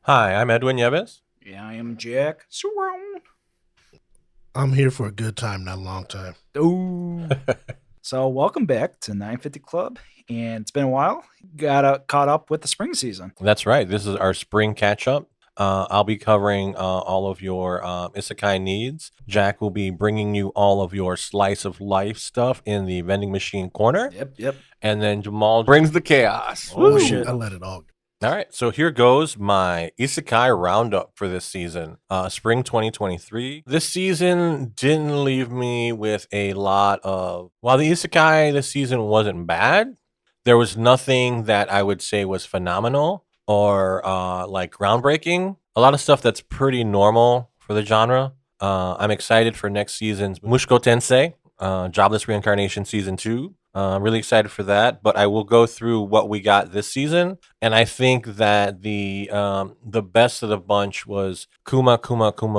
Hi, I'm Edwin Yeves. Yeah, I am Jack. Surround. I'm here for a good time, not a long time. Ooh. So welcome back to 950 Club, and it's been a while. Got caught up with the spring season. That's right. This is our spring catch-up. I'll be covering all of your isekai needs. Jack will be bringing you all of your slice of life stuff in the vending machine corner. Yep. And then Jamaal brings the chaos. Oh, Ooh. shit. I let it all go. All right, so here goes my Isekai Round-up for this season, spring 2023. This season didn't leave me with a lot of... While the Isekai this season wasn't bad, there was nothing that I would say was phenomenal or like groundbreaking. A lot of stuff that's pretty normal for the genre. I'm excited for next season's Mushoku Tensei, Jobless Reincarnation Season 2. I'm really excited for that, but I will go through what we got this season, and I think that the best of the bunch was Kuma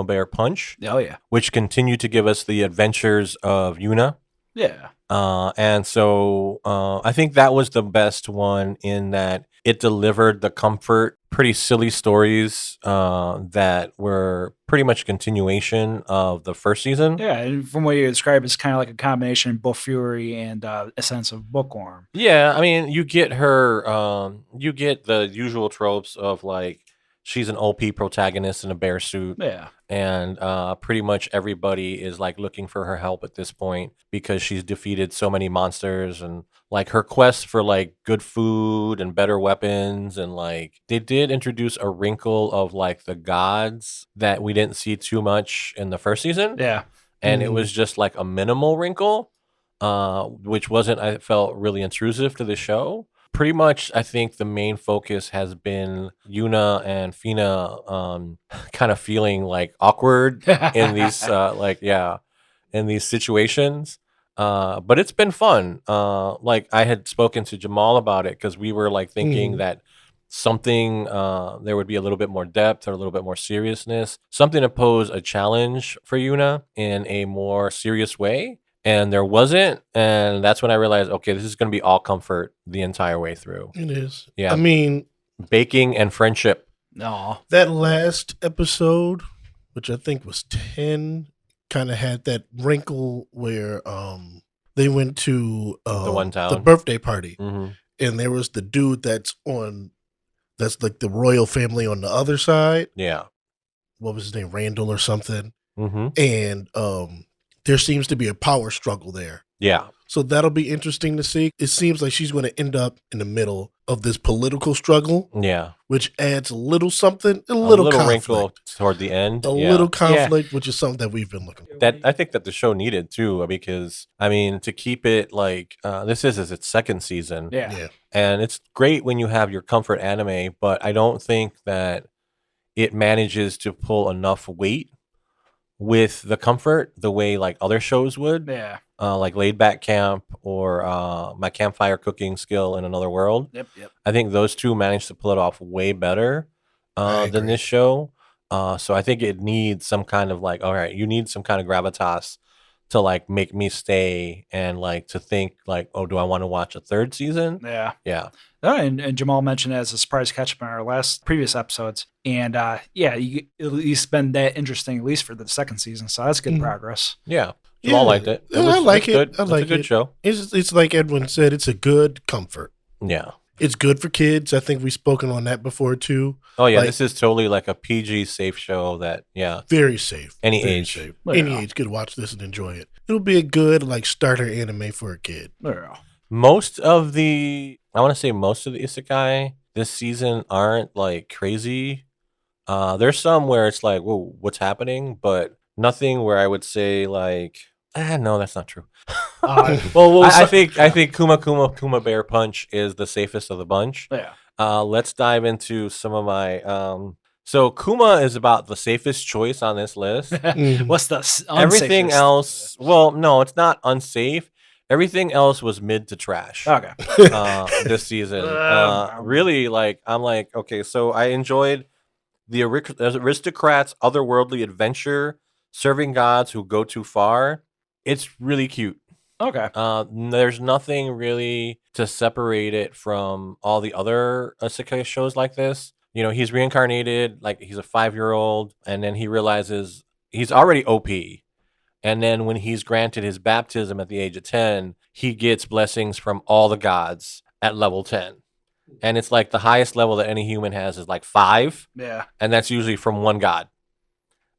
Bear Punch, Oh, yeah. which continued to give us the adventures of Yuna. Yeah. And so I think that was the best one in that it delivered the comfort, pretty silly stories that were pretty much continuation of the first season. Yeah, and from what you described, it's kind of like a combination of both Fury and a sense of bookworm. Yeah, I mean, you get her, you get the usual tropes of like, she's an OP protagonist in a bear suit. Yeah. And pretty much everybody is like looking for her help at this point because she's defeated so many monsters, and like her quest for like good food and better weapons, and like they did introduce a wrinkle of like the gods that we didn't see too much in the first season. Yeah. And it was just like a minimal wrinkle, which wasn't, I felt, really intrusive to the show. Pretty much, I think the main focus has been Yuna and Fina kind of feeling like awkward in these in these situations. But it's been fun. Like I had spoken to Jamaal about it because we were like thinking that something there would be a little bit more depth or a little bit more seriousness, something to pose a challenge for Yuna in a more serious way. And there wasn't, and that's when I realized, okay, this is going to be all comfort the entire way through. It is. Yeah. I mean, baking and friendship. No. that last episode, which I think was 10, kind of had that wrinkle where they went to The one town. the birthday party, Mm-hmm. and there was the dude that's like the royal family on the other side. Yeah. What was his name? Randall or something. Mm-hmm. And there seems to be a power struggle there. Yeah. So that'll be interesting to see. It seems like she's going to end up in the middle of this political struggle, Yeah. which adds a little something, a A little little conflict. wrinkle toward the end. A Yeah. little conflict, which is something that we've been looking for. That I think that the show needed too, because I mean, to keep it like this is its second season. Yeah. And it's great when you have your comfort anime, but I don't think that it manages to pull enough weight with the comfort the way like other shows would, Yeah. like Laid Back Camp or My Campfire Cooking Skill in Another World. Yep. I think those two managed to pull it off way better I than agree. this show. So I think it needs some kind of like, all right, you need some kind of gravitas to like make me stay and like to think like, oh, do I want to watch a third season? Yeah. Yeah. Oh, and Jamaal mentioned it as a surprise catch up in our previous episodes. And yeah, you at least been that interesting, at least for the second season. So that's good progress. Yeah. Yeah. Jamal liked it. I like it. Good. I like it's a good it. show. It's like Edwin said, it's a good comfort. Yeah. It's good for kids. I think we've spoken on that before too. Oh yeah, Like- this is totally like a PG safe show that Very safe. Any Very age. safe. Yeah. Any age could watch this and enjoy it. It'll be a good like starter anime for a kid. Yeah. most of the isekai this season aren't like crazy. There's some where it's like, whoa, what's happening? But nothing where I would say like, no, that's not true. I think Kuma Bear Punch is the safest of the bunch. Yeah. Let's dive into some of my. So Kuma is about the safest choice on this list. What's the Everything unsafest? else, well, no, it's not unsafe. Everything else was mid to trash. Okay. This season, really, like I'm like, okay, so I enjoyed the aristocrats' otherworldly adventure, serving gods who go too far. It's really cute. Okay. There's nothing really to separate it from all the other isekai shows like this. You know, he's reincarnated, like he's a 5-year-old, and then he realizes he's already OP. And then when he's granted his baptism at the age of 10, he gets blessings from all the gods at level 10. And it's like the highest level that any human has is like 5. Yeah. And that's usually from one god.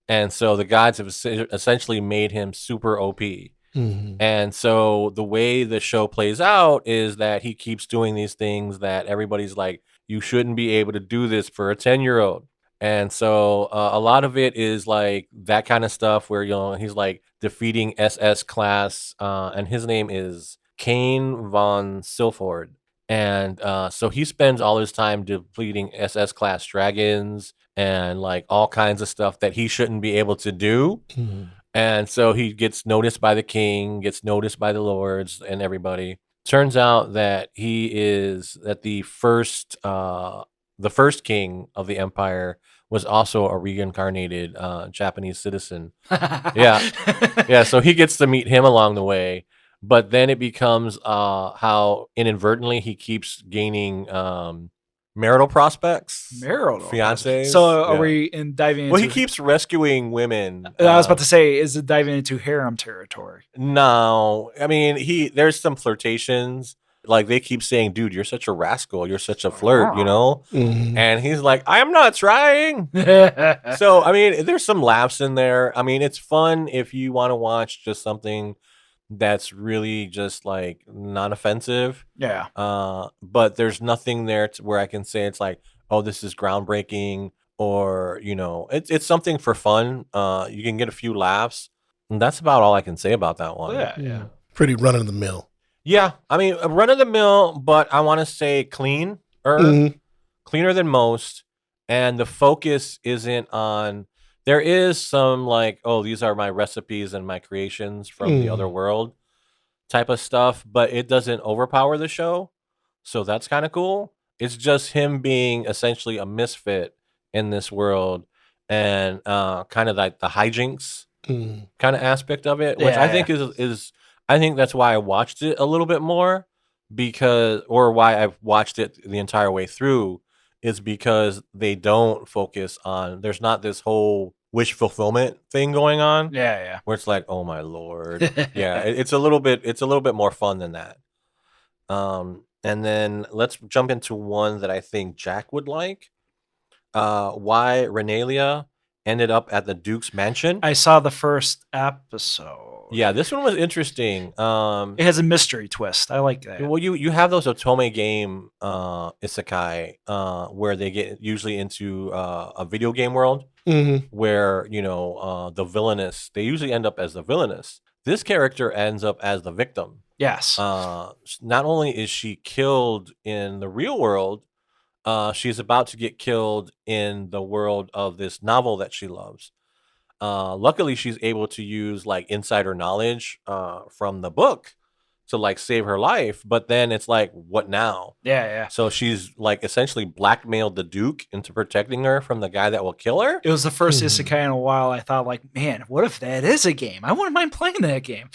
And so the gods have essentially made him super OP. Mm-hmm. And so the way the show plays out is that he keeps doing these things that everybody's like, you shouldn't be able to do this for a 10-year-old. And so a lot of it is like that kind of stuff where, you know, he's like defeating SS class, and his name is Kane von Silford. And so he spends all his time defeating SS class dragons and like all kinds of stuff that he shouldn't be able to do. Mm-hmm. And so he gets noticed by the king, gets noticed by the lords and everybody. Turns out that he is that the first king of the empire was also a reincarnated Japanese citizen. Yeah. So he gets to meet him along the way, but then it becomes how inadvertently he keeps gaining marital prospects, fiancés. So are we diving into? Well, he keeps rescuing women. I was about to say, is it diving into harem territory? No, I mean there's some flirtations. Like they keep saying, "Dude, you're such a rascal. You're such a flirt," you know. Mm-hmm. And he's like, "I'm not trying." So I mean, there's some laughs in there. I mean, it's fun if you want to watch just something that's really just like not offensive. Yeah. But there's nothing there where I can say it's like, oh, this is groundbreaking, or you know, it's something for fun. You can get a few laughs, and that's about all I can say about that one. Yeah. Pretty run of the mill. Yeah, I mean, run of the mill, but I want to say cleaner than most, and the focus isn't on. There is some like, oh, these are my recipes and my creations from the other world type of stuff, but it doesn't overpower the show. So that's kind of cool. It's just him being essentially a misfit in this world and kind of like the hijinks kind of aspect of it, which I think is I think that's why I watched it a little bit more why I've watched it the entire way through is because they don't focus on, there's not this whole wish fulfillment thing going on. Yeah. Where it's like, oh my Lord. Yeah. It's a little bit more fun than that. And then let's jump into one that I think Jack would like. Why Renalia ended up at the Duke's mansion. I saw the first episode. Yeah, this one was interesting. It has a mystery twist. I like that. Well, you have those otome game isekai where they get usually into a video game world where, you know, the villainous, they usually end up as the villainous. This character ends up as the victim. Yes. Not only is she killed in the real world, she's about to get killed in the world of this novel that she loves. Luckily, she's able to use like insider knowledge from the book to like save her life. But then it's like, what now? Yeah. So she's like essentially blackmailed the Duke into protecting her from the guy that will kill her. It was the first isekai in a while. I thought like, man, what if that is a game? I wouldn't mind playing that game.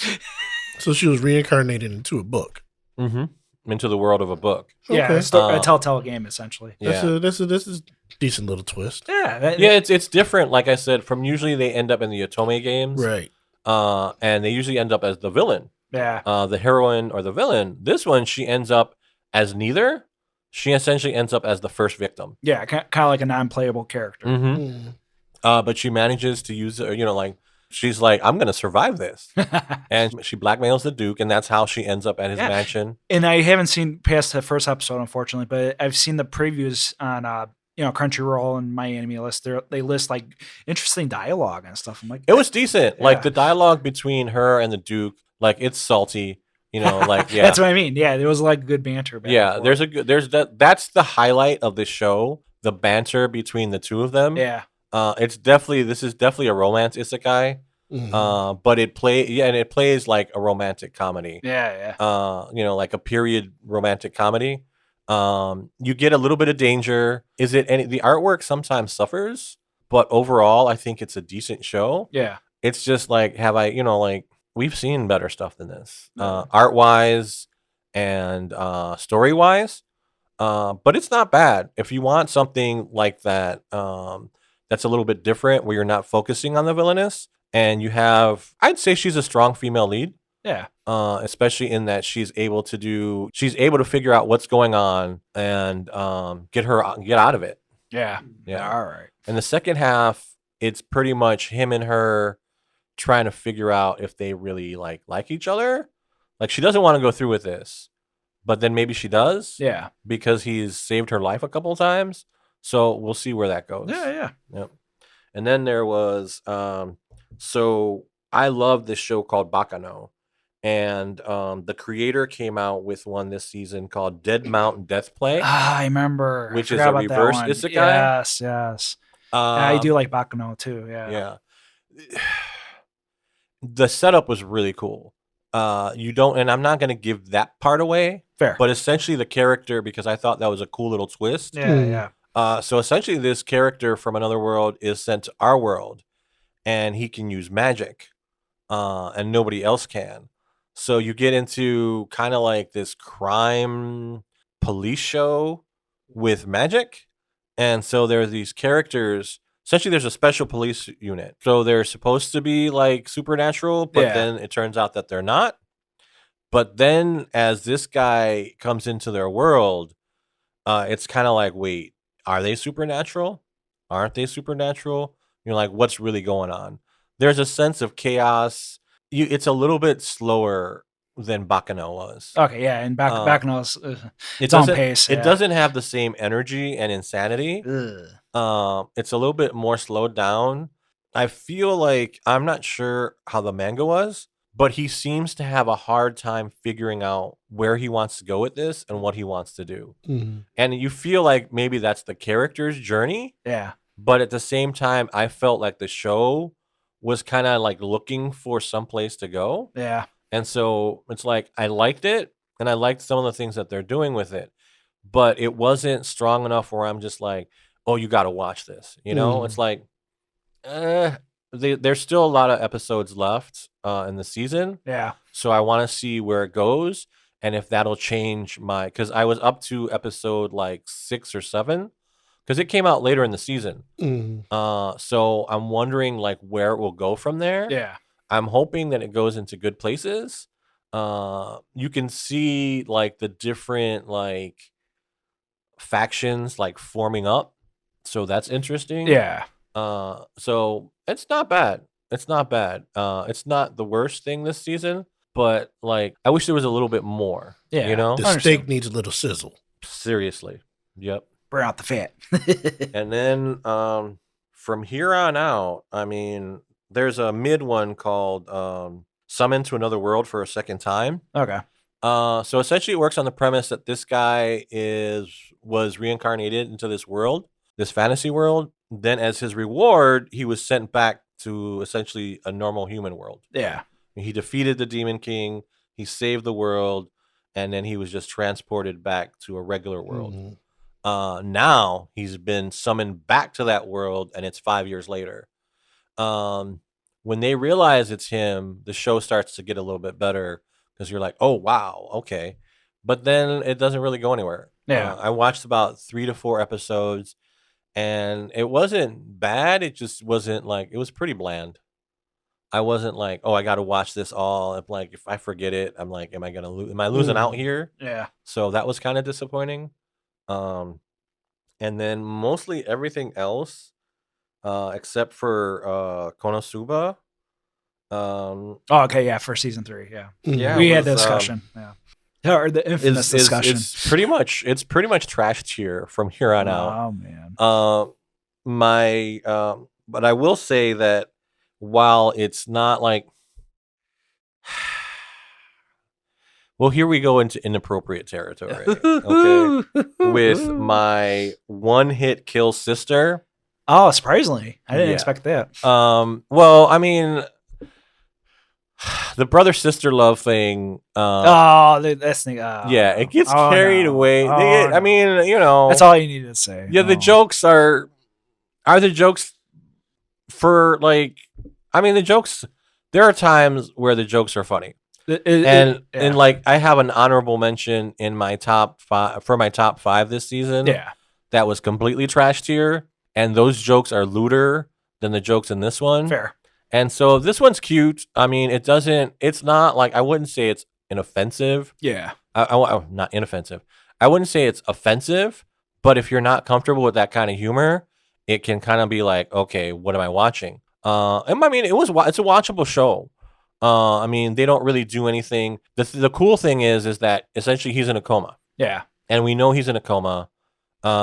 So she was reincarnated into a book. Into the world of a book. Yeah, a Telltale game essentially. This is decent little twist. Yeah, it's different. Like I said, from usually they end up in the otome games, right? And they usually end up as the villain. Yeah, the heroine or the villain. This one, she ends up as neither. She essentially ends up as the first victim. Yeah, kind of like a non-playable character. But she manages to use, you know, like She's like, I'm gonna survive this. And she blackmails the Duke, and that's how she ends up at his Yeah. mansion. And I haven't seen past the first episode, unfortunately, but I've seen the previews on Crunchyroll and My Anime List. They list like interesting dialogue and stuff. I'm like, It was decent. Yeah. Like the dialogue between her and the Duke, like it's salty. Like yeah. That's what I mean. Yeah, there was like good banter. Back and forth. That's the highlight of the show. The banter between the two of them. Yeah. This is definitely a romance isekai. But it plays like a romantic comedy. Yeah. Like a period romantic comedy. You get a little bit of danger. The artwork sometimes suffers, but overall I think it's a decent show. Yeah. It's just like, we've seen better stuff than this, art wise and story wise. But it's not bad if you want something like that. That's a little bit different, where you're not focusing on the villainess, and I'd say she's a strong female lead. Yeah. Especially in that she's able to figure out what's going on and get out of it. Yeah. Yeah. All right. In the second half, it's pretty much him and her trying to figure out if they really like each other. Like, she doesn't want to go through with this, but then maybe she does. Yeah. Because he's saved her life a couple of times. So we'll see where that goes. Yeah. Yep. And then there was so I love this show called Bakano. And the creator came out with one this season called Dead Mountain Death Play. I remember. Which is a reverse isekai. Yes. I do like Bakano too. Yeah. The setup was really cool. And I'm not going to give that part away. Fair. But essentially the character, because I thought that was a cool little twist. Yeah. So essentially this character from another world is sent to our world, and he can use magic, and nobody else can. So you get into kind of like this crime police show with magic. And so there are these characters. Essentially, there's a special police unit. So they're supposed to be like supernatural, but then it turns out that they're not. But then as this guy comes into their world, it's kind of like, wait, are they supernatural? Aren't they supernatural? You're like, what's really going on? There's a sense of chaos. It's a little bit slower than Bakano was. Okay, yeah, and Bakano's it's on pace. It doesn't have the same energy and insanity. It's a little bit more slowed down. I feel like, I'm not sure how the manga was, but he seems to have a hard time figuring out where he wants to go with this and what he wants to do. And you feel like maybe that's the character's journey. Yeah. But at the same time, I felt like the show was kind of like looking for some place to go. Yeah. And so it's like, I liked it, and I liked some of the things that they're doing with it, but it wasn't strong enough where I'm just like, oh, you got to watch this. It's like, there's still a lot of episodes left in the season. Yeah. So I want to see where it goes, and if that'll change because I was up to episode like 6 or 7, because it came out later in the season. So I'm wondering like where it will go from there. Yeah. I'm hoping that it goes into good places. You can see like the different like factions like forming up. So that's interesting. Yeah. So it's not bad. It's not bad. It's not the worst thing this season, but like I wish there was a little bit more. Yeah. The steak needs a little sizzle. Seriously. Yep. Burn out the fat. And then from here on out, I mean, there's a mid one called Summon to Another World for a Second Time. Okay. So essentially it works on the premise that this guy was reincarnated into this world, this fantasy world. Then as his reward, he was sent back to essentially a normal human world. Yeah. He defeated the Demon King, he saved the world, and then he was just transported back to a regular world. Now he's been summoned back to that world, and it's 5 years later. When they realize it's him, the show starts to get a little bit better, because you're like, oh, wow, okay. But then it doesn't really go anywhere. Yeah. I watched about 3 to 4 episodes, and it wasn't bad. It just wasn't like, it was pretty bland. I wasn't like, oh, I got to watch this all. I'm like, if I forget it, I'm like, am I losing out here? Yeah. So that was kind of disappointing. And then mostly everything else, except for Konosuba, Oh, okay, yeah, for season 3, yeah. Yeah, We it had the was, discussion, or the infamous discussion. It's pretty much trash tier from here on out. Oh man. But I will say that while it's not like, well, here we go into inappropriate territory. Okay, with my one-hit kill sister. Oh, surprisingly, I didn't Yeah. expect that. Well, I mean, the brother sister love thing. That's Yeah, it gets carried away. I mean, you know, that's all you needed to say. Yeah, the jokes are the jokes for like. I mean, the jokes. There are times where the jokes are funny, and like I have an honorable mention in my top 5 for my top 5 this season. Yeah, that was completely trash tier, and those jokes are lewder than the jokes in this one. fair. And so this one's cute. I mean, it's not like, I wouldn't say it's inoffensive. Yeah, Not inoffensive. I wouldn't say it's offensive, but if you're not comfortable with that kind of humor, it can kind of be like, okay, what am I watching? And I mean, it's a watchable show. I mean, they don't really do anything. The cool thing is that essentially he's in a coma. yeah. And we know he's in a coma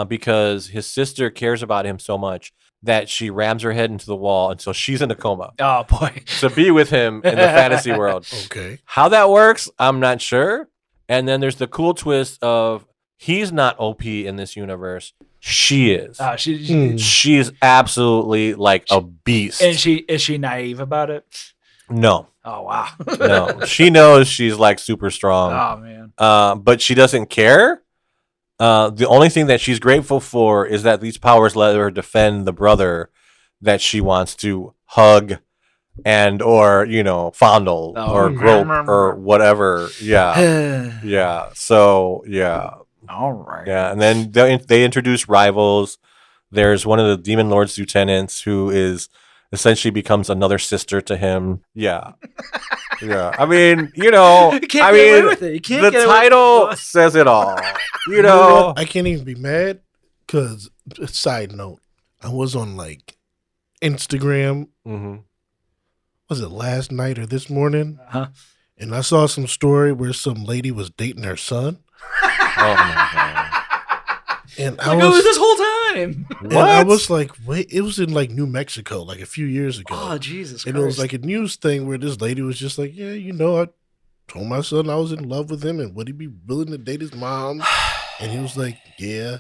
because his sister cares about him so much that she rams her head into the wall until she's in a coma Oh boy, to be with him in the fantasy world. Okay. How that works, I'm not sure. And then there's the cool twist of he's not OP in this universe. She is. She's absolutely like a beast. And is she naive about it? No. Oh wow. No. She knows she's like super strong. Oh man. But she doesn't care. The only thing that she's grateful for is that these powers let her defend the brother that she wants to hug and or fondle or grope or whatever. Yeah. Yeah. So yeah. All right. Yeah. And then they introduce rivals. There's one of the Demon Lord's lieutenants who is essentially becomes another sister to him. Yeah. Yeah. I mean, You can't get away with it. You can't the get away title with it. says it all. You know what? I can't even be mad because, side note, I was on like Instagram. Mm-hmm. Was it last night or this morning? Huh? And I saw some story where some lady was dating her son. Oh my god. And Like, it was this whole time. and I was like, wait, it was in like New Mexico, like a few years ago. Oh Jesus Christ! And it was like a news thing where this lady was just like, yeah, I told my son I was in love with him and would he be willing to date his mom? And he was like, yeah.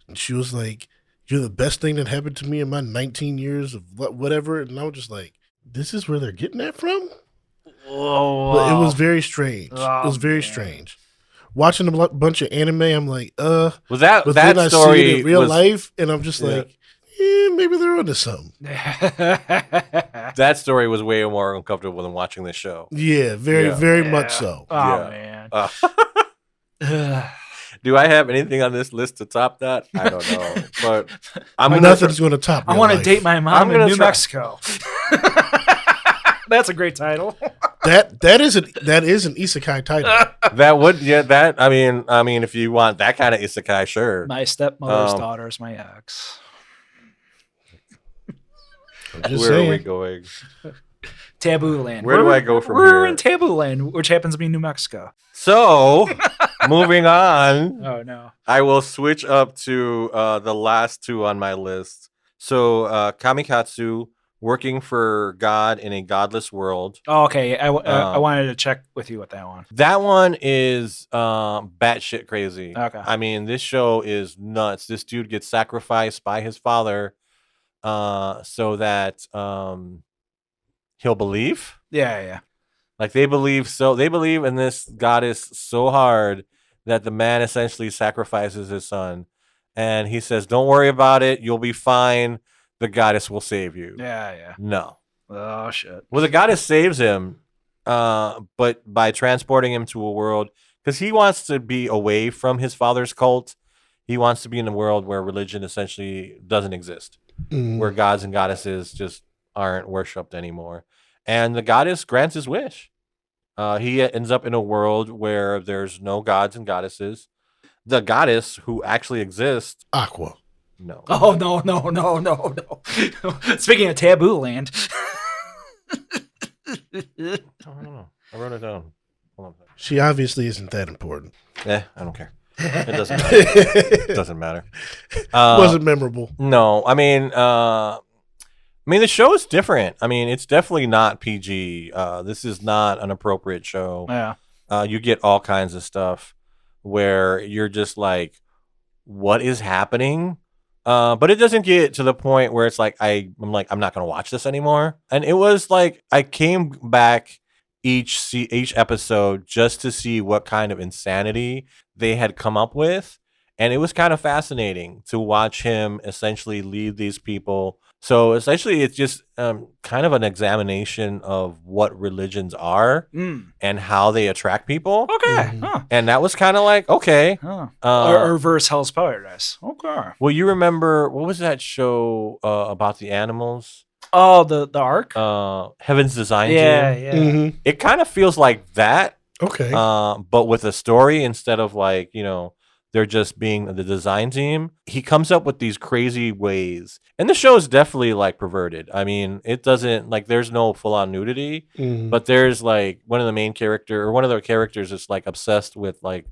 And she was like, you're the best thing that happened to me in my 19 years of whatever. And I was just like, this is where they're getting that from? Oh, But it was very strange. Oh, it was very strange. Watching a bunch of anime, I'm like, Was but that then I see story it in real was, life, and I'm just like, maybe they're onto something. that story was way more uncomfortable than watching this show. Yeah, very much so. Oh Yeah. man. Do I have anything on this list to top that? I don't know, but Nothing's going to top. I want to date my mom I'm in gonna New try. Mexico. That's a great title. that is an isekai title. That would I mean if you want that kind of isekai, sure. My stepmother's daughter is my ex. I'm just Where saying. are we going? Taboo land. Where do I go from We're here? in Taboo land, which happens to be New Mexico. So, moving on, Oh no. I will switch up to the last two on my list. So, Kamikatsu, working for God in a godless world. Oh, okay. I wanted to check with you with that one. That one is batshit crazy. Okay. I mean, this show is nuts. This dude gets sacrificed by his father so that he'll believe. Yeah. Like they believe in this goddess so hard that the man essentially sacrifices his son. And he says, don't worry about it. You'll be fine. The goddess will save you. Yeah. No. Oh shit. Well, the goddess saves him, but by transporting him to a world, because he wants to be away from his father's cult. He wants to be in a world where religion essentially doesn't exist, where gods and goddesses just aren't worshipped anymore. And the goddess grants his wish. He ends up in a world where there's no gods and goddesses. The goddess who actually exists, Aqua. no. Oh no. Speaking of taboo land. don't know. I wrote it down. Hold on. She obviously isn't that important. I don't care. It doesn't matter. It doesn't matter. Wasn't memorable. No, I mean, the show is different. I mean, it's definitely not PG. This is not an appropriate show. Yeah. You get all kinds of stuff where you're just like, what is happening? But it doesn't get to the point where it's like I'm not gonna watch this anymore. And it was like I came back each episode just to see what kind of insanity they had come up with, and it was kind of fascinating to watch him essentially lead these people. So essentially, it's just kind of an examination of what religions are and how they attract people. Okay. Huh. And that was kind of like, okay. Huh. Or reverse Hell's Paradise. Okay. Well, you remember, what was that show about the animals? Oh, the Ark? Heaven's Design Yeah, Team? yeah. Mm-hmm. It kind of feels like that, Okay. but with a story instead of like, they're just being the design team. He comes up with these crazy ways. And the show is definitely like perverted. I mean, it doesn't like there's no full on nudity, Mhm. but there's like one of the characters is like obsessed with like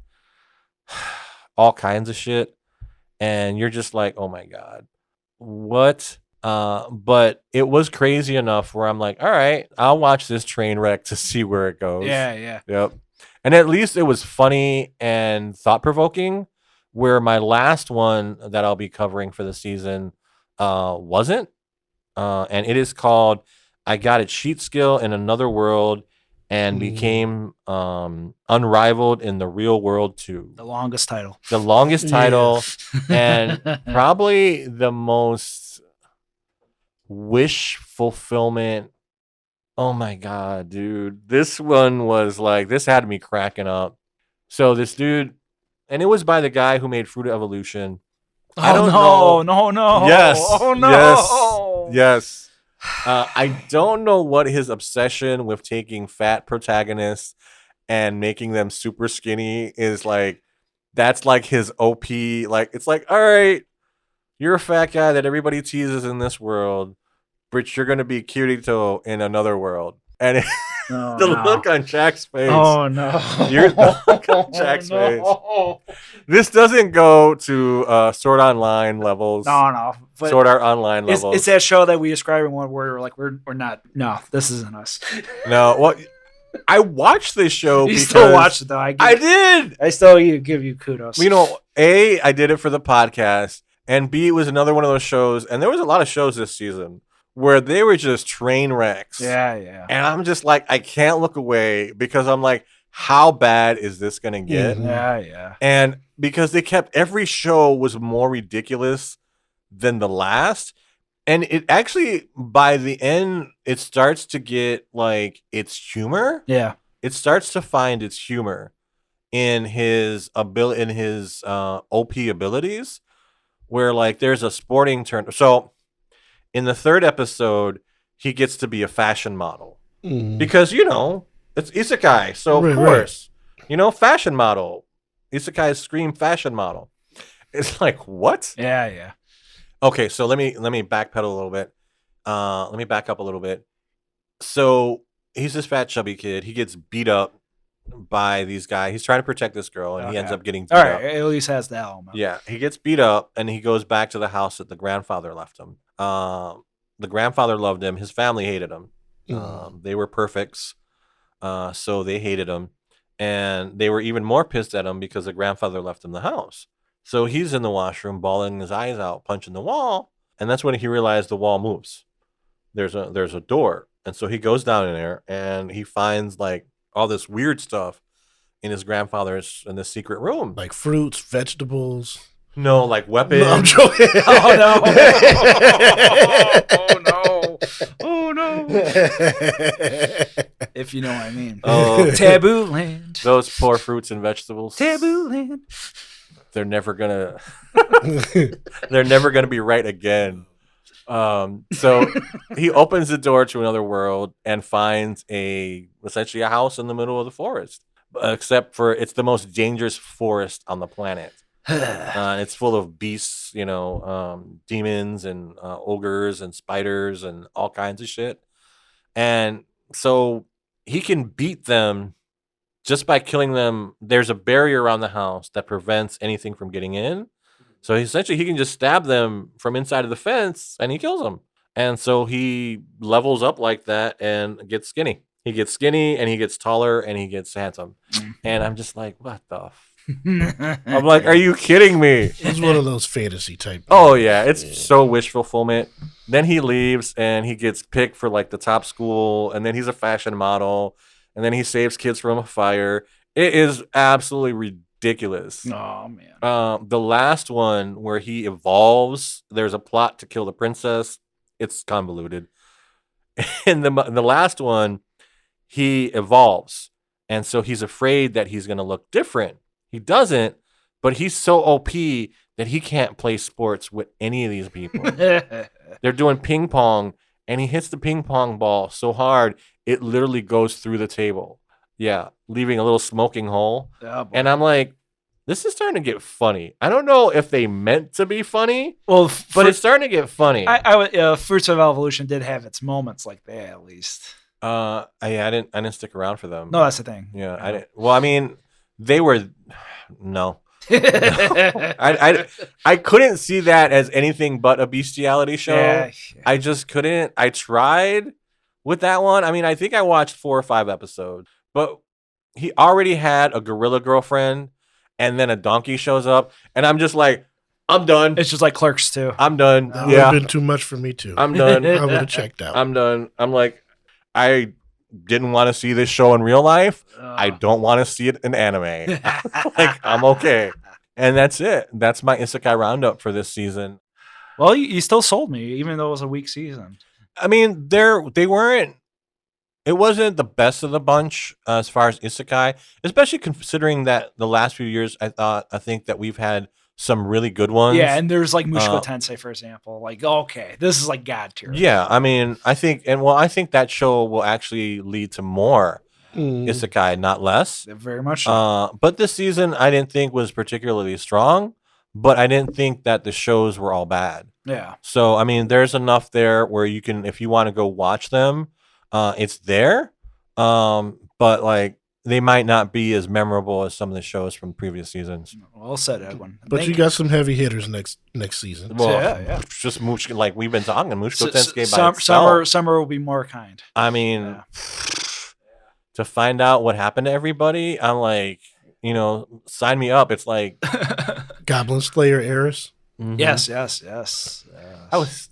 all kinds of shit. And you're just like, oh my God, what? But it was crazy enough where I'm like, all right, I'll watch this train wreck to see where it goes. Yeah, yeah. Yep. And at least it was funny and thought-provoking, where my last one that I'll be covering for the season wasn't. And it is called I Got a Cheat Skill in Another World and Became Unrivaled in the Real World too. The longest title. The longest title and probably the most wish fulfillment. Oh my God, dude. This one was like, this had me cracking up. So this dude, and it was by the guy who made Fruit of Evolution. I don't know. No. Yes. Oh, no. Yes. I don't know what his obsession with taking fat protagonists and making them super skinny is like. That's like his OP. Like, it's like, all right, you're a fat guy that everybody teases in this world, but you're going to be Kirito in another world. And look on Jack's face. Oh, no. The look on Jack's face. This doesn't go to Sword Online levels. No. But Sword Art Online levels. It's that show that we describe in one where we're like, we're not. No, this isn't us. No, well, I watched this show You because still watched it, though. I did. I still give you kudos. A, I did it for the podcast, and B, it was another one of those shows, and there was a lot of shows this season where they were just train wrecks. Yeah. And I'm just like, I can't look away because I'm like, how bad is this going to get? Yeah. And because every show was more ridiculous than the last. And it actually, by the end, it starts to get like its humor. Yeah. It starts to find its humor in his OP abilities, where like there's a sporting turn. So in the third episode, he gets to be a fashion model because it's isekai. So of course, fashion model. Isekai scream fashion model. It's like, what? Yeah. Okay, so let me backpedal a little bit. Let me back up a little bit. So he's this fat chubby kid. He gets beat up by these guys. He's trying to protect this girl, and he ends up getting beat up. At least has the element. Yeah, he gets beat up, and he goes back to the house that the grandfather left him. The grandfather loved him. His family hated him. They were perfects, so they hated him, and they were even more pissed at him because the grandfather left him the house. So he's in the washroom, bawling his eyes out, punching the wall, and that's when he realized the wall moves. There's a door, and so he goes down in there, and he finds like all this weird stuff in his grandfather's in this secret room, like fruits, vegetables. No, like weapons. No, I'm joking. Oh no! Oh no! If you know what I mean. Oh, Taboo land. Those poor fruits and vegetables. Taboo land. They're never gonna be right again. So he opens the door to another world and finds essentially a house in the middle of the forest. Except for it's the most dangerous forest on the planet. It's full of beasts, demons and ogres and spiders and all kinds of shit. And So he can beat them just by killing them. There's a barrier around the house that prevents anything from getting in. So essentially, he can just stab them from inside of the fence, and he kills them. And so he levels up like that and gets skinny. He gets skinny, and he gets taller, and he gets handsome. And I'm just like, what the? I'm like, are you kidding me? It's one of those fantasy type. Oh yeah, it's so wish fulfillment. Then he leaves, and he gets picked for like the top school, and then he's a fashion model, and then he saves kids from a fire. It is absolutely ridiculous. Oh man. The last one where he evolves, there's a plot to kill the princess. It's convoluted. And the last one, he evolves, and so he's afraid that he's going to look different. He doesn't, but he's so OP that he can't play sports with any of these people. They're doing ping pong, and he hits the ping pong ball so hard it literally goes through the table. Yeah, leaving a little smoking hole. Oh, And I'm like, this is starting to get funny. I don't know if they meant to be funny, well, but it's starting to get funny. Fruits of Evolution did have its moments like that, at least. I didn't stick around for them. No, that's the thing. Yeah, I didn't. Well, I mean, they were no. I couldn't see that as anything but a bestiality show. Yeah. I just couldn't. I tried with that one. I mean, I think I watched 4 or 5 episodes, but he already had a gorilla girlfriend, and then a donkey shows up, and I'm just like, I'm done. It's just like Clerks too. I'm done. That would have been too much for me too. I'm done. I would have checked out. I'm done. I'm like, I didn't want to see this show in real life. I don't want to see it in anime. Like, I'm okay. And that's it. That's my Isekai Roundup for this season. Well, you still sold me, even though it was a weak season. I mean, they weren't. It wasn't the best of the bunch as far as Isekai, especially considering that the last few years, I think that we've had some really good ones. Yeah, and there's like Mushoku Tensei, for example. Like, okay, this is like God tier. Yeah, I mean, I think that show will actually lead to more Isekai, not less. Very much so. But this season, I didn't think was particularly strong, but I didn't think that the shows were all bad. Yeah. So, I mean, there's enough there where you can, if you want to go watch them, it's there. But like, they might not be as memorable as some of the shows from previous seasons. Well said, Edwin. But you got some heavy hitters next season. Well, yeah. Just like we've been talking, Mushoku Tensei by itself. Summer will be more kind. I mean, to find out what happened to everybody, I'm like, sign me up. It's like Goblin Slayer Eris. Mm-hmm. Yes. I was.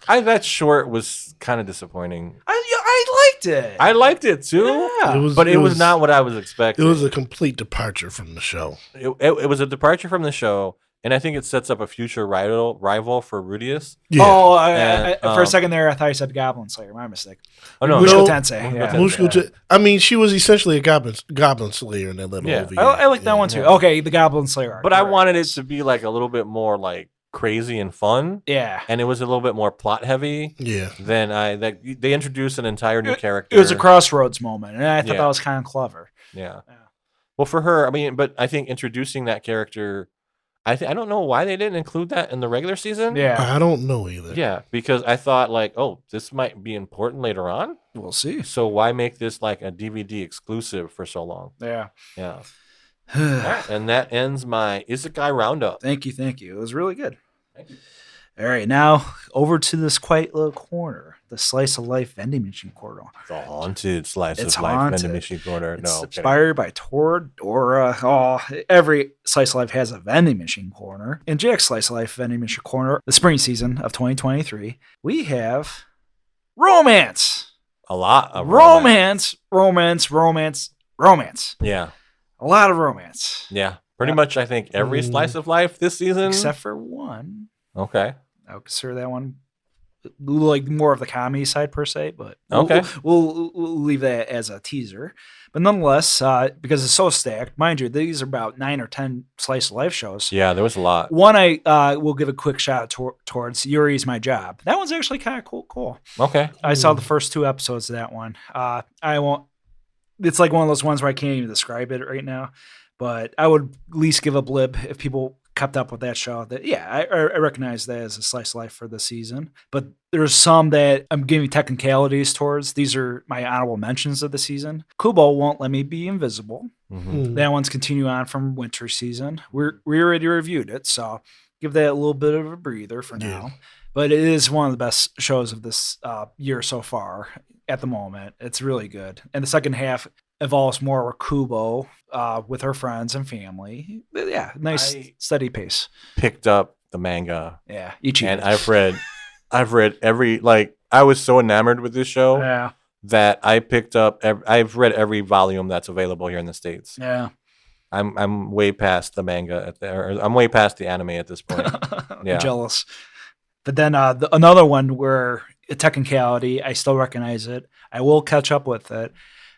That short was kind of disappointing. I liked it. I liked it too. Yeah. It was not what I was expecting. It was a complete departure from the show. It was a departure from the show, and I think it sets up a future rival for Rudius. Yeah. Oh, for a second there, I thought you said Goblin Slayer. My mistake. Oh no, Mushoku Tensei. Yeah. Mushoku I mean, she was essentially a Goblin Slayer in that little OVA. I like that one too. Okay, the Goblin Slayer. But I wanted it to be like a little bit more like crazy and fun. Yeah. And it was a little bit more plot heavy. Yeah. Then they introduced an entire new character. It was a crossroads moment, and I thought that was kind of clever. Yeah. Well, for her, I mean, but I think introducing that character, I don't know why they didn't include that in the regular season. Yeah. I don't know either. Yeah, because I thought like, oh, this might be important later on. We'll see. So why make this like a DVD exclusive for so long? Yeah. Yeah. Right, and that ends my Isekai Roundup. Thank you. It was really good. Thank you. All right, now over to this quiet little corner, the slice of life vending machine corner. The haunted slice of life vending machine corner. It's inspired by Toradora. Oh, every slice of life has a vending machine corner. In Jack's slice of life vending machine corner, the spring season of 2023, we have romance. A lot of romance. Yeah. A lot of romance. Yeah. Pretty much, I think, every slice of life this season. Except for one. Okay. I would consider that one like more of the comedy side per se, but okay, we'll leave that as a teaser. But nonetheless, because it's so stacked, mind you, these are about 9 or 10 slice of life shows. Yeah, there was a lot. One I will give a quick shout out towards Yuri's My Job. That one's actually kind of cool. Okay. I saw the first 2 episodes of that one. I won't. It's like one of those ones where I can't even describe it right now. But I would at least give a blip if people kept up with that show. That I recognize that as a slice of life for the season. But There's some that I'm giving technicalities towards. These are my honorable mentions of the season. Kubo Won't Let Me Be Invisible. That one's continue on from winter season. We already reviewed it, so give that a little bit of a breather for now. But it is one of the best shows of this year so far at the moment. It's really good. And the second half involves more with Kubo with her friends and family. But yeah, nice steady pace. Picked up the manga. Yeah, Ichi. And I've read every, like, I was so enamored with this show that I picked up, I've read every volume that's available here in the States. Yeah. I'm way past the manga, I'm way past the anime at this point. Yeah. I'm jealous. But then another one where a technicality, I still recognize it. I will catch up with it.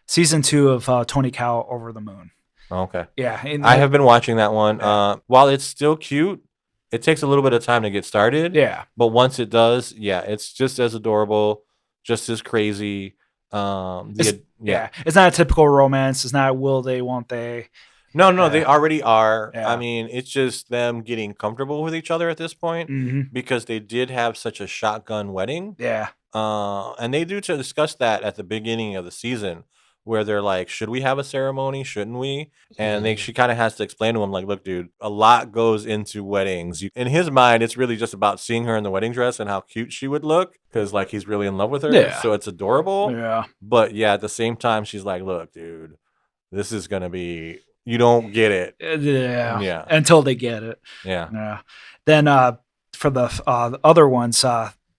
Season 2 of Tony Cow Over the Moon. Okay. Yeah. I have been watching that one. While it's still cute, it takes a little bit of time to get started. Yeah. But once it does, it's just as adorable, just as crazy. It's not a typical romance. It's not will they, won't they. No, they already are. Yeah. I mean, it's just them getting comfortable with each other at this point because they did have such a shotgun wedding. Yeah. And they do to discuss that at the beginning of the season where they're like, should we have a ceremony? Shouldn't we? And she kind of has to explain to him, like, look, dude, a lot goes into weddings. In his mind, it's really just about seeing her in the wedding dress and how cute she would look because, like, he's really in love with her. Yeah. So it's adorable. Yeah. But, yeah, at the same time, she's like, look, dude, this is going to be... You don't get it. Yeah. Until they get it. Yeah. Then for the other ones,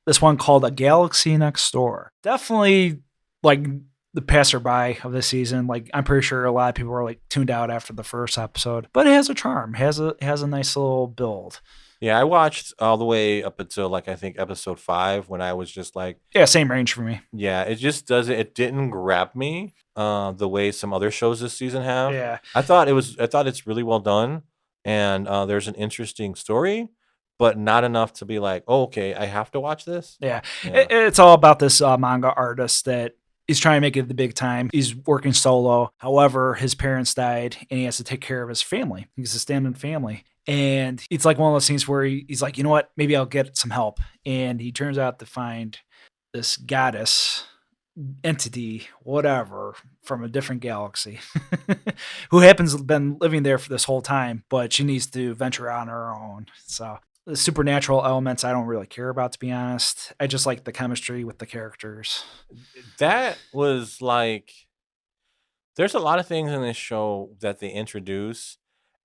this one called A Galaxy Next Door. Definitely like the passerby of the season. Like I'm pretty sure a lot of people were like tuned out after the first episode, but it has a charm. Has a nice little build. Yeah, I watched all the way up until like I think episode 5 when I was just like, same range for me. Yeah, it just doesn't. It didn't grab me the way some other shows this season have. Yeah, I thought it's really well done, and there's an interesting story, but not enough to be like, oh, okay, I have to watch this. Yeah. It's all about this manga artist that he's trying to make it the big time. He's working solo. However, his parents died, and he has to take care of his family. He's a stand-in family. And it's like one of those things where he's like, you know what, maybe I'll get some help. And he turns out to find this goddess entity, whatever, from a different galaxy who happens to have been living there for this whole time, but she needs to venture on her own. So the supernatural elements I don't really care about, to be honest. I just like the chemistry with the characters. That was like, there's a lot of things in this show that they introduce.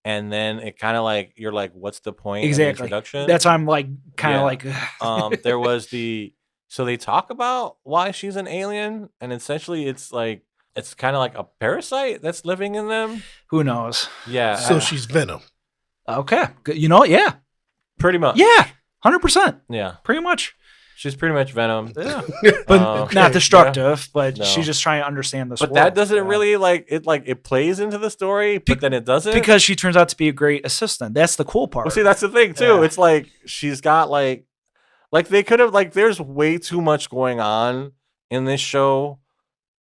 And then it kind of like, you're like, what's the point of the introduction? That's why I'm like, kind of like... there was so they talk about why she's an alien. And essentially it's like, it's kind of like a parasite that's living in them. Who knows? Yeah. So she's Venom. Okay. You know, yeah. Pretty much. Yeah. 100%. Yeah. Pretty much. She's pretty much Venom. Yeah. But not destructive, but she's just trying to understand this world. That doesn't really it plays into the story, but then it doesn't. Because she turns out to be a great assistant. That's the cool part. Well, see, that's the thing too. Yeah. It's like she's got like they could have there's way too much going on in this show,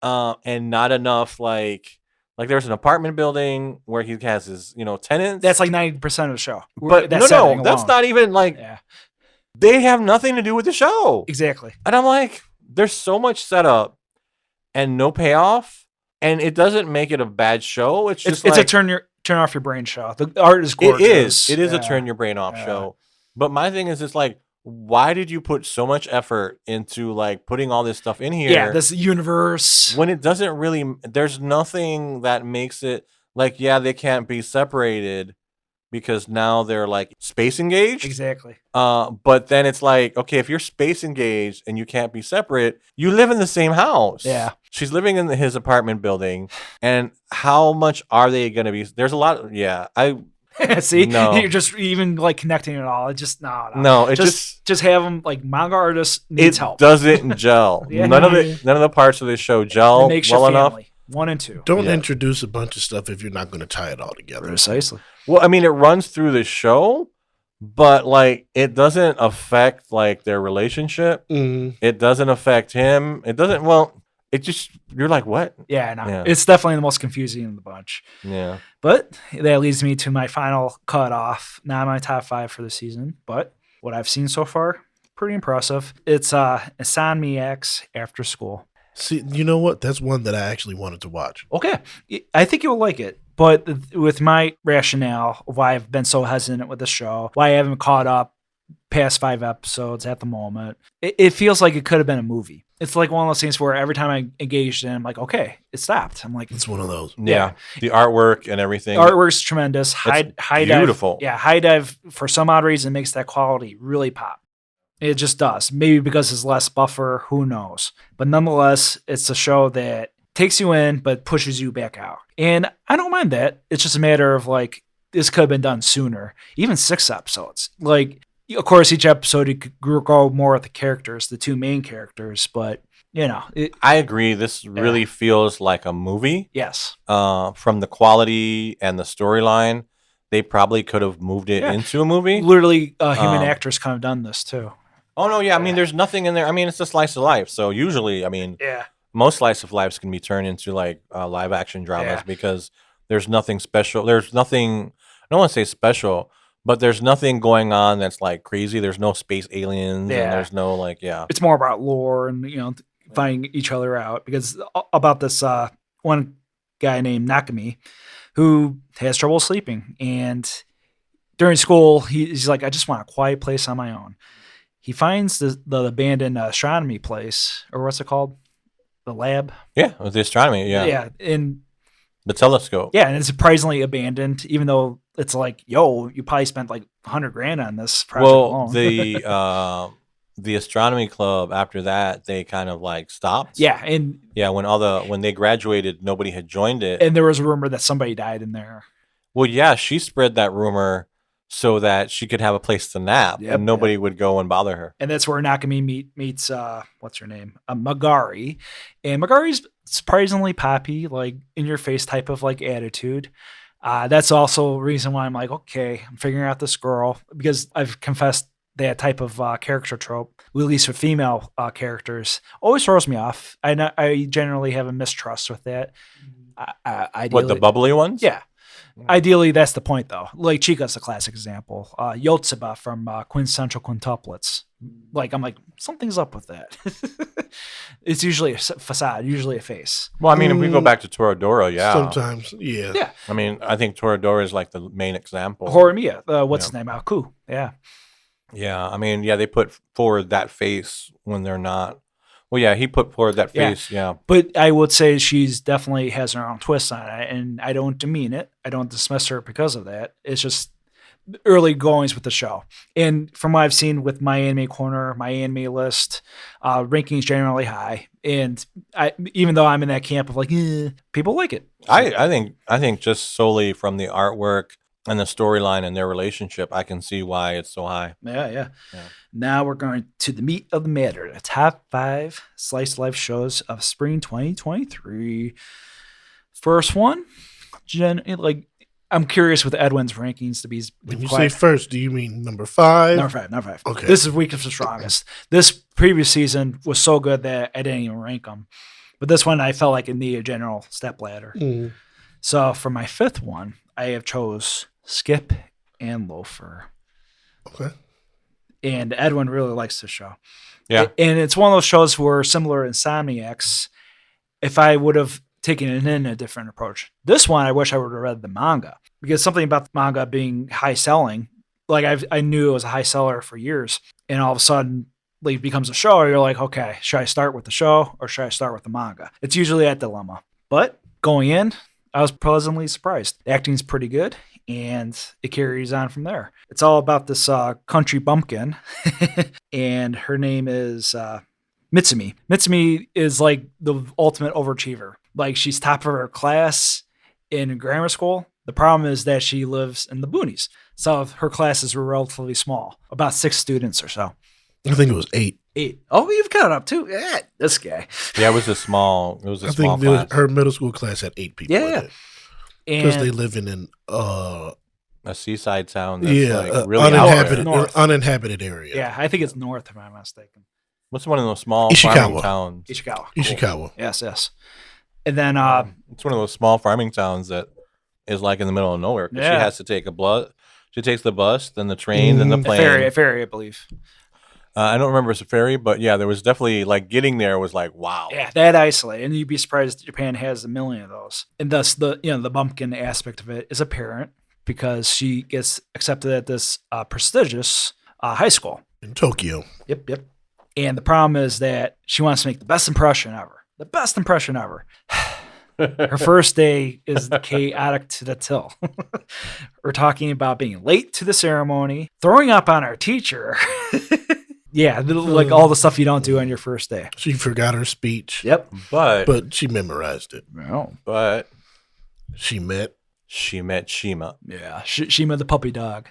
and not enough like there's an apartment building where he has his tenants. That's like 90% of the show. But that's not even like. Yeah. They have nothing to do with the show. Exactly. And I'm like, there's so much setup and no payoff, and it doesn't make it a bad show. It's just it's a turn off your brain show. The art is gorgeous. It is a turn your brain off show. But my thing is, it's like, why did you put so much effort into like putting all this stuff in here? Yeah, this universe. When it doesn't really, there's nothing that makes it like, they can't be separated. Because now they're like space engaged. Exactly. But then it's like, okay, if you're space engaged and you can't be separate, you live in the same house. Yeah. She's living in his apartment building. And how much are they going to be? There's a lot. See, no. You're just even like connecting it all. It just, no. No, it just have them like manga artists needs help. It doesn't gel. None of the parts of this show gel well enough. 1 and 2. Don't introduce a bunch of stuff if you're not going to tie it all together. Precisely. Well, I mean, it runs through the show, but like it doesn't affect like their relationship. Mm-hmm. It doesn't affect him. It doesn't. Well, it just you're like, what? Yeah, no. Yeah. It's definitely the most confusing in the bunch. Yeah. But that leads me to my final cutoff. Not my top 5 for the season, but what I've seen so far. pretty impressive. It's Insomniacs After School. See, you know what? That's one that I actually wanted to watch. Okay. I think you'll like it. But with my rationale of why I've been so hesitant with the show, why I haven't caught up past 5 episodes at the moment, it feels like it could have been a movie. It's like one of those things where every time I engaged in, I'm like, okay, it stopped. I'm like, It's one of those. Yeah. The artwork and everything. Artwork's tremendous. High beautiful. Dive. Yeah, High Dive, for some odd reason, makes that quality really pop. It just does. Maybe because it's less buffer, who knows. But nonetheless, it's a show that takes you in but pushes you back out. And I don't mind that. It's just a matter of like, this could have been done sooner. Even 6 episodes. Like, of course, each episode you could go more with the characters, the 2 main characters, but you know. I agree. This really feels like a movie. Yes. From the quality and the storyline, they probably could have moved it into a movie. Literally, human actors kind of done this too. Oh, no, yeah. I mean, there's nothing in there. I mean, it's a slice of life. So usually, I mean, most slice of lives can be turned into like live action dramas because there's nothing special. There's nothing, I don't want to say special, but there's nothing going on that's like crazy. There's no space aliens and there's no like, It's more about lore and, you know, finding each other out. Because about this one guy named Nakami who has trouble sleeping. And during school, he's like, I just want a quiet place on my own. He finds the abandoned astronomy place, or what's it called? The lab? Yeah, with the astronomy, Yeah, and the telescope. Yeah, and it's surprisingly abandoned, even though it's like, yo, you probably spent like $100,000 on this project alone. The astronomy club after that, they kind of like stopped. Yeah, and when they graduated, nobody had joined it, and there was a rumor that somebody died in there. Well, yeah, she spread that rumor so that she could have a place to nap and nobody would go and bother her. And that's where Nakami meets what's her name? Magari. And Magari's surprisingly poppy, like in your face type of like attitude. That's also a reason why I'm like, okay, I'm figuring out this girl, because I've confessed that type of character trope, at least with female characters, always throws me off. I generally have a mistrust with that. What, the bubbly ones? Yeah. Ideally, that's the point, though. Like, Chica's a classic example. Yotsuba from Quintessential Quintuplets. Like, I'm like, something's up with that. It's usually a facade, usually a face. Well, I mean, if we go back to Toradora, Sometimes, yeah. I mean, I think Toradora is like the main example. Horimiya, what's his name? Aku. Yeah. Yeah, I mean, they put forward that face when they're not. Well, yeah, he put forward that face, But I would say she's definitely has her own twist on it, and I don't demean it. I don't dismiss her because of that. It's just early goings with the show. And from what I've seen with my anime corner, my anime list, rankings generally high. And even though I'm in that camp of like, people like it. I think just solely from the artwork and the storyline and their relationship, I can see why it's so high. Yeah. Now we're going to the meat of the matter, the top 5 slice of life shows of spring 2023. First one, I'm curious with Edwin's rankings to be. When you say first, do you mean number 5? Number 5. Okay. This is weakest to strongest. This previous season was so good that I didn't even rank them. But this one, I felt like it needed a general step ladder. So for my 5th one, I have chose Skip and Loafer. Okay. And Edwin really likes this show. Yeah. And it's one of those shows where, similar to Insomniacs, if I would have taken it in a different approach. This one, I wish I would have read the manga, because something about the manga being high selling, like I knew it was a high seller for years, and all of a sudden it becomes a show, you're like, okay, should I start with the show or should I start with the manga? It's usually that dilemma. But going in, I was pleasantly surprised. The acting's pretty good, and it carries on from there. It's all about this country bumpkin, and her name is Mitsumi. Mitsumi is like the ultimate overachiever. Like, she's top of her class in grammar school. The problem is that she lives in the boonies, so her classes were relatively small, about 6 students or so. I think it was 8. 8. Oh, you've got up too. Yeah, this guy. Yeah, it was a small. I think class. Her middle school class had 8 people. Yeah, because they live in a seaside town. That's like really uninhabited area. Yeah, I think it's north, if I'm not mistaken. What's one of those small farming towns? Ishikawa. Cool. Ishikawa. Yes. And then it's one of those small farming towns that is like in the middle of nowhere. She has to take She takes the bus, then the train, then the plane. A ferry, I believe. I don't remember Safari, but yeah, there was definitely like getting there was like, wow. Yeah, that isolate, and you'd be surprised Japan has a million of those. And thus, the bumpkin aspect of it is apparent because she gets accepted at this prestigious high school in Tokyo. Yep. And the problem is that she wants to make the best impression ever. The best impression ever. Her first day is chaotic to the till. We're talking about being late to the ceremony, throwing up on our teacher. Yeah, like all the stuff you don't do on your first day. She forgot her speech. Yep. But she memorized it. No. But she met Shima. Yeah, Shima the puppy dog.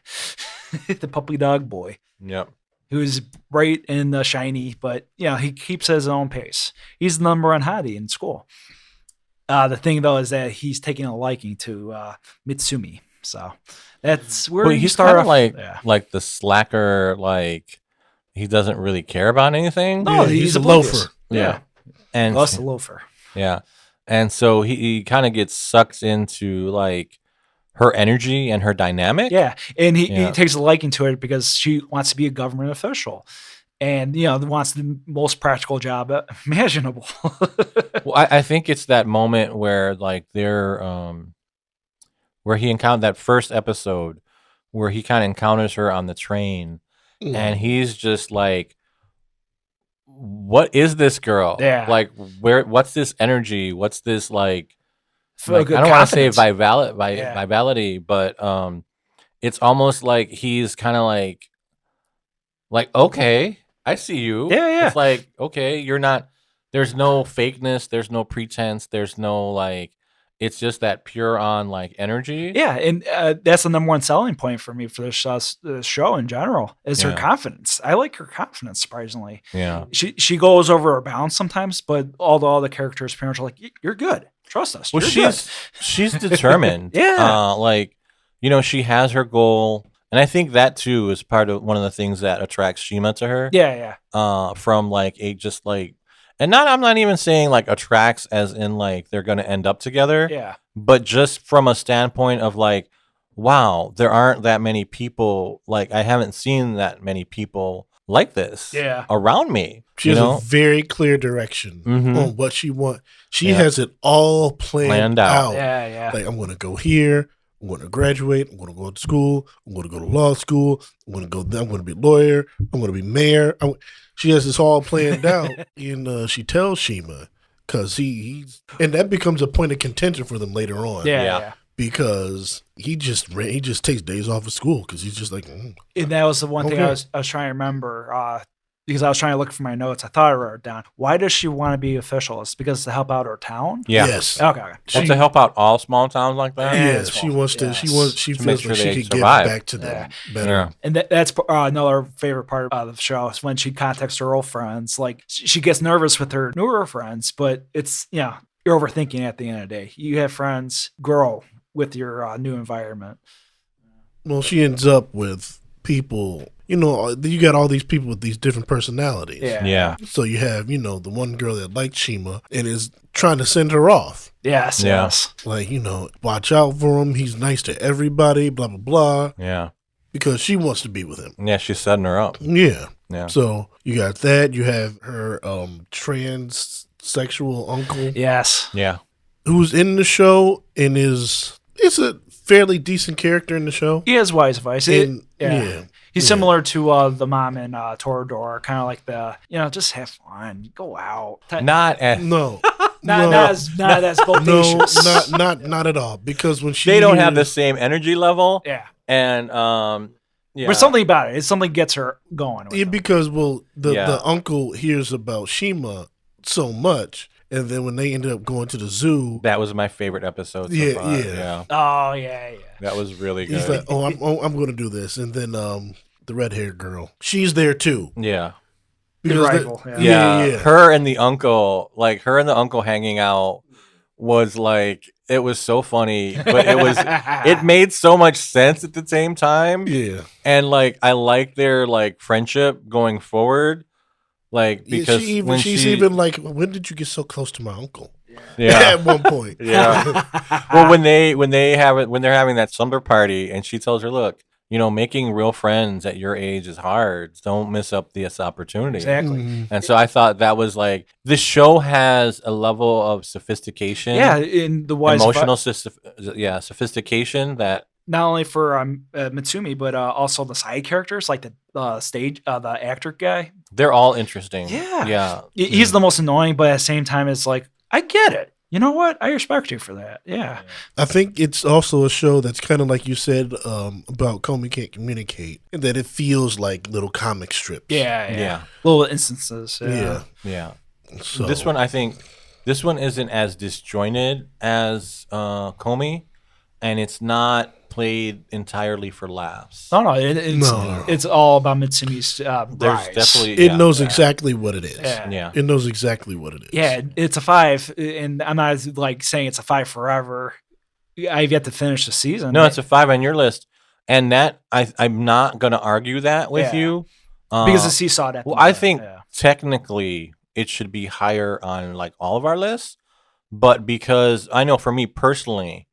The puppy dog boy. Yep. Who's bright and shiny, but he keeps his own pace. He's the number one hottie in school. The thing though is that he's taking a liking to Mitsumi, so that's where he started like the slacker. Like he doesn't really care about anything. No, he's a loafer. Yeah, and lost a loafer. Yeah, and so he kind of gets sucked into like her energy and her dynamic. Yeah, and he takes a liking to it because she wants to be a government official. And, wants the most practical job imaginable. Well, I think it's that moment where, like, where he encountered that first episode where he kind of encounters her on the train. And he's just like, what is this girl? Yeah. Like, what's this energy? What's this, like I don't want to say vitality, but it's almost like he's kind of like, okay. I see you. Yeah. It's like, okay, you're not, there's no fakeness, there's no pretense, there's no like, it's just that pure on like energy. Yeah, and that's the number one selling point for me for this show in general is her confidence. I like her confidence, surprisingly. Yeah. She goes over her bounds sometimes, but all the characters' parents are like, you're good. Trust us. Well, she's determined. Yeah. She has her goal. And I think that too is part of one of the things that attracts Shima to her. Yeah. From like I'm not even saying like attracts as in like they're gonna end up together. Yeah. But just from a standpoint of like, wow, there aren't that many people. Like I haven't seen that many people like this. Around me. She has a very clear direction on what she wants. She has it all planned out. Yeah. Like I'm gonna go here. I'm going to graduate. I'm going to go to school. I'm going to go to law school. I'm going to be a lawyer. I'm going to be mayor. She has this all planned out, and she tells Shima because and that becomes a point of contention for them later on. Yeah. Because he just takes days off of school because he's just like. And that was the one thing I was trying to remember. Because I was trying to look for my notes. I thought I wrote it down. Why does she want to be official? It's because to help out her town? Yeah. Yes. Okay. To help out all small towns like that? Yeah, she wants to. She feels like she could give back to them better. Yeah. And that's another favorite part of the show is when she contacts her old friends. Like, she gets nervous with her newer friends, but it's, you're overthinking at the end of the day. You have friends grow with your new environment. Well, she ends up with people, you got all these people with these different personalities. Yeah. So you have, the one girl that likes Shima and is trying to send her off. Yes. Like, watch out for him. He's nice to everybody, blah, blah, blah. Yeah. Because she wants to be with him. Yeah, she's setting her up. Yeah. Yeah. So you got that. You have her transsexual uncle. Yes. Yeah. Who's in the show and is a fairly decent character in the show. He has wise advice. Yeah. He's similar to the mom in Toradora, kind of like the, just have fun, go out. Not as bodacious. Not at all. Because when they don't have the same energy level. Yeah. And But something about it. It's something gets her going. Because the uncle hears about Shima so much. And then when they ended up going to the zoo, that was my favorite episode so far. Yeah. Oh yeah. That was really good. He's like, I'm going to do this, and then the red-haired girl, she's there too. Yeah. Rival. Yeah. Her and the uncle hanging out was like, it was so funny, but it made so much sense at the same time. Yeah. And like, I like their like friendship going forward. Like, because she's even like, when did you get so close to my uncle? Yeah. At one point. Yeah. Well, when they're having that slumber party and she tells her, look, making real friends at your age is hard. Don't miss up this opportunity. Exactly. And so I thought that was like, this show has a level of sophistication. Yeah, in the wise emotional sophistication that not only for Mitsumi, but also the side characters, like the the actor guy. they're all interesting. Yeah. He's the most annoying, but at the same time, it's like, I get it. You know what? I respect you for that. Yeah. I think it's also a show that's kind of like you said about Comey Can't Communicate, and that it feels like little comic strips. Yeah. Little instances. Yeah. So This one, I think, isn't as disjointed as Comey, and it's not played entirely for laughs. No, it's all about Mitsumi's There's rise. definitely it knows exactly what it is. Yeah. It knows exactly what it is. Yeah, it's a 5, and I'm not like saying it's a 5 forever. I've yet to finish the season. No, it's a 5 on your list, and that I'm not gonna argue that with you because the seesaw. Well, I think technically it should be higher on like all of our lists, but because I know for me personally,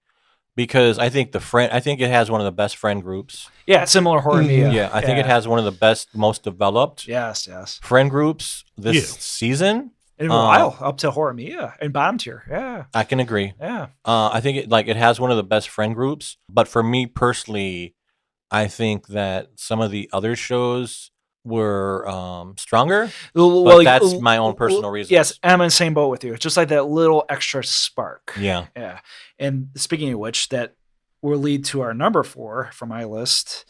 because I think it has one of the best friend groups. Yeah, similar horror media. Yeah, I think it has one of the best, most developed. Yes. Friend groups this season. In a while, up to horror media and bottom tier. Yeah, I can agree. Yeah, I think it has one of the best friend groups. But for me personally, I think that some of the other shows were stronger. But that's my own personal reasons. Yes, I'm in the same boat with you. It's just like that little extra spark. Yeah. And speaking of which, that will lead to our number 4 for my list.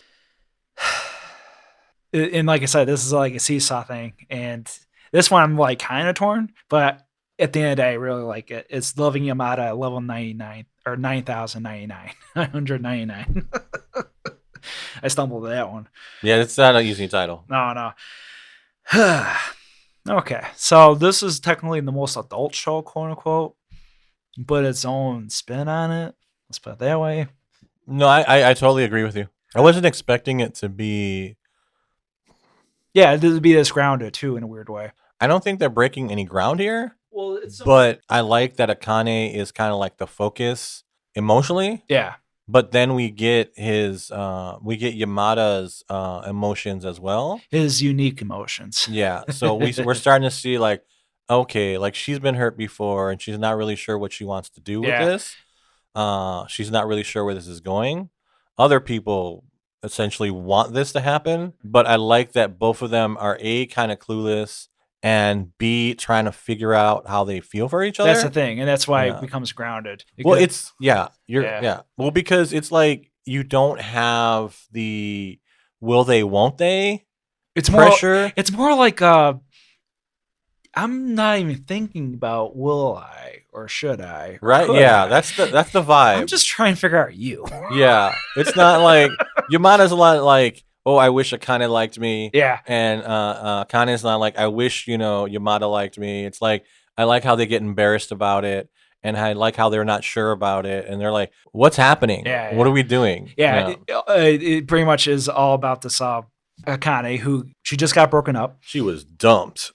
And like I said, this is like a seesaw thing, and this one I'm like kind of torn, but at the end of the day, I really like it. It's Loving Yamada at level 99 or 9,099, 999. I stumbled at that one. Yeah, it's not an easy title. No. Okay, so this is technically the most adult show, quote unquote, but its own spin on it. Let's put it that way. No, I totally agree with you. I wasn't expecting it to be. Yeah, it would be this grounded too in a weird way. I don't think they're breaking any ground here. Well, but I like that Akane is kind of like the focus emotionally. Yeah. But then we get Yamada's emotions as well. His unique emotions. Yeah. So we're starting to see like, okay, like she's been hurt before and she's not really sure what she wants to do with this. She's not really sure where this is going. Other people essentially want this to happen, but I like that both of them are A, kind of clueless, and B, trying to figure out how they feel for each other. That's the thing, and that's why it becomes grounded. Well, Well, because it's like you don't have the will they, won't they? It's pressure. It's more like I'm not even thinking about will I or should I? Or right? Yeah, that's the vibe. I'm just trying to figure out you. Yeah, it's not like Yamada's a lot like, oh, I wish Akane liked me. Yeah. And Akane's not like, I wish, Yamada liked me. It's like, I like how they get embarrassed about it. And I like how they're not sure about it. And they're like, what's happening? Yeah. What are we doing? Yeah. It pretty much is all about this Akane, who she just got broken up. She was dumped.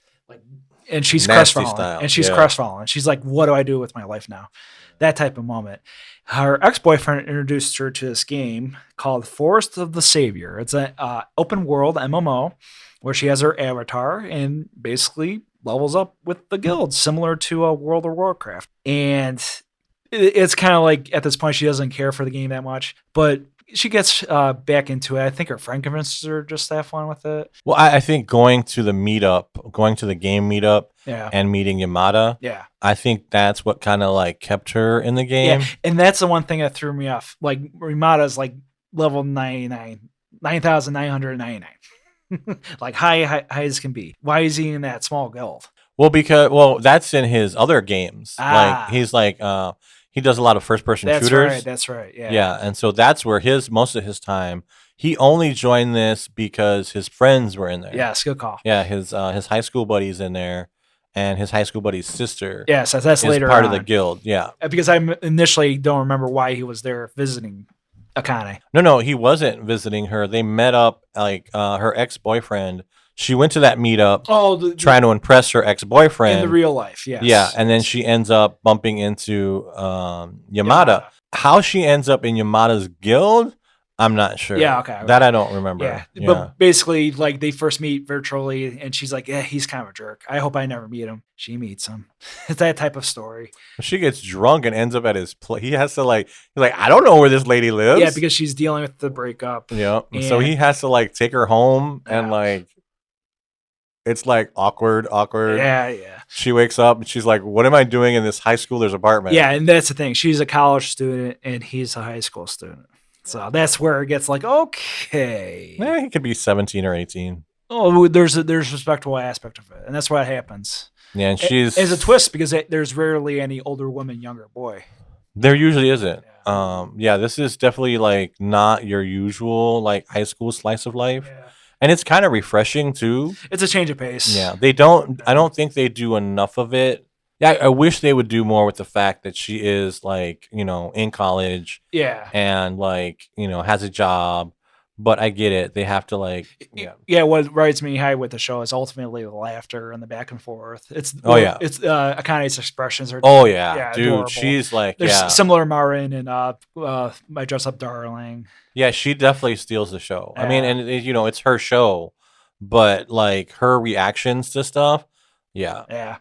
And she's Nasty crestfallen. style. And she's crestfallen. She's like, what do I do with my life now? That type of moment. Her ex-boyfriend introduced her to this game called Forest of the Savior. It's an open world MMO where she has her avatar and basically levels up with the guild, similar to World of Warcraft. And it's kind of like at this point she doesn't care for the game that much, but she gets back into it. I think her friend convinces her just to have fun with it. Well, I think going to the game meetup, and meeting Yamada, I think that's what kind of like kept her in the game. Yeah, and that's the one thing that threw me off. Like Yamada's like level 9,999, like high as can be. Why is he in that small guild? Well, because that's in his other games. Like he's like he does a lot of first-person shooters. That's right. Yeah. Yeah, and so that's where most of his time. He only joined this because his friends were in there. Yes, good call. Yeah, his high school buddies in there, and his high school buddy's sister. Yes, that's later part on. of the guild. Yeah, because I initially don't remember why he was there visiting Akane. No, he wasn't visiting her. They met up like her ex-boyfriend. She went to that meetup trying to impress her ex-boyfriend. In the real life, yes. Yeah, and then she ends up bumping into Yamada. How she ends up in Yamada's guild, I'm not sure. Yeah, okay. That I don't remember. Yeah. Yeah. But basically, like, they first meet virtually, and she's like, yeah, he's kind of a jerk. I hope I never meet him. She meets him. It's that type of story. She gets drunk and ends up at his place. He has to he's like, I don't know where this lady lives. Yeah, because she's dealing with the breakup. Yeah. So he has to like take her home and like, it's like awkward. Yeah. She wakes up and she's like, what am I doing in this high schooler's apartment? Yeah, and that's the thing. She's a college student, and he's a high school student. So that's where it gets like, okay. He could be 17 or 18. Oh, there's respectable aspect of it, and that's what happens. Yeah, and she's... It's a twist because there's rarely any older woman, younger boy. There usually isn't. Yeah, this is definitely like not your usual like high school slice of life. Yeah. And it's kind of refreshing too. It's a change of pace. Yeah, I don't think they do enough of it. Yeah, I wish they would do more with the fact that she is like, in college. Yeah. And like, has a job. But I get it. They have to like, yeah. What rides me high with the show is ultimately the laughter and the back and forth. It's Akane's expressions are. Oh yeah, dude. Adorable. She's like, there's similar Marin and My Dress Up Darling. Yeah, she definitely steals the show. I mean, and it's her show, but like her reactions to stuff, yeah.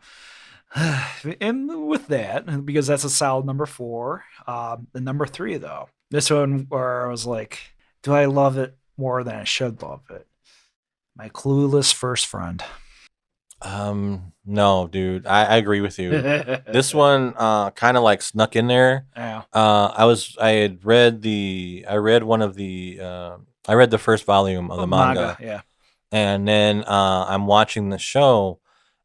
And with that, because that's a solid number 4. The number 3 though, this one where I was like, do I love it more than I should love it? My Clueless First Friend. No, dude, I agree with you. This one kind of like snuck in there. Yeah. I read the first volume of the manga. Yeah. And then I'm watching the show,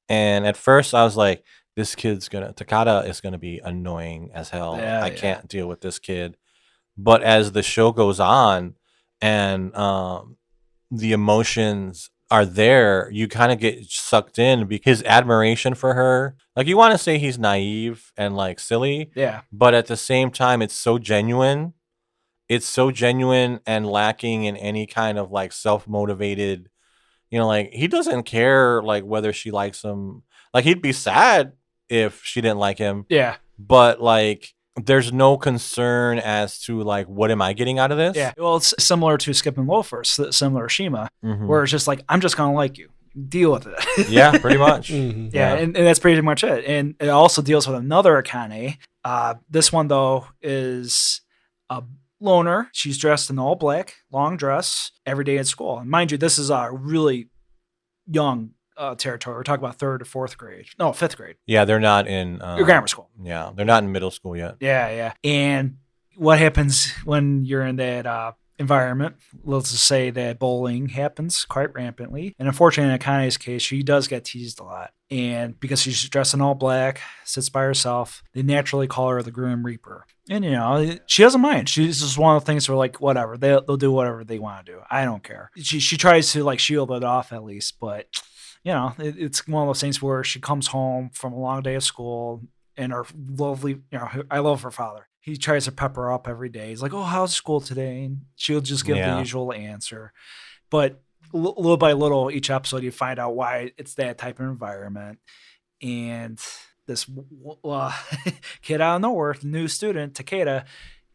and at first I was like, this Takada is gonna be annoying as hell. I can't deal with this kid. But as the show goes on and the emotions are there, you kind of get sucked in because his admiration for her, like, you want to say he's naive and like silly, but at the same time it's so genuine and lacking in any kind of like self-motivated, like, he doesn't care like whether she likes him. Like, he'd be sad if she didn't like him, but like there's no concern as to like, what am I getting out of this? Yeah. Well, it's similar to Skip and Loafers, similar Shima, where it's just like, I'm just going to like you. Deal with it. Yeah, pretty much. Yeah, and that's pretty much it. And it also deals with another Akane. This one, though, is a loner. She's dressed in all black, long dress, every day at school. And mind you, this is a really young territory. We're talking about 3rd or 4th grade. No, 5th grade. Yeah, they're not in grammar school. Yeah, they're not in middle school yet. Yeah. And what happens when you're in that environment? Let's just say that bullying happens quite rampantly. And unfortunately, in Akane's case, she does get teased a lot. And because she's dressed in all black, sits by herself, they naturally call her the Grim Reaper. And, she doesn't mind. She's just one of the things where, like, whatever. They'll do whatever they want to do. I don't care. She tries to, like, shield it off at least, but... it's one of those things where she comes home from a long day of school and her lovely, I love her father. He tries to pep her up every day. He's like, oh, how's school today? And she'll just give the usual answer. But little by little, each episode, you find out why it's that type of environment. And this kid out of nowhere, the new student, Takeda,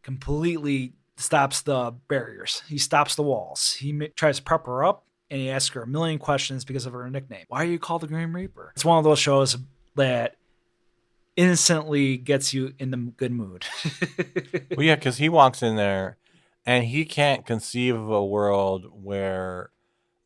completely stops the barriers. He stops the walls. He tries to prep her up. And he asks her a million questions because of her nickname. Why are you called the Grim Reaper? It's one of those shows that instantly gets you in the good mood. Well, yeah, because he walks in there and he can't conceive of a world where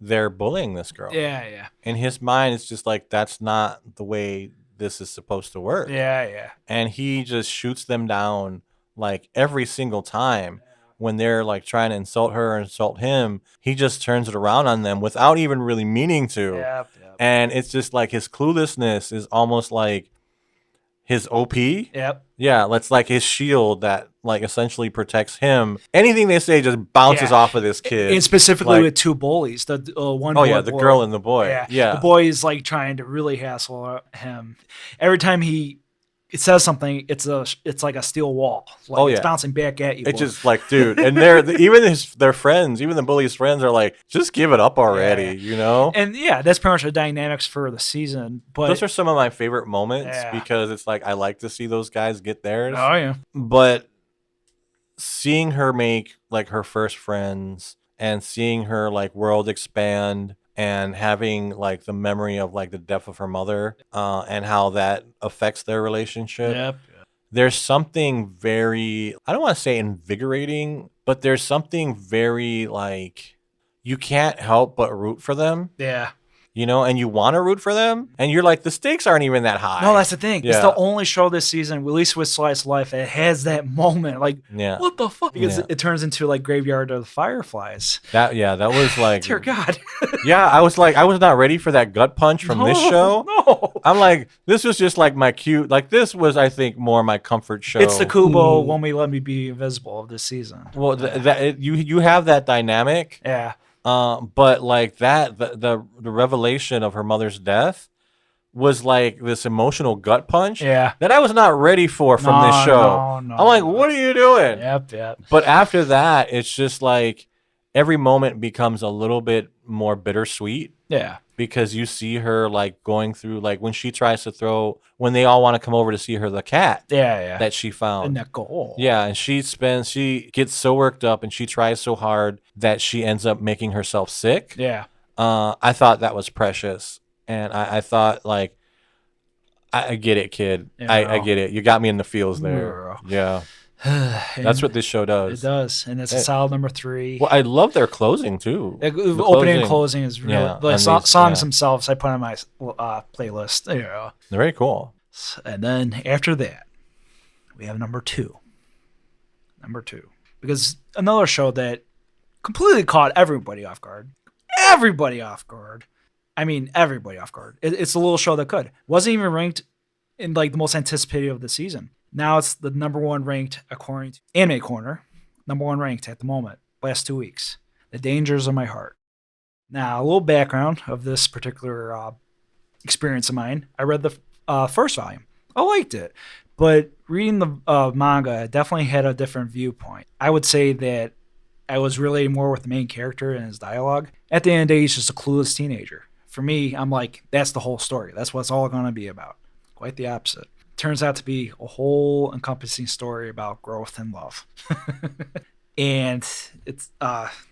they're bullying this girl. Yeah. In his mind, it's just like, that's not the way this is supposed to work. Yeah. And he just shoots them down like every single time. When they're like trying to insult her or insult him, he just turns it around on them without even really meaning to. Yep. And it's just like his cluelessness is almost like his OP. Yep. Yeah, it's like his shield that like essentially protects him. Anything they say just bounces off of this kid. And specifically with 2 bullies, the one. Oh yeah, the girl and the boy. Yeah. The boy is like trying to really hassle him. Every time it says something, it's like a steel wall. Like, it's bouncing back at you. It's just like, dude, and their friends, even the bully's friends are like, just give it up already, And that's pretty much the dynamics for the season. But those are some of my favorite moments because it's like I like to see those guys get theirs. Oh yeah. But seeing her make like her first friends and seeing her like world expand and having like the memory of like the death of her mother and how that affects their relationship. Yep. There's something very, I don't want to say invigorating, but there's something very like you can't help but root for them. Yeah. You know, and you want to root for them, and you're like, the stakes aren't even that high. No, that's the thing. It's Yeah. the only show this season, at least with Slice of Life, that has that moment. Like, Yeah. what the fuck? Because Yeah. it turns into like Graveyard of the Fireflies. That was like, Dear God. yeah, I was like, I was not ready for that gut punch from this show. No. I'm like, this was just like my cute, like this was, I think, more my comfort show. It's the Kubo Won't Me Let Me Be Invisible of this season. Well, you have that dynamic. Yeah. But like that, the revelation of her mother's death was like this emotional gut punch Yeah. that I was not ready for from this show. No, I'm like, what are you doing? Yep. But after that, it's just like every moment becomes a little bit more bittersweet Yeah. because you see her like going through, like when she tries to throw, when they all want to come over to see her, the cat Yeah. that she found. And that goal. Yeah, and she gets so worked up and she tries so hard that she ends up making herself sick. Yeah. I thought that was precious. And I thought, like, I get it, kid. Yeah. I get it. You got me in the feels there. Yeah. That's what this show does. It does. And it's a solid number 3. Well, I love their closing, too. The The opening and closing is really yeah, the and songs these- themselves I put on my playlist. You know. They're very cool. And then after that, we have number 2. Because another show that completely caught everybody off guard. I mean, everybody off guard. It's a little show that could. Wasn't even ranked in like the most anticipated of the season. Now it's the number 1 ranked according to Anime Corner. Number 1 ranked at the moment, last 2 weeks. The Dangers of My Heart. Now, a little background of this particular experience of mine. I read the first volume. I liked it. But reading the manga, it definitely had a different viewpoint. I would say that I was relating more with the main character and his dialogue. At the end of the day, he's just a clueless teenager. For me, I'm like, that's the whole story. That's what it's all going to be about. Quite the opposite. Turns out to be a whole encompassing story about growth and love. And it's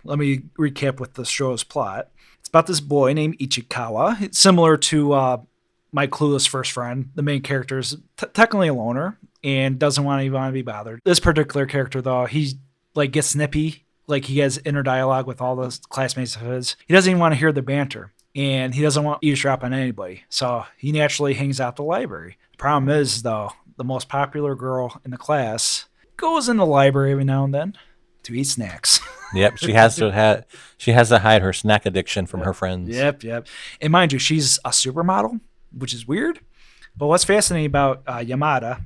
let me recap with the show's plot. It's about this boy named Ichikawa. It's similar to my clueless first friend. The main character is technically a loner and doesn't want to be bothered. This particular character, though, he like gets snippy. Like he has inner dialogue with all those classmates of his. He doesn't even want to hear the banter. And he doesn't want to eavesdrop on anybody. So he naturally hangs out the library. The problem is, though, the most popular girl in the class goes in the library every now and then to eat snacks. Yep, she has to hide her snack addiction from her friends. Yep. And mind you, she's a supermodel, which is weird. But what's fascinating about Yamada,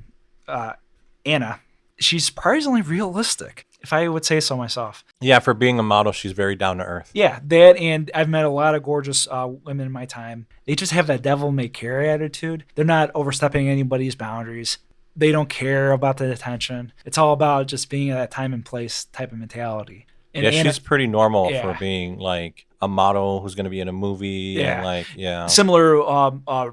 Anna, she's surprisingly realistic, if I would say so myself. Yeah, for being a model, she's very down to earth. Yeah, that, and I've met a lot of gorgeous women in my time. They just have that devil may care attitude. They're not overstepping anybody's boundaries. They don't care about the attention. It's all about just being at that time and place type of mentality. And yeah, Anna, she's pretty normal Yeah. for being like a model who's going to be in a movie. Yeah. And like, yeah, similar.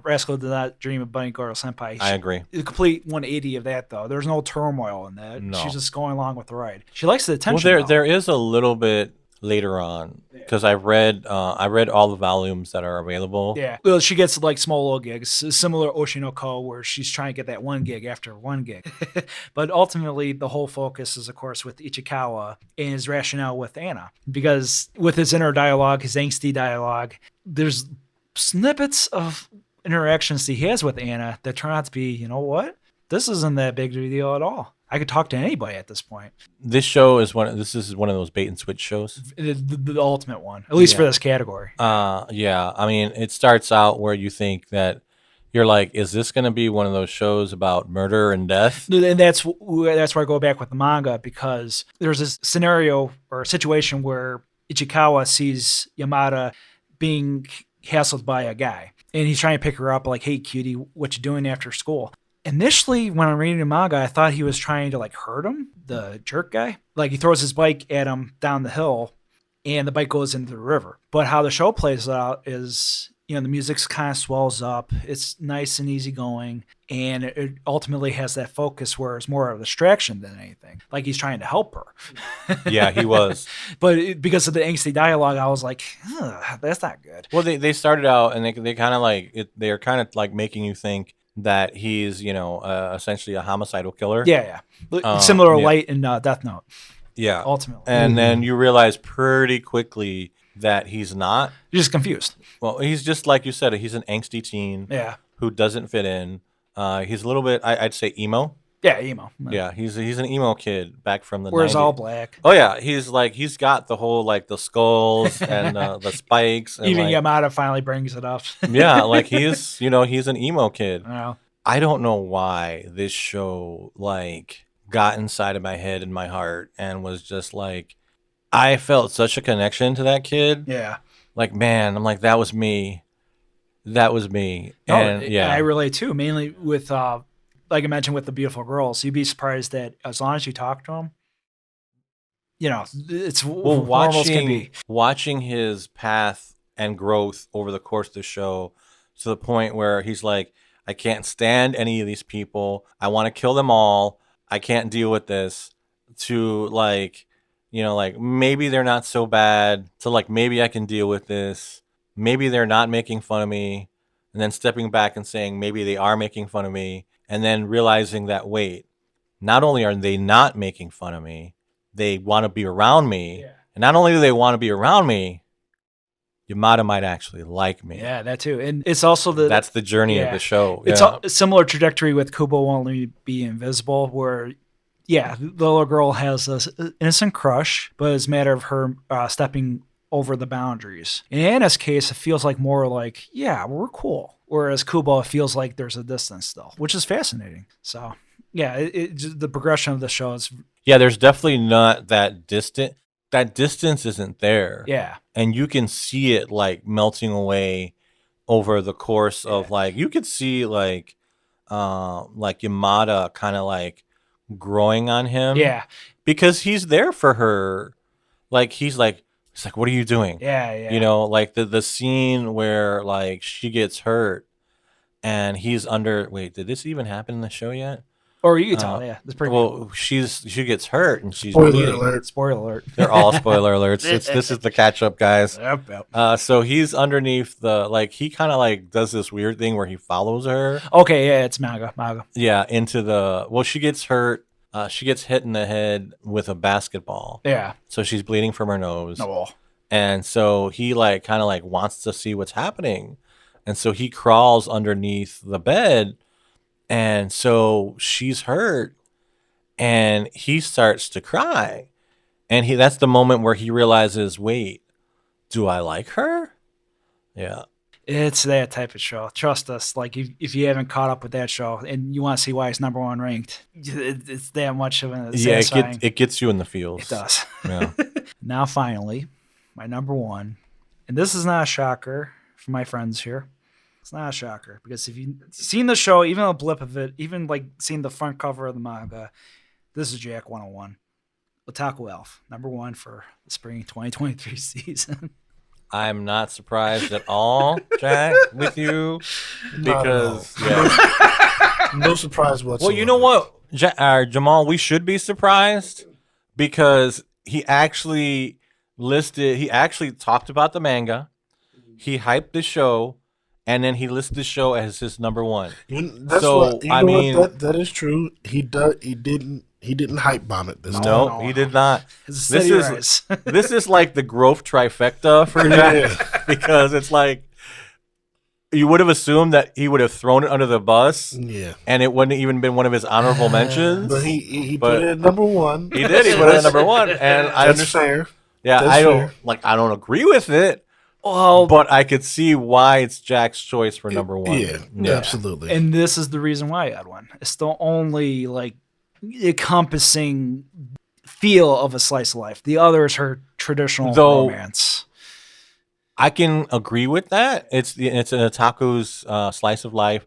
Rascal did not dream of Bunny Girl Senpai. I agree. The complete 180 of that, though. There's no turmoil in that. No. She's just going along with the ride. She likes the Well, attention. there is a little bit later on because I read all the volumes that are available. Yeah. Well, she gets like small little gigs, similar Oshinoko, where she's trying to get that 1 gig after 1 gig. But ultimately, the whole focus is, of course, with Ichikawa and his rationale with Anna. Because with his inner dialogue, his angsty dialogue, there's snippets of interactions that he has with Anna that turn out to be, you know what? This isn't that big of a deal at all. I could talk to anybody at this point. This show is one of those bait and switch shows. The ultimate one, at least for this category. Yeah. I mean, it starts out where you think that you're like, is this going to be one of those shows about murder and death? And that's where I go back with the manga, because there's this scenario or a situation where Ichikawa sees Yamada being hassled by a guy, and he's trying to pick her up like, hey, cutie, what you doing after school? Initially, when I'm reading the manga, I thought he was trying to like hurt him, the jerk guy. Like he throws his bike at him down the hill and the bike goes into the river. But how the show plays out is the music kind of swells up. It's nice and easygoing, and it ultimately has that focus where it's more of a distraction than anything. Like he's trying to help her. Yeah, he was. But because of the angsty dialogue, I was like, that's not good. Well, they started out and they kind of like they're kind of like making you think that he's essentially a homicidal killer. Yeah. Similar yeah. light in Death Note. Yeah, ultimately. And then you realize pretty quickly that he's not. You're just confused. Well, he's just like you said. He's an angsty teen. Yeah. Who doesn't fit in. He's a little bit, I'd say, emo. Yeah, emo. Yeah, he's an emo kid back from the 90s. Wears all black. Oh yeah, he's got the whole like the skulls and the spikes. And, Even like, Yamada finally brings it up. yeah, like he's an emo kid. I I don't know why this show like got inside of my head and my heart and was just like, I felt such a connection to that kid. Yeah. Like, man, I'm like, that was me. That was me. And yeah, I relate too, mainly with, like I mentioned, with the beautiful girls. You'd be surprised that as long as you talk to them, it's watching his path and growth over the course of the show to the point where he's like, I can't stand any of these people. I want to kill them all. I can't deal with this. To like, like maybe they're not so bad. So like maybe I can deal with this. Maybe they're not making fun of me. And then stepping back and saying maybe they are making fun of me. And then realizing that, wait, not only are they not making fun of me, they want to be around me. Yeah. And not only do they want to be around me, Yamada might actually like me. Yeah, that too. And it's also that's the journey of the show. It's a similar trajectory with Kubo Won't Be Invisible, where the little girl has this innocent crush, but it's a matter of her stepping over the boundaries. In Anna's case, it feels like more like, yeah, we're cool. Whereas Kubo, it feels like there's a distance still, which is fascinating. So, yeah, the progression of the show is... Yeah, there's definitely not that distant. That distance isn't there. Yeah. And you can see it, like, melting away over the course of, like... You could see, like Yamada kind of, like, growing on him. Yeah. Because he's there for her. Like, he's like, what are you doing? Yeah. Like the scene where like she gets hurt and he's under. Wait, did this even happen in the show yet? Or you can tell, that's pretty well. She gets hurt and she's spoiler bleeding. alert. Spoiler alert. They're all spoiler alerts. This is the catch up, guys. Yep. So he's underneath the like. He kind of like does this weird thing where he follows her. Okay, yeah, it's Maga. Yeah, into the. Well, she gets hurt. She gets hit in the head with a basketball. Yeah. So she's bleeding from her nose. Oh. And so he like kind of like wants to see what's happening. And so he crawls underneath the bed. And so she's hurt and he starts to cry. And that's the moment where he realizes, wait, do I like her? Yeah. It's that type of show. Trust us. Like if you haven't caught up with that show and you want to see why it's number one ranked, it's that much of a satisfying. It gets you in the feels. It does. Yeah. Now finally, my number one, and this is not a shocker for my friends here. It's not a shocker because if you've seen the show, even a blip of it, even like seeing the front cover of the manga, this is Jack 101. Otaku Elf, number one for the spring 2023 season. I'm not surprised at all, Jack, with you because no surprise whatsoever. Well, you know what, Jamaal, we should be surprised because he actually talked about the manga, he hyped the show, and then he listed the show as his number one. That is true. He didn't hype bomb it this time. No, he did not. This is like the growth trifecta for Jack because it's like you would have assumed that he would have thrown it under the bus, and it wouldn't even been one of his honorable mentions. But he put it at number one. He did. He put it at number one, and I understand. Fair. Yeah, That's I don't agree with it. Well, but I could see why it's Jack's choice for number one. Yeah, absolutely. And this is the reason why, Edwin. It's the only like encompassing feel of a slice of life. The other is her traditional romance. I can agree with that. It's an otaku's slice of life,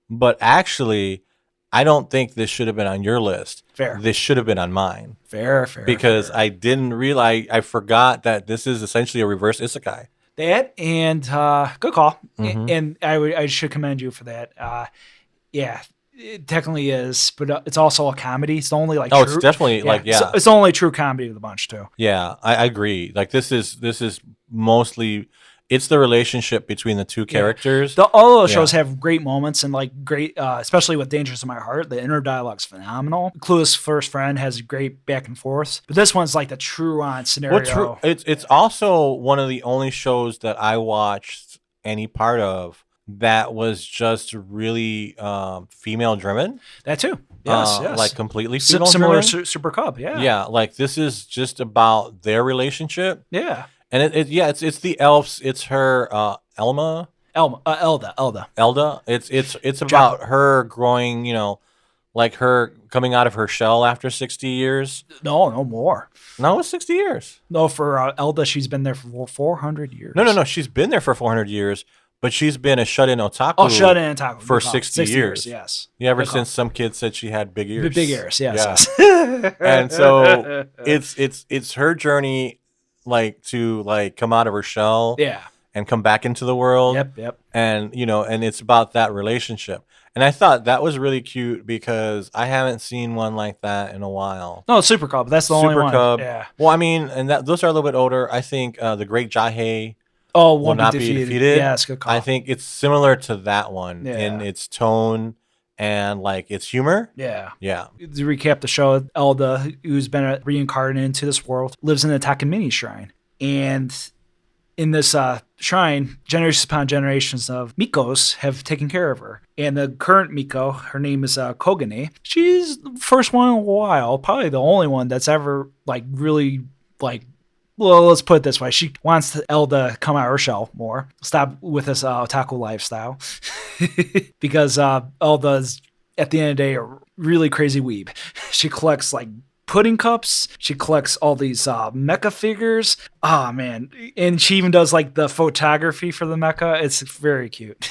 but actually, I don't think this should have been on your list. Fair. This should have been on mine. Fair. Because I didn't realize, I forgot that this is essentially a reverse isekai. That and good call. Mhm. And I should commend you for that. Yeah, it technically is, but it's also a comedy. It's the only like Oh, true, it's definitely like It's the only true comedy of the bunch too. Yeah, I agree. Like this is mostly it's the relationship between the two characters. All those shows have great moments and like great, especially with Dangers in My Heart. The inner dialogue's phenomenal. Clueless First Friend has great back and forth, but this one's like the true on scenario. It's also one of the only shows that I watched any part of that was just really female driven. That too. Yes. Like completely female similar driven. Super Cub. Yeah. Yeah, like this is just about their relationship. Yeah. And it's the elves. It's her Elda. It's about her growing, like her coming out of her shell after 60 years. No more. No, it's 60 years. No, for Elda, she's been there for 400 years. No. She's been there for 400 years, but she's been a shut-in otaku. Oh, shut-in otaku for 60 years. Yes. Yeah, ever since some kid said she had big ears. Big ears. Yes. Yeah. And so it's her journey, like to like come out of her shell. Yeah. And come back into the world. Yep. And and it's about that relationship. And I thought that was really cute because I haven't seen one like that in a while. No, Super Cub. That's the only one. Cub. Yeah. Well, I mean, and those are a little bit older. I think the Great Jahei will not be defeated. Yeah, it's a good call. I think it's similar to that one in its tone and like its humor. Yeah. Yeah. To recap the show, Elda, who's been reincarnated into this world, lives in the Takamine Shrine. And in this shrine, generations upon generations of Mikos have taken care of her. And the current Miko, her name is Kogane. She's the first one in a while, probably the only one that's ever like really like, well, let's put it this way. She wants Elda to come out of her shell more, stop with this otaku lifestyle. Because Elda's, at the end of the day, a really crazy weeb. She collects like pudding cups. She collects all these mecha figures. Oh, man. And she even does like the photography for the mecha. It's very cute.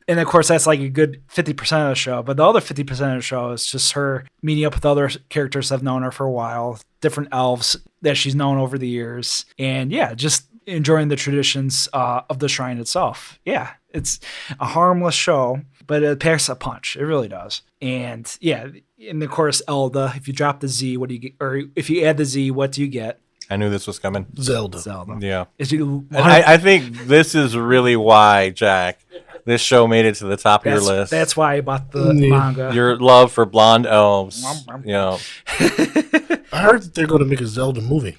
And of course, that's like a good 50% of the show. But the other 50% of the show is just her meeting up with other characters that have known her for a while, different elves that she's known over the years. And yeah, just enjoying the traditions of the shrine itself. Yeah, it's a harmless show, but it packs a punch. It really does. And yeah, and of course, Elda, if you drop the Z, what do you get? Or if you add the Z, what do you get? I knew this was coming. Zelda. Yeah. And I think this is really why, Jack, this show made it to the top of your list. That's why I bought the manga. Your love for blonde elves. I heard that they're going to make a Zelda movie.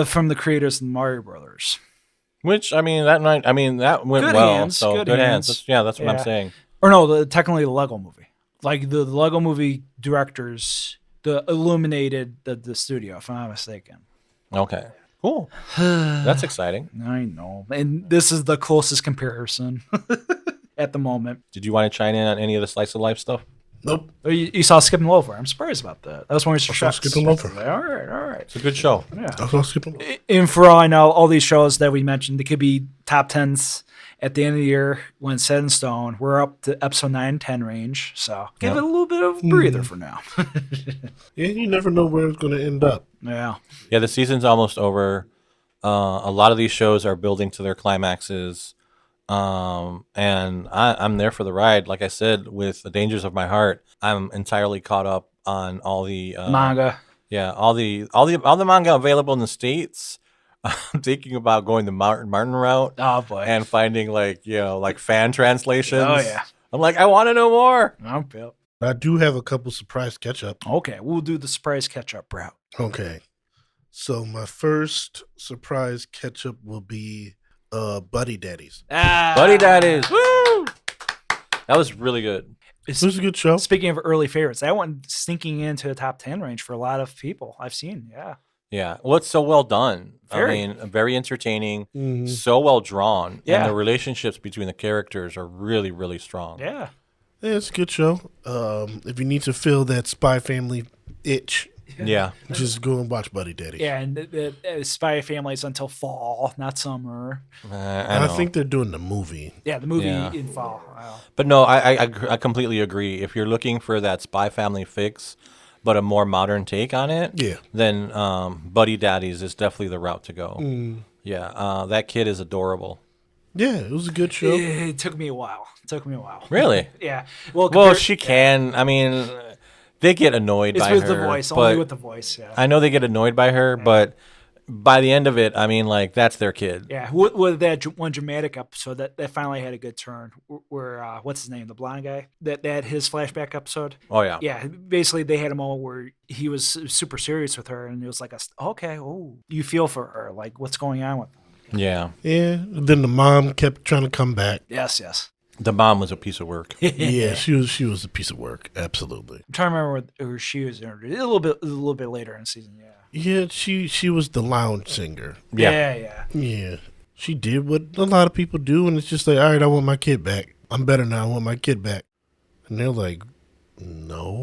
From the creators of Mario Brothers. Which, that went good well. Hands, so good hands. That's what I'm saying. Or no, technically the Lego movie. Like the Lego movie directors illuminated the studio, if I'm not mistaken. Okay. Cool. That's exciting. I know. And this is the closest comparison at the moment. Did you want to chime in on any of the slice of life stuff? Nope. You saw Skip and Loafer. I'm surprised about that. That was one of your shots. Skip and Loafer. All right. It's a good show. Yeah. I saw Skip and Loafer. And for all I know, all these shows that we mentioned, they could be top 10s at the end of the year when it's set in stone. We're up to episode 9 and 10 range. So give it a little bit of a breather for now. Yeah, you never know where it's going to end up. Yeah. Yeah, the season's almost over. A lot of these shows are building to their climaxes. And I'm there for the ride. Like I said, with The Dangers of My Heart, I'm entirely caught up on all the manga. Yeah, all the manga available in the States. I'm thinking about going the Martin route. Oh boy. And finding like fan translations. Oh yeah. I'm like, I want to know more. Okay. I do have a couple surprise catch-up. Okay, we'll do the surprise catch-up route. Okay. So my first surprise catch-up will be Buddy Daddies. Buddy Daddies. Woo! That was really good. It was a good show. Speaking of early favorites, that one sneaking into the top 10 range for a lot of people I've seen. Yeah. Yeah. Well, it's so well done. Very. Very entertaining. Mm-hmm. So well drawn. Yeah. And the relationships between the characters are really, really strong. Yeah. Yeah, it's a good show. If you need to fill that Spy Family itch, Yeah. just go and watch Buddy Daddy. Yeah, and the Spy Families until fall, not summer. I think they're doing the movie. Yeah, the movie Yeah. in fall. Wow. But no, I completely agree. If you're looking for that Spy Family fix, but a more modern take on it, Yeah. then Buddy Daddies is definitely the route to go. Yeah, that kid is adorable. Yeah, it was a good show. It took me a while. Really? Yeah. Well, Well, she can. I mean, they get annoyed it's by with her. the voice, but only with the voice. Yeah. I know they get annoyed by her, but by the end of it, I mean, like, that's their kid. Yeah, with that one dramatic episode that finally had a good turn, where what's his name, the blonde guy, that had his flashback episode. Oh, yeah. Yeah, basically they had a moment where he was super serious with her, and it was like, okay, oh, you feel for her, like what's going on with her. Yeah. Yeah. And then the mom kept trying to come back. Yes. The mom was a piece of work. Yeah, she was a piece of work. Absolutely. I'm trying to remember where she was introduced. A little bit later in the season. Yeah. Yeah, she was the lounge singer. Yeah. Yeah. She did what a lot of people do, and it's just like, all right, I want my kid back. I'm better now. I want my kid back. And they're like, no.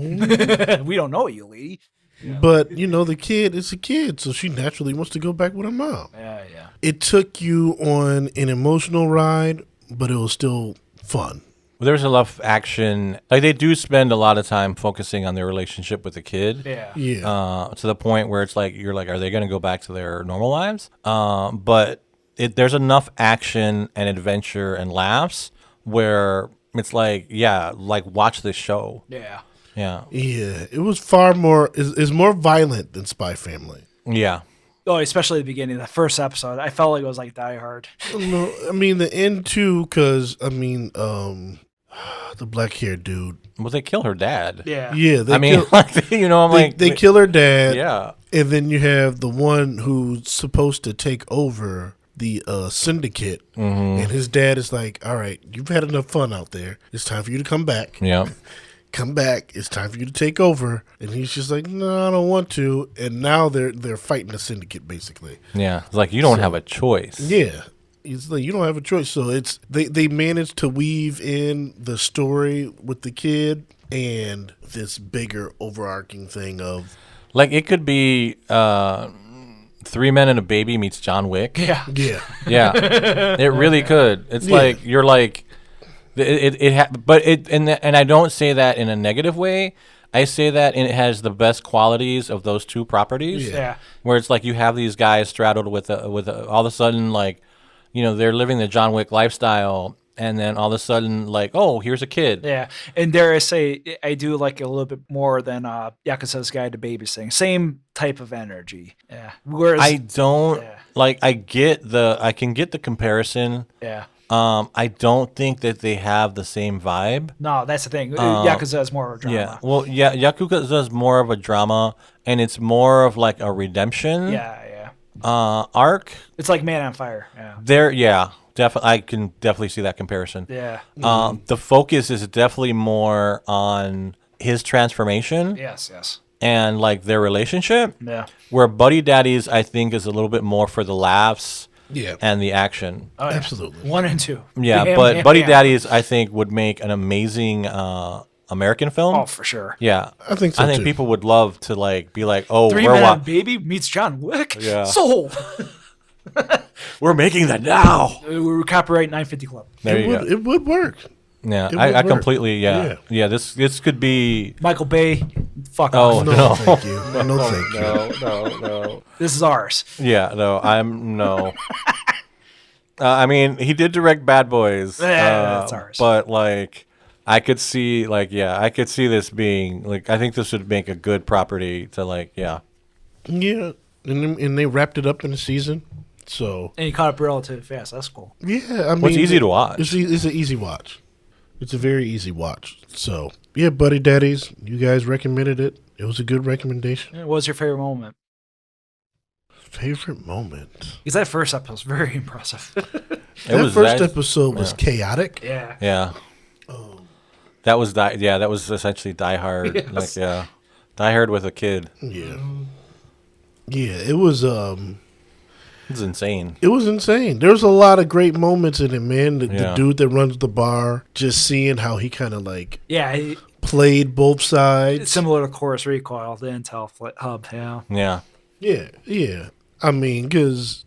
We don't know you, lady. Yeah. But, the kid is a kid, so she naturally wants to go back with her mom. Yeah. It took you on an emotional ride, but it was still fun. Well, there's enough action. Like, they do spend a lot of time focusing on their relationship with the kid. Yeah. To the point where it's like, you're like, are they going to go back to their normal lives? But there's enough action and adventure and laughs where it's like, yeah, like, watch this show. Yeah. Yeah. Yeah. It was far more, is more violent than Spy Family. Yeah. Oh, especially the beginning, the first episode. I felt like it was like Die Hard. No, I mean, the end too, because, the black-haired dude. Well, they kill her dad. Yeah. Yeah. They kill her dad. Yeah. And then you have the one who's supposed to take over the syndicate. Mm-hmm. And his dad is like, all right, you've had enough fun out there. It's time for you to come back. Yeah. Come back. It's time for you to take over. And he's just like, no, I don't want to. And now they're fighting the syndicate, basically. Yeah. It's like, you don't have a choice. Yeah. It's like, you don't have a choice. So it's they managed to weave in the story with the kid and this bigger overarching thing of, like, it could be 3 Men and a Baby meets John Wick. Yeah. Yeah. It really could. It's like, you're like, and I don't say that in a negative way. I say that it has the best qualities of those two properties. Yeah. Where it's like, you have these guys straddled with all of a sudden, like, they're living the John Wick lifestyle, and then all of a sudden, like, oh, here's a kid. Yeah. And dare I say, I do like it a little bit more than Yakuza's Guide to Babysitting. Same type of energy. Yeah. Whereas I don't like. I can get the comparison. Yeah. I don't think that they have the same vibe. No, that's the thing. Yakuza is more of a drama. Yeah. Well, yeah, Yakuza is more of a drama, and it's more of like a redemption. Yeah. Arc. It's like Man on Fire. Yeah. Definitely. I can definitely see that comparison. Yeah. The focus is definitely more on his transformation. Yes. And like their relationship. Yeah. Where Buddy Daddies, I think, is a little bit more for the laughs. Yeah. And the action. Oh, yeah. Absolutely. 1 and 2. Yeah, but Buddy Daddies, I think, would make an amazing American film. Oh, for sure. Yeah, I think so. I think too. people would love to like be like, "Oh, 3 Men and a Baby meets John Wick." Yeah. Sold. We're making that now. We're copyright 950 Club. There you go. It would work. Yeah, It would I work. completely. Yeah. This could be. Michael Bay. Fuck Oh, off. No, No. thank you. No, thank you. No. This is ours. Yeah, no, I'm no. I mean, he did direct Bad Boys. Yeah, that's ours. But like, I could see I could see this being like, I think this would make a good property to like, yeah. Yeah, and they wrapped it up in the season. So And you caught up relatively fast. That's cool. yeah, I mean, Well, it's easy to watch. It's an easy watch. It's a very easy watch. So yeah, Buddy Daddies, you guys recommended it. It was a good recommendation. What was your favorite moment? Favorite moment. Because that first episode was very impressive. That first episode was chaotic. Yeah. Yeah. That was that was essentially Die Hard. Yes. Like, yeah. Die Hard with a kid. Yeah. Yeah, it was It's insane. it was insane. There was a lot of great moments in it, man. The Yeah. dude that runs the bar, just seeing how he kind of like Yeah. played both sides. It's similar to Chorus Recoil, the Intel hub. Yeah. Yeah. Yeah. I mean, because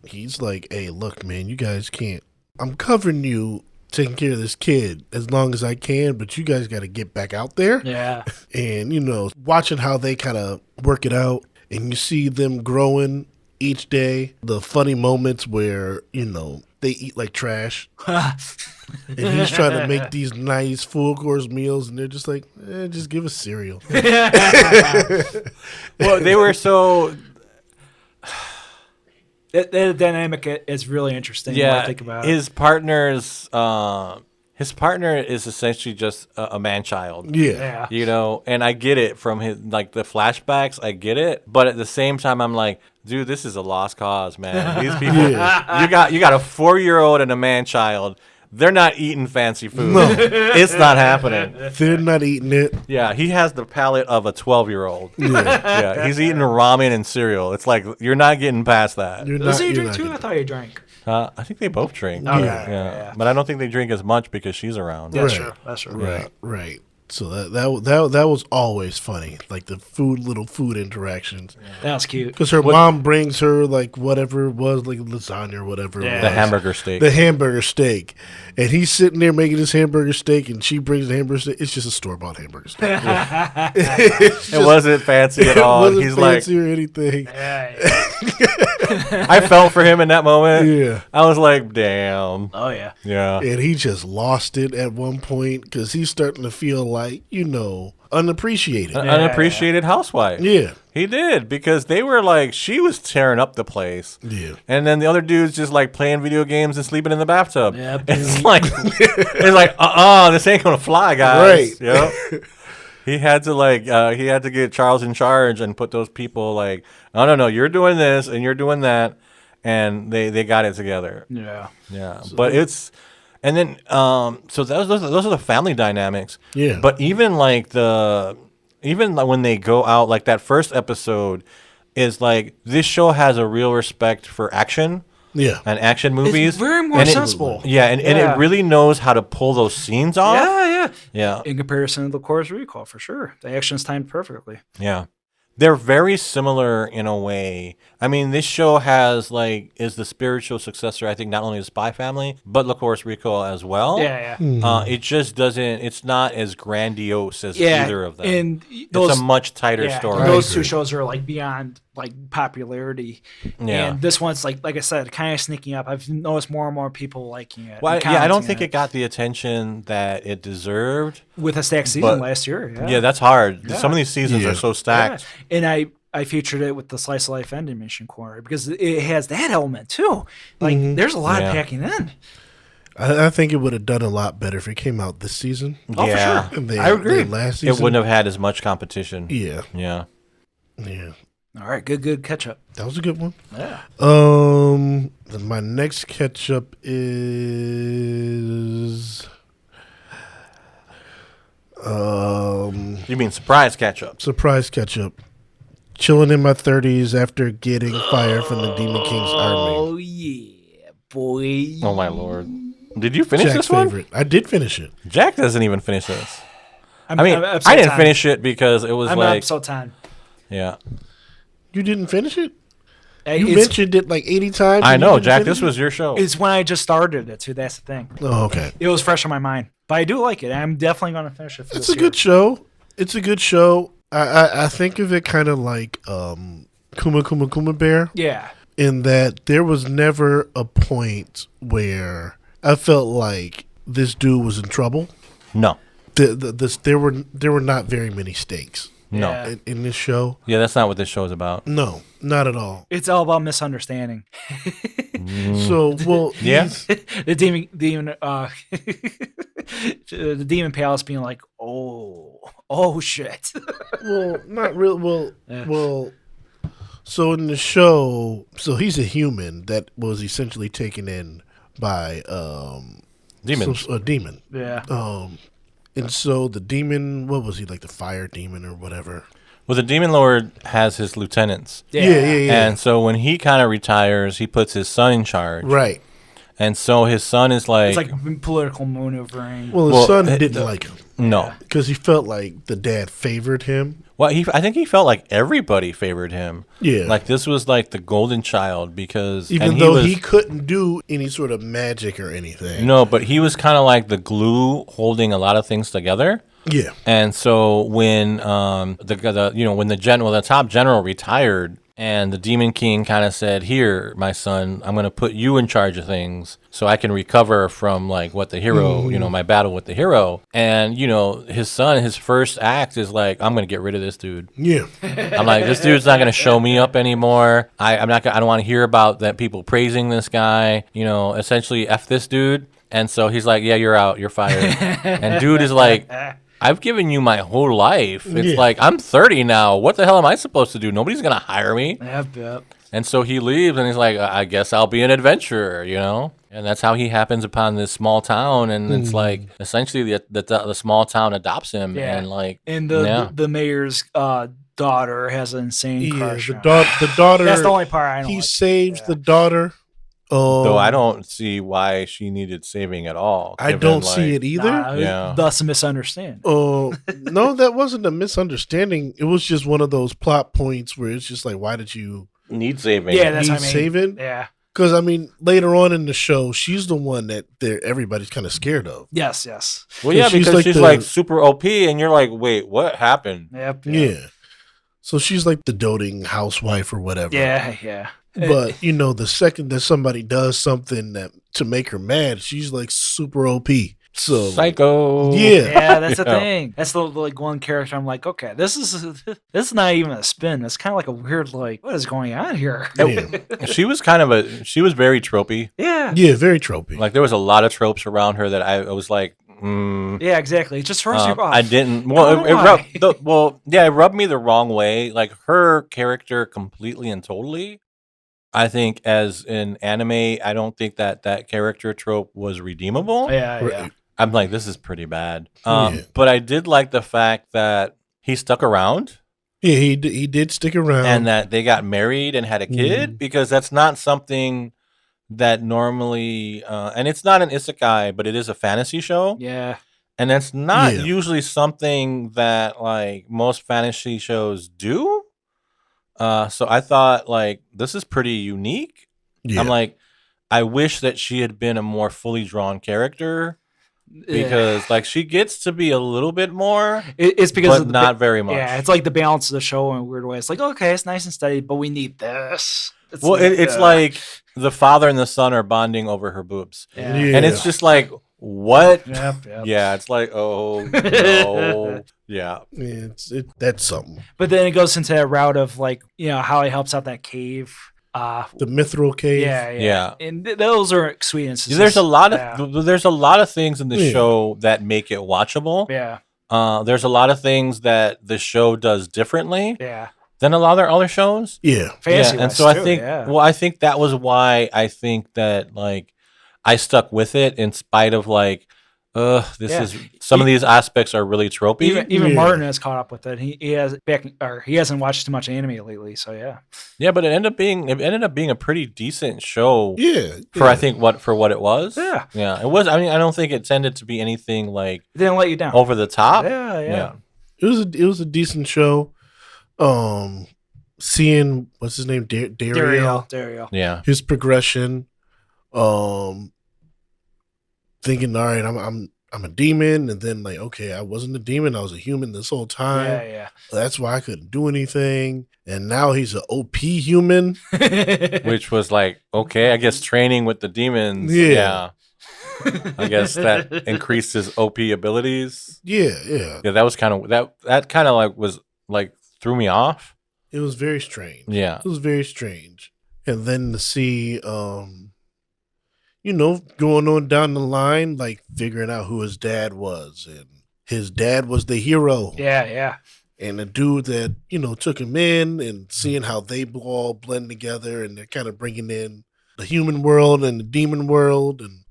he's like, hey, look, man, you guys can't. I'm covering you taking care of this kid as long as I can, but you guys got to get back out there. Yeah. And, watching how they kind of work it out and you see them growing each day. The funny moments where, they eat like trash. And he's trying to make these nice full course meals, and they're just like, just give us cereal. Well, they were so... The dynamic is really interesting. When I think about it. His partner is essentially just a man-child. Yeah. And I get it from his the flashbacks. I get it, but at the same time, I'm like, dude, this is a lost cause, man. These people, you got a 4-year-old and a man-child. They're not eating fancy food. No. It's not happening. They're not eating it. Yeah, he has the palate of a 12-year-old. Yeah. He's eating ramen and cereal. It's like you're not getting past that. Does he drink too? I thought he drank. I think they both drink. Okay. Yeah. But I don't think they drink as much because she's around. Yeah, Right. That's true. Right. So that was always funny, like the little food interactions. That was cute. Because her mom brings her whatever it was, like lasagna or whatever. Yeah. It was. The hamburger steak. The hamburger steak, and he's sitting there making his hamburger steak, and she brings the hamburger steak. It's just a store-bought hamburger steak. It wasn't fancy at all. It wasn't He's fancy or anything. I felt for him in that moment. Yeah. I was like, damn. Oh yeah. Yeah. And he just lost it at one point because he's starting to feel like, unappreciated. Unappreciated housewife. Yeah. He did because they were like, she was tearing up the place. Yeah. And then the other dude's just like playing video games and sleeping in the bathtub. Yeah. It's like, this ain't going to fly, guys. Right. He had to get Charles in charge and put those people like, no, you're doing this and you're doing that. And they got it together. Yeah. Yeah. But it's, and then, so those are the family dynamics. Yeah. But even when they go out, like that first episode is like, this show has a real respect for action. Yeah. And action movies. It's very more sensible. And it really knows how to pull those scenes off. Yeah. In comparison to the Chorus Recall, for sure. The action's timed perfectly. Yeah. They're very similar in a way. I mean, this show is the spiritual successor, I think, not only of Spy Family, but La Course Recall as well. Yeah. It just doesn't, it's not as grandiose as either of them. And it's a much tighter story. Those two shows are beyond popularity. Yeah. And this one's like I said, kind of sneaking up. I've noticed more and more people liking it. Well, I don't think it got the attention that it deserved. With a stacked season last year. Yeah, that's hard. Some of these seasons are so stacked. Yeah. And I featured it with the Slice of Life Vending Machine Corner because it has that element too. There's a lot of packing in. I think it would have done a lot better if it came out this season. Oh, for sure. I agree. Last season. It wouldn't have had as much competition. Yeah. Yeah. All right, good catch up. That was a good one. Yeah. My next catch up is You mean surprise catch up? Surprise catch up. Chilling in my 30s after getting fired from the Demon King's army. Oh yeah, boy. Oh my lord. Did you finish Jack's this one? favorite. I did finish it. Jack doesn't even finish this. I'm I didn't finish it because it was I'm on episode 10. Yeah. You didn't finish it? Hey, You mentioned it 80 times. I and you know, didn't Jack. finish This was your show. It's when I just started it too. That's the thing. Oh, okay. It was fresh on my mind, but I do like it. I'm definitely going to finish it. For It's a good show. It's a good show. I think of it kind of like Kuma Kuma Kuma Bear. Yeah. In that there was never a point where I felt like this dude was in trouble. No. There were not very many stakes. No. Yeah. In this show. Yeah, that's not what this show is about. No, not at all. It's all about misunderstanding. So, well, Yeah. the demon, the demon palace being like, oh shit. Well, not real. Well, Yeah. well. So in the show, so he's a human that was essentially taken in by Demons. a demon. Yeah. And so the demon, what was he, like the fire demon or whatever? Well, the Demon Lord has his lieutenants. Yeah. And so when he kind of retires, he puts his son in charge. Right. And so his son is like... It's like political maneuvering. Well, his son didn't like him. No. Because he felt like the dad favored him. Well, I think he felt like everybody favored him. Yeah. Like this was like the golden child because... Even though he couldn't do any sort of magic or anything. No, but he was kind of like the glue holding a lot of things together. Yeah. And so when the top general retired And the Demon King kind of said, "Here, my son, I'm going to put you in charge of things so I can recover from like what the hero, my battle with the hero." And, his son, his first act is like, "I'm going to get rid of this dude." Yeah. I'm like, this dude's not going to show me up anymore. I don't want to hear about that people praising this guy, essentially F this dude. And so he's like, "Yeah, you're out. You're fired." And dude is like, "I've given you my whole life. It's like, I'm 30 now. What the hell am I supposed to do? Nobody's going to hire me." Yep. And so he leaves and he's like, "I guess I'll be an adventurer, And that's how he happens upon this small town. And it's like, essentially the small town adopts him. Yeah. And like, And the mayor's daughter has an insane crush on him. The daughter. That's the only part I don't He like. saves the daughter. though I don't see why she needed saving at all. I don't see it either. Yeah. Thus a misunderstanding. No, that wasn't a misunderstanding. It was just one of those plot points where it's just like, why did you Need saving. Yeah, that's need what I mean. saving? Yeah. Because later on in the show, she's the one that everybody's kind of scared of. Yes. Well, yeah, she's because like she's the- like super OP, and you're like, wait, what happened? Yep. Yeah. So she's like the doting housewife or whatever. Yeah. But the second that somebody does something to make her mad, she's like super OP. So Psycho. Yeah. Yeah, that's the thing. That's the like one character. I'm like, okay, this is not even a spin. It's kind of like a weird like, what is going on here? Yeah. She was very tropey. Yeah. Yeah, very tropey. Like there was a lot of tropes around her that I was like, Yeah, exactly. It just throws you off. I didn't. I Well, don't know it rubbed me the wrong way. Like her character, completely and totally. I think as an anime, I don't think that character trope was redeemable. Yeah. I'm like, this is pretty bad. Yeah. But I did like the fact that he stuck around. Yeah, he did stick around. And that they got married and had a kid, because that's not something that normally, and it's not an isekai, but it is a fantasy show. Yeah. And that's not usually something that like most fantasy shows do. So I thought like, this is pretty unique. Yeah. I'm like, I wish that she had been a more fully drawn character, because like she gets to be a little bit more, It's because but of not very much. Yeah, it's like the balance of the show in a weird way. It's like, okay, it's nice and steady, but we need this. It's like the father and the son are bonding over her boobs. Yeah. And it's just like, what? Yep. Yeah, it's like, oh no. Yeah. That's something. But then it goes into that route of like, how he helps out that cave. The mithril cave. Yeah. And those are sweet instances. There's a lot of things in the show that make it watchable. Yeah. There's a lot of things that the show does differently Yeah. than a lot of other shows. Yeah. Fantasy. And so I think, I think that was why I think that like I stuck with it in spite of like, some of these aspects are really tropey. Even Martin has caught up with it. He hasn't watched too much anime lately, so yeah. Yeah, but it ended up being a pretty decent show. Yeah. I think what it was. Yeah. Yeah. It was. I mean, I don't think it tended to be anything like It didn't let you down. over the top. Yeah. It was a decent show. Seeing what's his name, Dario. Yeah. His progression. Thinking, all right, I'm a demon, and then like, okay, I wasn't a demon, I was a human this whole time. Yeah. That's why I couldn't do anything. And now he's an OP human. Which was like, okay, I guess training with the demons. Yeah. I guess that increased his OP abilities. Yeah. Yeah, that was kind of that kind of like was like threw me off. It was very strange. Yeah. It was very strange. And then to see going on down the line, like figuring out who his dad was, and his dad was the hero. Yeah. And the dude that, took him in, and seeing how they all blend together, and they're kind of bringing in the human world and the demon world. And,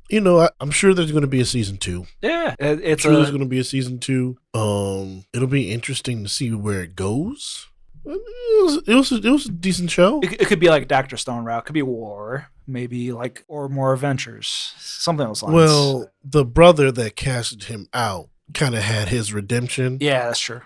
I'm sure there's going to be a season 2. Yeah. There's going to be a season 2. It'll be interesting to see where it goes. It was a decent show. It could be like Dr. Stone route. It could be war, maybe like, or more adventures, something else. Well, the brother that casted him out kind of had his redemption. Yeah, that's true.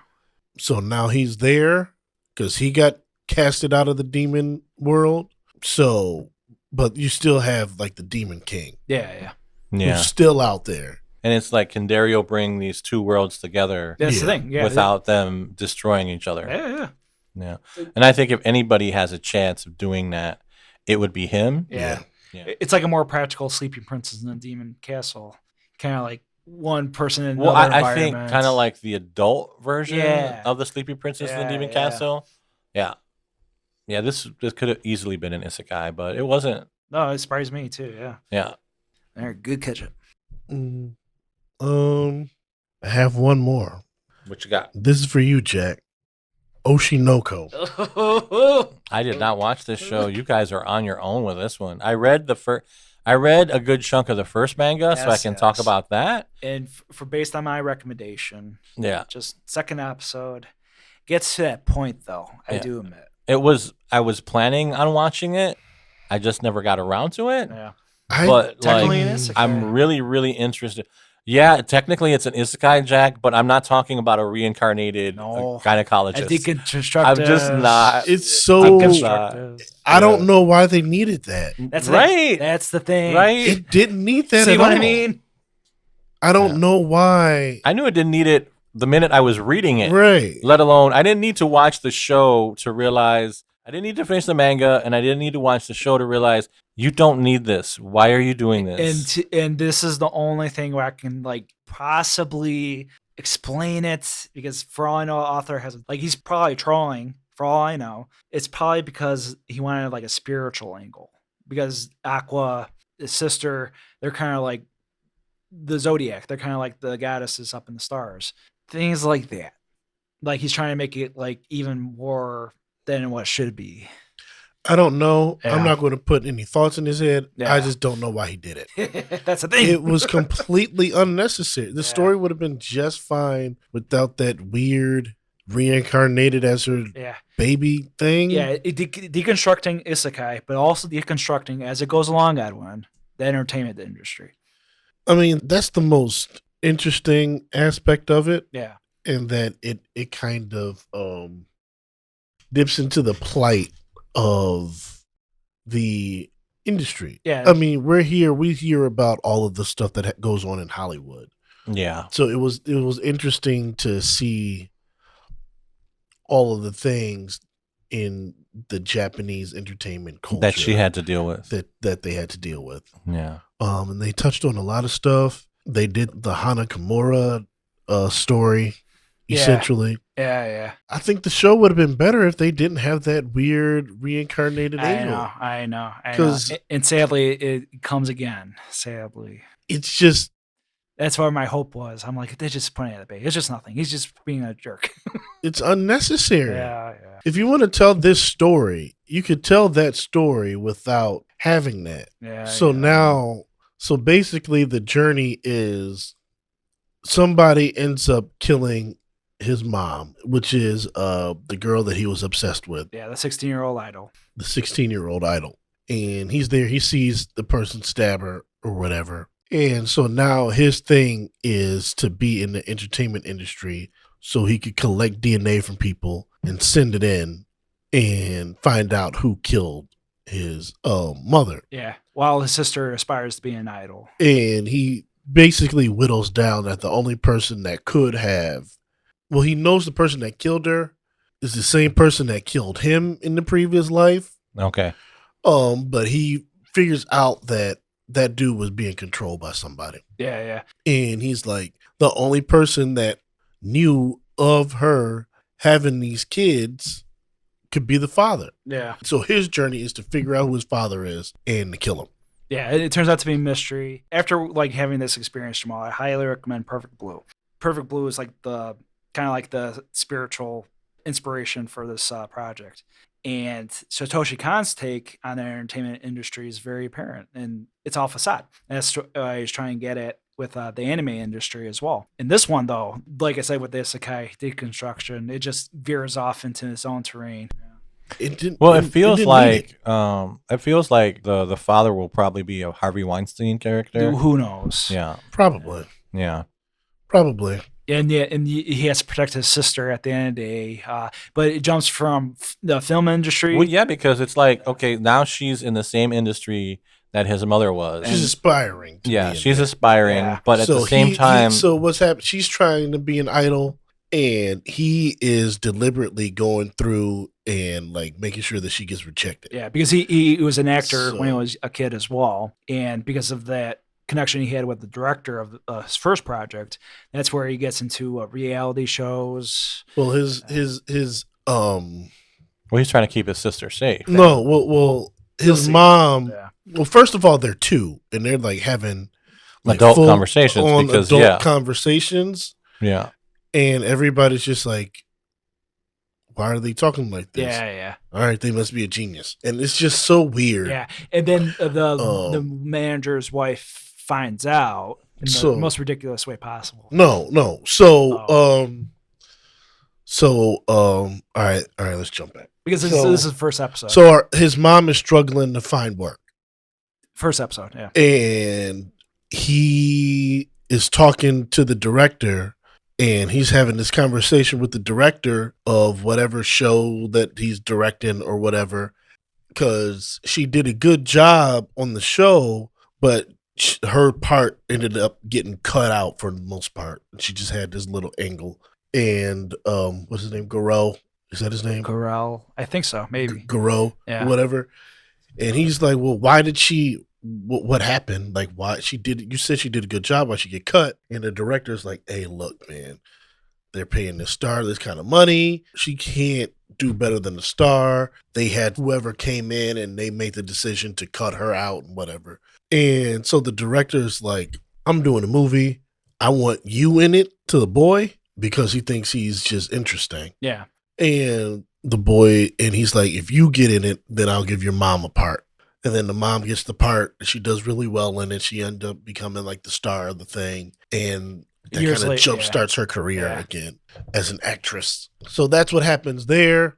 So now he's there because he got casted out of the demon world. So, but you still have like the Demon King. Yeah. Who's still out there. And it's like, can Dario bring these two worlds together That's the thing. Yeah. without them destroying each other? Yeah. Yeah. And I think if anybody has a chance of doing that, it would be him. Yeah. Yeah. It's like a more practical Sleeping Princess in a Demon Castle. Kind of like one person in Well, another I think environment. kind of like the adult version Yeah. of the Sleeping Princess in the Yeah, Demon yeah. Castle. Yeah. Yeah, this could have easily been an isekai, but it wasn't. No, it surprised me too. Yeah. Yeah. They're good ketchup. I have one more. What you got? This is for you, Jack. Oshinoko. I did not watch this show. You guys are on your own with this one. I read a good chunk of the first manga, so I can talk about that. And for based on my recommendation, Yeah. just second episode gets to that point though. I do admit. I was planning on watching it. I just never got around to it. Yeah. But Technically like, an isekai. I'm really interested. Yeah, technically it's an isekai, Jack, but I'm not talking about a reincarnated gynecologist. A deconstructive. I'm just not. It's so. Deconstructive. I don't know why they needed that. That's right. That's the thing. Right. It didn't need that See at what all. I mean? I don't know why. I knew it didn't need it the minute I was reading it. Right. Let alone, I didn't need to watch the show to realize, I didn't need to finish the manga, and I didn't need to watch the show to realize, you don't need this. Why are you doing this? And this is the only thing where I can like possibly explain it, because for all I know, the author has like, he's probably trolling. For all I know, it's probably because he wanted like a spiritual angle, because Aqua, his sister, they're kind of like the zodiac. They're kind of like the goddesses up in the stars. Things like that. Like he's trying to make it like even more than what it should be. I don't know. Yeah. I'm not going to put any thoughts in his head. Yeah. I just don't know why he did it. That's the thing. It was completely unnecessary. The story would have been just fine without that weird reincarnated as her baby thing. Yeah, deconstructing isekai, but also deconstructing as it goes along, Edwin, the entertainment industry. I mean, that's the most interesting aspect of it. Yeah. And that it kind of dips into the plight of the industry. Yeah. I mean, we hear about all of the stuff that goes on in Hollywood. Yeah. So it was interesting to see all of the things in the Japanese entertainment culture that she had to deal with. That they had to deal with. Yeah. And they touched on a lot of stuff. They did the Hana Kimura story, essentially. Yeah. I think the show would have been better if they didn't have that weird reincarnated angle. I know. And sadly, it comes again. Sadly. It's just... That's where my hope was. I'm like, they're just putting it at the bait. It's just nothing. He's just being a jerk. It's unnecessary. Yeah. If you want to tell this story, you could tell that story without having that. Yeah. So basically the journey is somebody ends up killing his mom, which is the girl that he was obsessed with. Yeah, the 16-year-old idol. The 16-year-old idol. And he's there. He sees the person stab her or whatever. And so now his thing is to be in the entertainment industry so he could collect DNA from people and send it in and find out who killed his mother. Yeah, while his sister aspires to be an idol. And he basically whittles down that the only person that could have... Well, he knows the person that killed her is the same person that killed him in the previous life. Okay. But he figures out that dude was being controlled by somebody. Yeah. And he's like, the only person that knew of her having these kids could be the father. Yeah. So his journey is to figure out who his father is and to kill him. Yeah, it turns out to be a mystery. After like having this experience, Jamaal, I highly recommend Perfect Blue. Perfect Blue is like the kind of like the spiritual inspiration for this project. And Satoshi Kon's take on the entertainment industry is very apparent, and it's all facade. And that's what he's trying to get at with the anime industry as well. In this one, though, like I said with the isekai deconstruction, it just veers off into its own terrain. It didn't. Well, it feels like the father will probably be a Harvey Weinstein character. Who knows? Yeah, probably. Yeah, probably. And he has to protect his sister at the end of the day. But it jumps from the film industry. Well, yeah, because it's like, okay, now she's in the same industry that his mother was. She's aspiring. She's aspiring, but at the same time, so what's happened? She's trying to be an idol, and he is deliberately going through and like making sure that she gets rejected. Yeah, because he was an actor So- when he was a kid as well, and because of that connection he had with the director of his first project, that's where he gets into reality shows. Well, his Well, he's trying to keep his sister safe. no, well his see. mom. Yeah. Well, first of all, they're two, and they're like having like Adult full conversations on because adult conversations, yeah. and everybody's just like, why are they talking like this? Yeah. All right, they must be a genius, and it's just so weird. Yeah. And then the manager's wife finds out in the most ridiculous way possible. No. So, all right, let's jump back. Because this is the first episode. So his mom is struggling to find work. First episode, yeah. And he is talking to the director, and he's having this conversation with the director of whatever show that he's directing or whatever, because she did a good job on the show, but her part ended up getting cut out for the most part. She just had this little angle. And what's his name? Garo. Is that his name? Corral. I think so, maybe. Garo, Yeah. whatever. And he's like, well, why did she, what happened? Like, why she did, you said she did a good job, why she get cut? And the director's like, hey, look, man, they're paying this star this kind of money. She can't do better than the star. They had whoever came in and they made the decision to cut her out and whatever. And so the director's like, I'm doing a movie. I want you in it, to the boy, because he thinks he's just interesting. Yeah. And the boy, and he's like, if you get in it, then I'll give your mom a part. And then the mom gets the part. She does really well in it. She ends up becoming like the star of the thing. And that kind of jumpstarts her career again as an actress. So that's what happens there.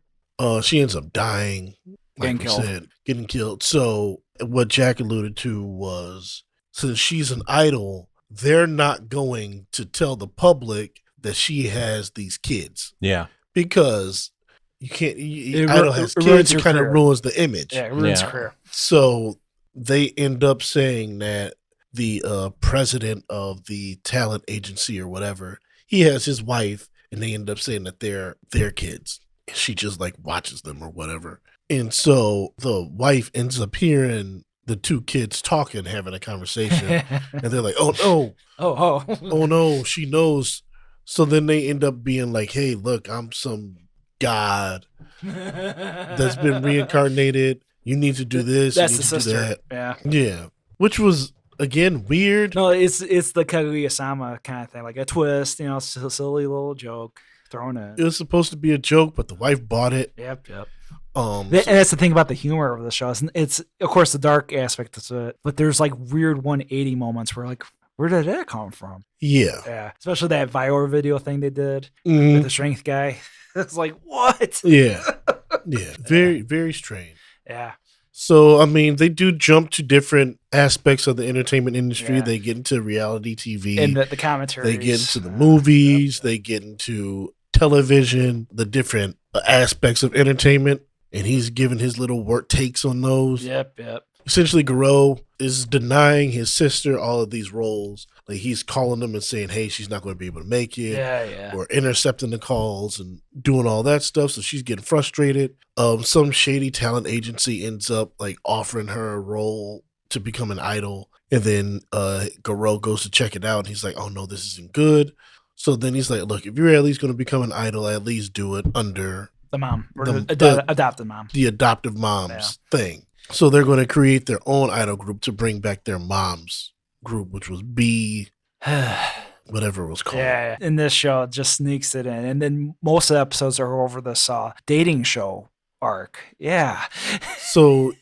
She ends up dying, like we said, getting killed. So what Jack alluded to was, since she's an idol, they're not going to tell the public that she has these kids. Yeah. Because you can't, idol has kids, it kind of ruins the image. Yeah, it ruins her career. So they end up saying that the president of the talent agency or whatever, he has his wife, and they end up saying that they're their kids. She just like watches them or whatever. And so the wife ends up hearing the two kids talking, having a conversation, and they're like, oh no. Oh no, she knows. So then they end up being like, hey, look, I'm some god that's been reincarnated. You need to do this. That's you need the to sister. do that. Yeah. Yeah. Which was, again, weird. No, it's the Kaguya-sama kind of thing, like a twist, silly little joke thrown in. It was supposed to be a joke, but the wife bought it. Yep. And that's the thing about the humor of the show. It's of course the dark aspect to it, but there's like weird 180 moments where like, where did that come from? Yeah. Especially that viral video thing they did with the strength guy. It's like, what? Yeah. Very, very strange. Yeah. So, I mean, they do jump to different aspects of the entertainment industry. Yeah. They get into reality TV. And the commentary. They get into the movies. They get into television, the different aspects of entertainment. And he's giving his little work takes on those. Yep. Essentially, Garo is denying his sister all of these roles. Like, he's calling them and saying, hey, she's not going to be able to make it. Yeah. Or intercepting the calls and doing all that stuff. So she's getting frustrated. Some shady talent agency ends up like offering her a role to become an idol. And then Garo goes to check it out. And he's like, oh, no, this isn't good. So then he's like, look, if you're at least going to become an idol, at least do it under the mom. Or the adopted mom. The adoptive mom's thing. So they're going to create their own idol group to bring back their mom's group, which was B, whatever it was called. Yeah. And this show just sneaks it in. And then most of the episodes are over this dating show arc. Yeah. So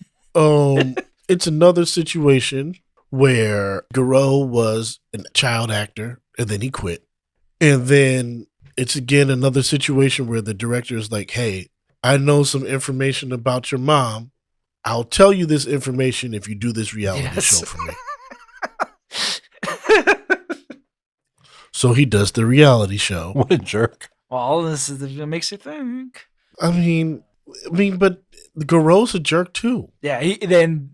it's another situation where Garo was a child actor and then he quit. And then it's again another situation where the director is like, hey, I know some information about your mom. I'll tell you this information if you do this reality show for me. So he does the reality show. What a jerk. Well, this makes you think. I mean, but Garo's a jerk too. Yeah,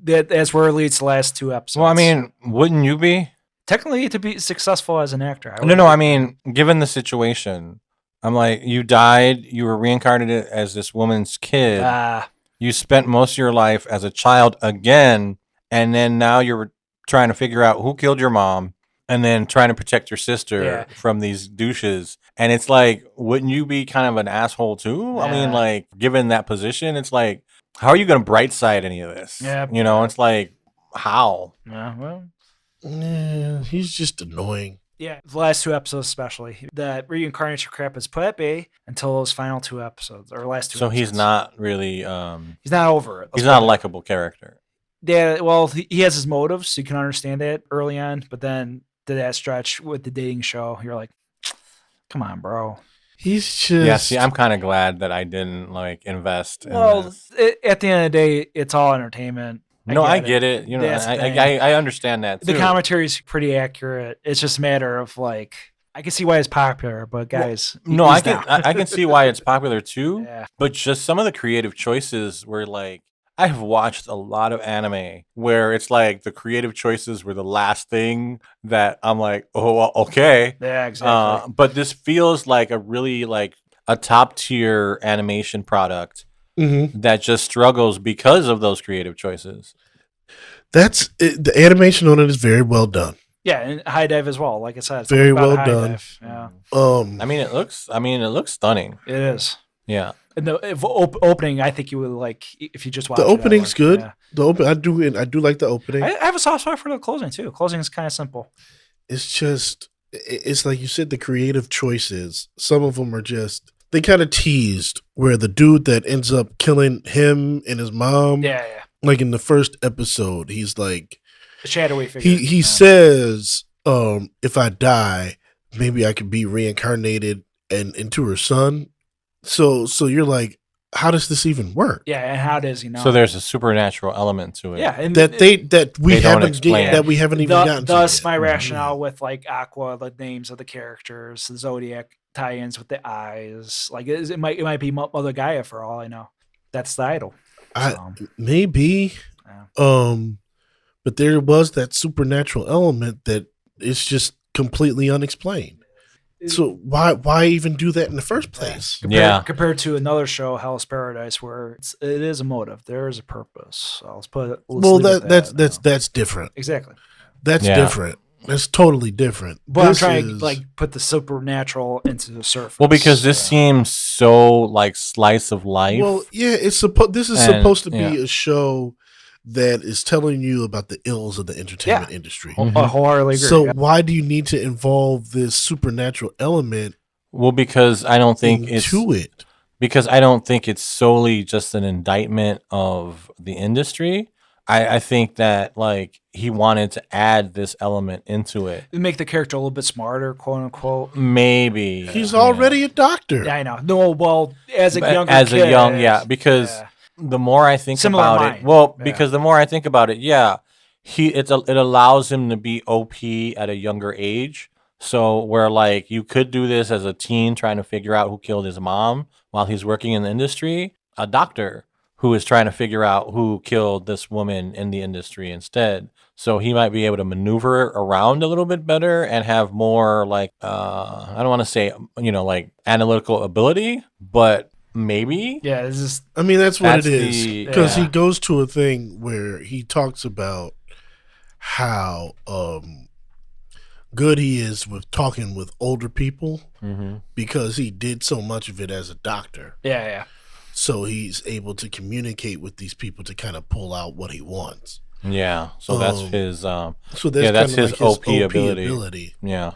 that's where it leads the last two episodes. Well, I mean, wouldn't you be? Technically, to be successful as an actor. No, I mean, given the situation, I'm like, you died. You were reincarnated as this woman's kid. You spent most of your life as a child again, and then now you're trying to figure out who killed your mom, and then trying to protect your sister from these douches. And it's like, wouldn't you be kind of an asshole too? I mean, like, given that position, it's like, how are you going to bright side any of this? You know, it's like, how? Yeah, well, Yeah, he's just annoying. yeah, the last 2 episodes especially. That reincarnation crap is put at bay until those final 2 episodes, or last 2 So episodes. he's not really... he's not over it. He's not a likable character. Yeah, well, he has his motives, so you can understand that early on, but then to that stretch with the dating show, you're like, come on, bro. He's just... Yeah, see, I'm kind of glad that I didn't, like, invest in this. At the end of the day, it's all entertainment. I get it. You know, I understand that too. The commentary is pretty accurate. It's just a matter of like, I can see why it's popular, but guys, I can see why it's popular too. Yeah. But just some of the creative choices were like, I have watched a lot of anime where it's like the creative choices were the last thing that I'm like, oh, well, okay. Yeah, exactly. But this feels like a really like a top tier animation product. Mm-hmm. That just struggles because of those creative choices. That's it. The animation on it is very well done. Yeah, and High Dive as well. Like I said, it's very about well High done. Dive. Yeah. I mean, it looks stunning. It is. Yeah. And the opening, I think you would like if you just watch the opening's good. Yeah. I do like the opening. I have a soft spot for the closing too. Closing is kind of simple. It's just, it's like you said, the creative choices. Some of them are just, they kind of teased where the dude that ends up killing him and his mom. Yeah. Like in the first episode, he's like, the shadowy figure. He says, if I die, maybe I could be reincarnated and into her son. So you're like, how does this even work? Yeah, and how does he know? So there's a supernatural element to it. Yeah, and that we haven't even gotten. Thus, to my rationale with like Aqua, the names of the characters, the Zodiac tie-ins with the eyes, like it might be Mother Gaia for all I know. That's the idol. Maybe, but there was that supernatural element that is just completely unexplained. So why even do that in the first place? Compared to another show, Hell's Paradise, where it is a motive, there is a purpose. So That's different. Exactly. That's different. That's totally different. But I'm trying to like put the supernatural into the surface. Well, because this seems so like slice of life. Well, yeah, this is supposed to be a show that is telling you about the ills of the entertainment industry. I wholeheartedly agree. So why do you need to involve this supernatural element? Well, because I don't think it. Because I don't think it's solely just an indictment of the industry. I think that like he wanted to add this element into it. Make the character a little bit smarter, quote unquote. Maybe. He's already a doctor. Yeah, I know. No, well, as a younger kid. Because the more I think about it, because the more I think about it, it allows him to be OP at a younger age. So where like you could do this as a teen trying to figure out who killed his mom while he's working in the industry, a doctor who is trying to figure out who killed this woman in the industry instead. So he might be able to maneuver around a little bit better and have more like, I don't want to say, like analytical ability, but maybe. Yeah, this is. I mean, that's what it is. Because he goes to a thing where he talks about how good he is with talking with older people because he did so much of it as a doctor. Yeah. So he's able to communicate with these people to kind of pull out what he wants. Yeah. So that's his. That's his like OP ability. Yeah.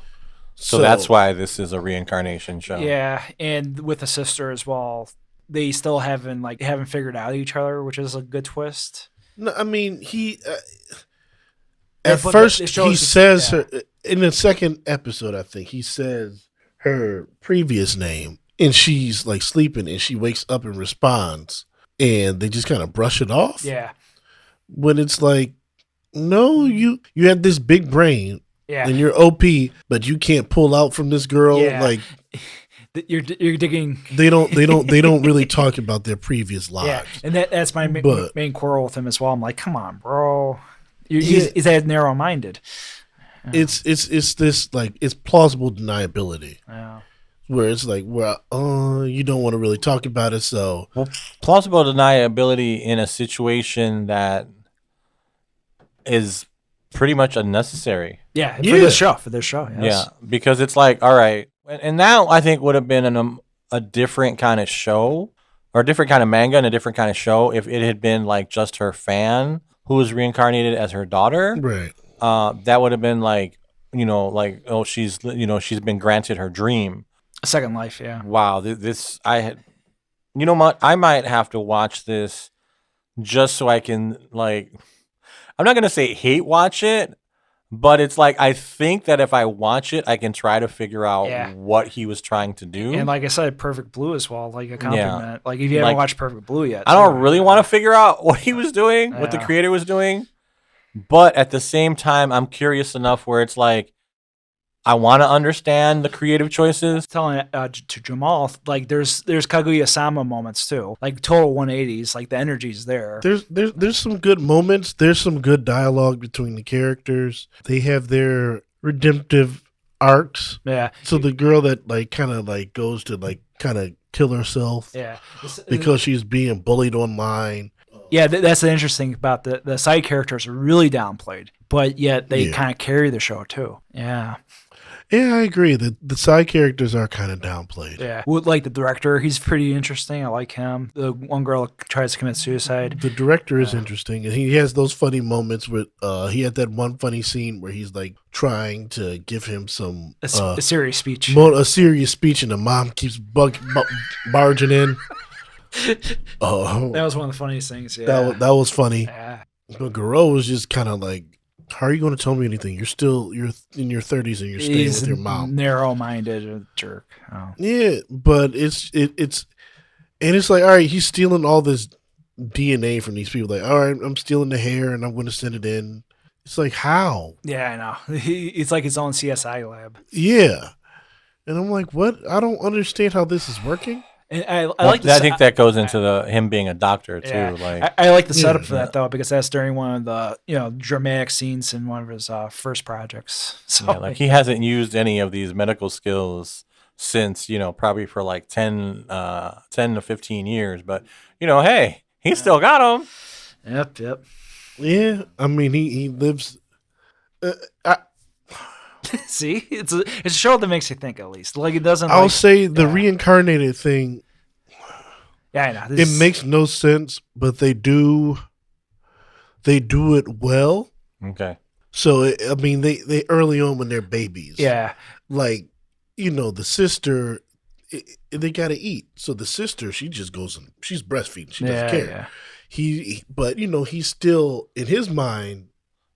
So that's why this is a reincarnation show. Yeah, and with the sister as well, they still haven't figured out each other, which is a good twist. No, I mean at first he says her in the second episode. I think he says her previous name. And she's like sleeping and she wakes up and responds and they just kind of brush it off. Yeah. When it's like, no, you have this big brain and you're OP, but you can't pull out from this girl. Yeah. Like you're digging. They don't really talk about their previous lives. Yeah. And that's my main quarrel with him as well. I'm like, come on, bro. He's that narrow minded. It's this like, it's plausible deniability. Yeah. where it's like, well, you don't want to really talk about it, so Well, plausible deniability in a situation that is pretty much unnecessary. Yeah, for Yeah. this show. Yes. Yeah, because it's like, all right, and now I think would have been a different kind of show or a different kind of manga and a different kind of show if it had been like just her fan who was reincarnated as her daughter. right. That would have been like, like, oh, she's been granted her dream. A second life. Yeah. Wow, this I had, what? I might have to watch this just so I can like. I'm not gonna say hate watch it, but it's like I think that if I watch it, I can try to figure out what he was trying to do. And like I said, Perfect Blue as well, like a compliment. Yeah. Like if you haven't watched Perfect Blue yet, I don't really want to figure out what he was doing, what the creator was doing, but at the same time, I'm curious enough where it's like I want to understand the creative choices. Telling to Jamaal, like there's Kaguya-sama moments too, like total 180s, like the energy's there. There's some good moments. There's some good dialogue between the characters. They have their redemptive arcs. Yeah. So the girl that like kind of like goes to like kind of kill herself. Yeah. Because she's being bullied online. Yeah, that's the interesting about the side characters are really downplayed, but yet they kind of carry the show too. Yeah. Yeah, I agree. The side characters are kind of downplayed. Yeah. Like the director, he's pretty interesting. I like him. The one girl tries to commit suicide. The director is interesting, and he has those funny moments with. He had that one funny scene where he's like trying to give him some a serious speech. A serious speech, and the mom keeps barging in. That was one of the funniest things. Yeah. That was funny. Yeah. But Qraion was just kind of like, how are you going to tell me anything? You're in your 30s and you're staying with your mom. Narrow-minded jerk. Oh. Yeah, but it's like, all right, he's stealing all this DNA from these people. Like, all right, I'm stealing the hair and I'm going to send it in. It's like, how? Yeah, I know. It's like his own CSI lab. Yeah, and I'm like, what? I don't understand how this is working. And I think that goes into him being a doctor too. Yeah. Like I like the setup for that though, because that's during one of the dramatic scenes in one of his first projects. So like he hasn't used any of these medical skills since probably for like 10 to 15 years. But hey, he still got them. Yep. Yeah, I mean he lives. See, it's a show that makes you think at least. Like it doesn't. I'll say the reincarnated thing. Yeah, I know. It makes no sense, but they do it well. Okay. So they early on when they're babies. Yeah. Like the sister, they got to eat. So the sister, she just goes and she's breastfeeding. She doesn't care. Yeah. But he's still in his mind.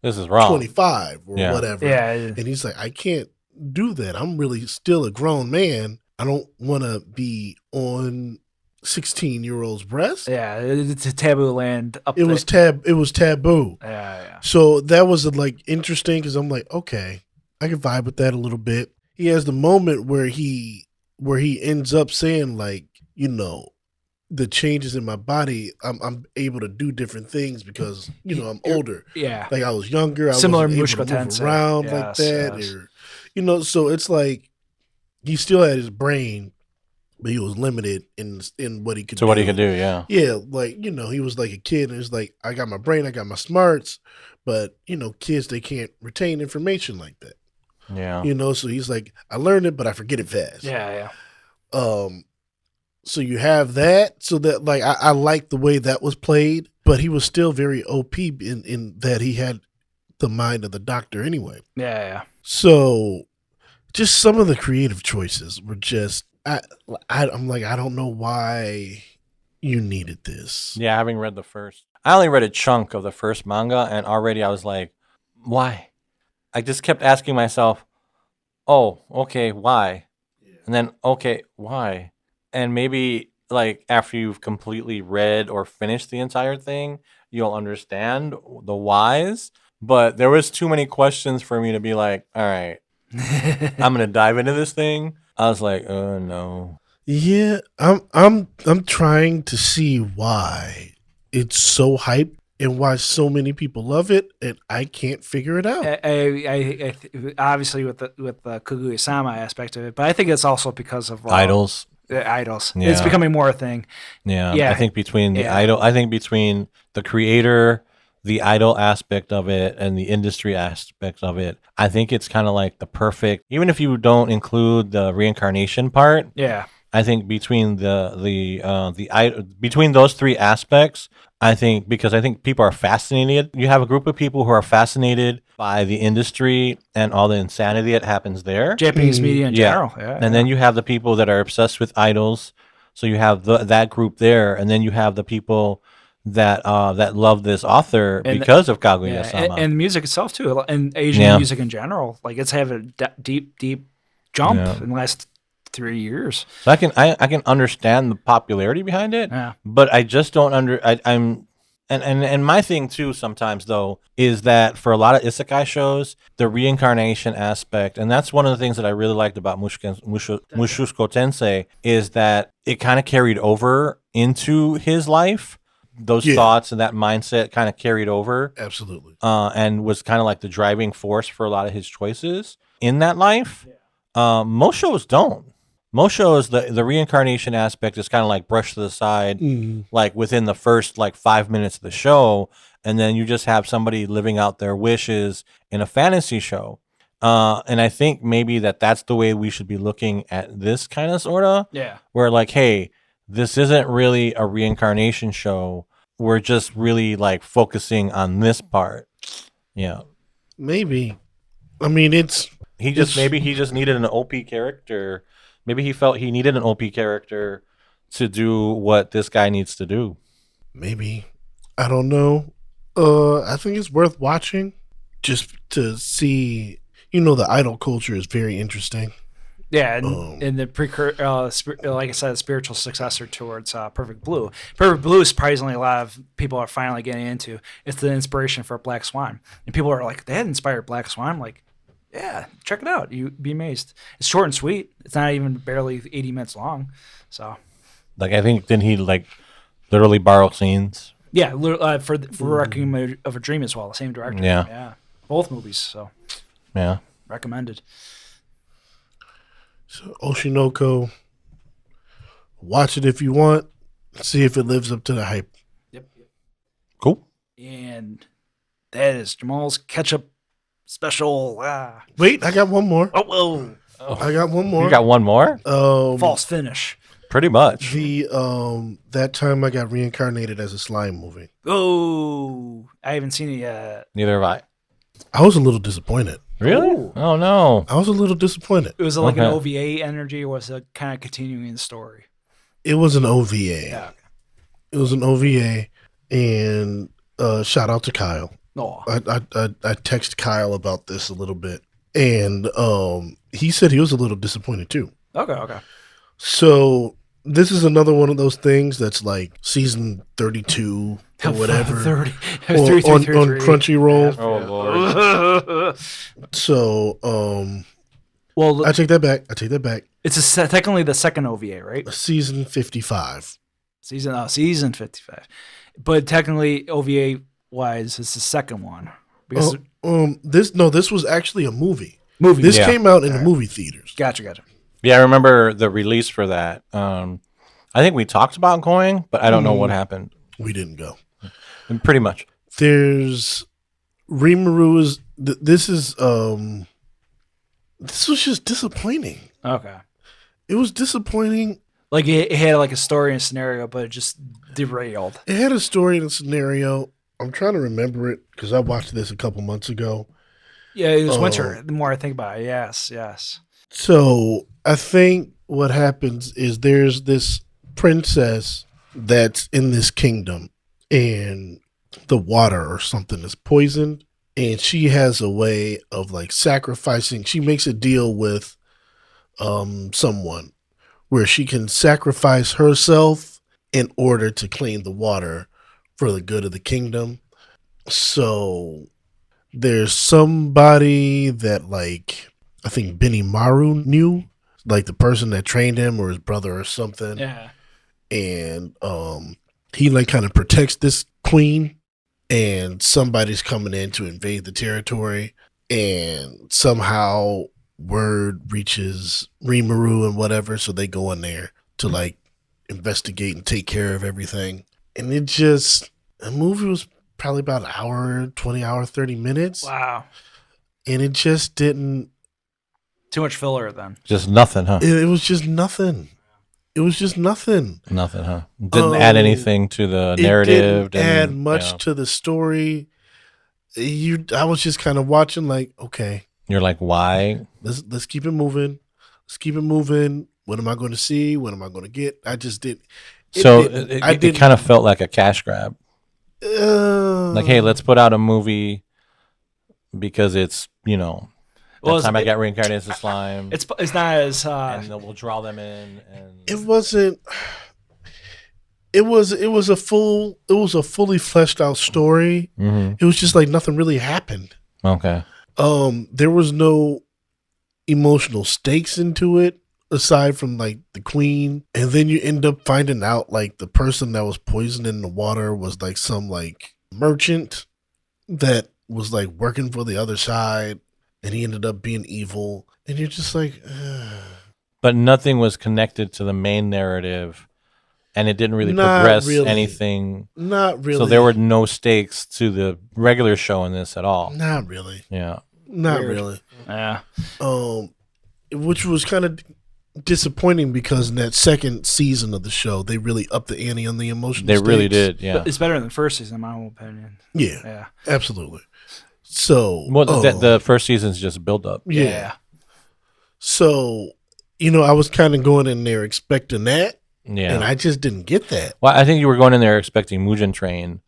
This is wrong. 25 or whatever. Yeah. And he's like, I can't do that. I'm really still a grown man. I don't want to be on 16-year-old's breast. Yeah, it's a taboo land. It was taboo. Yeah. So that was like interesting because I'm like, okay, I can vibe with that a little bit. He has the moment where he ends up saying like, the changes in my body, I'm able to do different things because I'm older. Yeah, like I was younger. Similar I wasn't able to move around like that, or so it's like he still had his brain, but he was limited in what he could. So what he could do, yeah, like he was like a kid, and it's like I got my brain, I got my smarts, but kids they can't retain information like that. Yeah, so he's like I learned it, but I forget it fast. Yeah. So you have that, so that like I like the way that was played, but he was still very OP in that he had the mind of the doctor anyway. Yeah. So just some of the creative choices were just I'm like I don't know why you needed this. Yeah, having read I only read a chunk of the first manga, and already I was like, why? I just kept asking myself, oh, okay, why? And then okay, why? And maybe like after you've completely read or finished the entire thing, you'll understand the whys. But there was too many questions for me to be like, all right, I'm gonna dive into this thing. I was like, oh no. Yeah, I'm trying to see why it's so hyped and why so many people love it, and I can't figure it out. Obviously with the Kaguya-sama aspect of it, but I think it's also because of Idols. Idols. Yeah. It's becoming more a thing. Yeah. I think between the idol, I think between the creator, the idol aspect of it, and the industry aspect of it, I think it's kind of like the perfect. Even if you don't include the reincarnation part, Yeah. I think between between those three aspects, I think because I think people are fascinated. You have a group of people who are fascinated by the industry and all the insanity that happens there. Japanese media in general. Yeah. And then you have the people that are obsessed with idols. So you have that group there, and then you have the people that that love this author because of Kaguya-sama. And music itself too, and Asian music in general. Like it's having a deep jump in the last 3 years. So I can understand the popularity behind it, but I just don't and my thing too sometimes though is that for a lot of isekai shows, the reincarnation aspect, and that's one of the things that I really liked about Mushoku Tensei, is that it kind of carried over into his life. Those thoughts and that mindset kind of carried over. Absolutely. And was kind of like the driving force for a lot of his choices in that life. Most shows don't. Most shows, the reincarnation aspect is kind of like brushed to the side, like within the first 5 minutes of the show, and then you just have somebody living out their wishes in a fantasy show. And I think maybe that's the way we should be looking at this kind of sorta. Yeah. Where hey, this isn't really a reincarnation show. We're just really focusing on this part. Yeah. Maybe. I mean, maybe he just needed an OP character. Maybe he felt he needed an OP character to do what this guy needs to do. Maybe. I don't know. I think it's worth watching just to see. The idol culture is very interesting. Yeah, and the like I said, the spiritual successor towards Perfect Blue. Perfect Blue, surprisingly, a lot of people are finally getting into. It's the inspiration for Black Swan, and people are like, "They had inspired Black Swan." I'm like, yeah, check it out. You'd be amazed. It's short and sweet. It's not even barely 80 minutes long. So, I think didn't he literally borrow scenes? Yeah, for Requiem of a Dream as well. The same director. Yeah, both movies. So, yeah, recommended. So Oshinoko, watch it if you want. See if it lives up to the hype. Yep. Cool. And that is Jamaal's catch-up special. Wait, I got one more. Oh. I got one more. You got one more? False finish. Pretty much. That time I got reincarnated as a slime movie. Oh, I haven't seen it yet. Neither have I. I was a little disappointed. Really? Ooh. Oh no. I was a little disappointed. It was like an OVA energy, or was it kind of continuing the story? It was an OVA. Yeah. It was an OVA, and shout out to Kyle. Oh. I text Kyle about this a little bit, and he said he was a little disappointed too. Okay. So this is another one of those things that's like season 32 or whatever 30. on Crunchyroll. Oh Lord. So well, I take that back. It's technically the second OVA, right? Season 55. Season 55. But technically OVA wise it's the second one. Because this was actually a movie. This Yeah. came out in the movie theaters. Gotcha. Yeah, I remember the release for that. I think we talked about going, but I don't know what happened. We didn't go. Pretty much. There's Rimuru this was just disappointing. Okay. It was disappointing. Like it had like a story and scenario, but it just derailed. It had a story and a scenario. I'm trying to remember it because I watched this a couple months ago. Yeah, it was winter. The more I think about it, yes. So I think what happens is there's this princess that's in this kingdom, and the water or something is poisoned, and she has a way of sacrificing. She makes a deal with someone where she can sacrifice herself in order to clean the water for the good of the kingdom. So there's somebody that I think Benimaru knew, the person that trained him or his brother or something. Yeah. And he kind of protects this queen, and somebody's coming in to invade the territory, and somehow word reaches Rimuru and whatever, so they go in there to like investigate and take care of everything. And the movie was probably about an hour, 20 hour, 30 minutes. Wow. And it just didn't. Too much filler then. Just nothing, huh? It was just nothing. It was just nothing. Nothing, huh? Didn't add anything to the narrative. It didn't add much to the story. I was just kind of watching like, okay. You're like, why? Let's keep it moving. Let's keep it moving. What am I going to see? What am I going to get? I just did. It kind of felt like a cash grab. Like, hey, let's put out a movie because it's, time I got reincarnated as a slime. It's not as and then we'll draw them in. And it wasn't. It was a fully fleshed out story. Mm-hmm. It was just like nothing really happened. Okay. There was no emotional stakes into it aside from like the queen, and then you end up finding out like the person that was poisoned in the water was like some like merchant that was like working for the other side, and he ended up being evil, and you're just like but nothing was connected to the main narrative, and it didn't really progress anything. Not really. So there were no stakes to the regular show in this at all. Not really. Yeah. Not Weird. really. Yeah. Which was kind of disappointing because in that second season of the show, they really upped the ante on the emotional They stakes. really did, yeah. But it's better than the first season, in my own opinion. Yeah. Absolutely. So, the first season's just build up. Yeah. So, I was kind of going in there expecting that, Yeah. and I just didn't get that. Well, I think you were going in there expecting Mugen Train,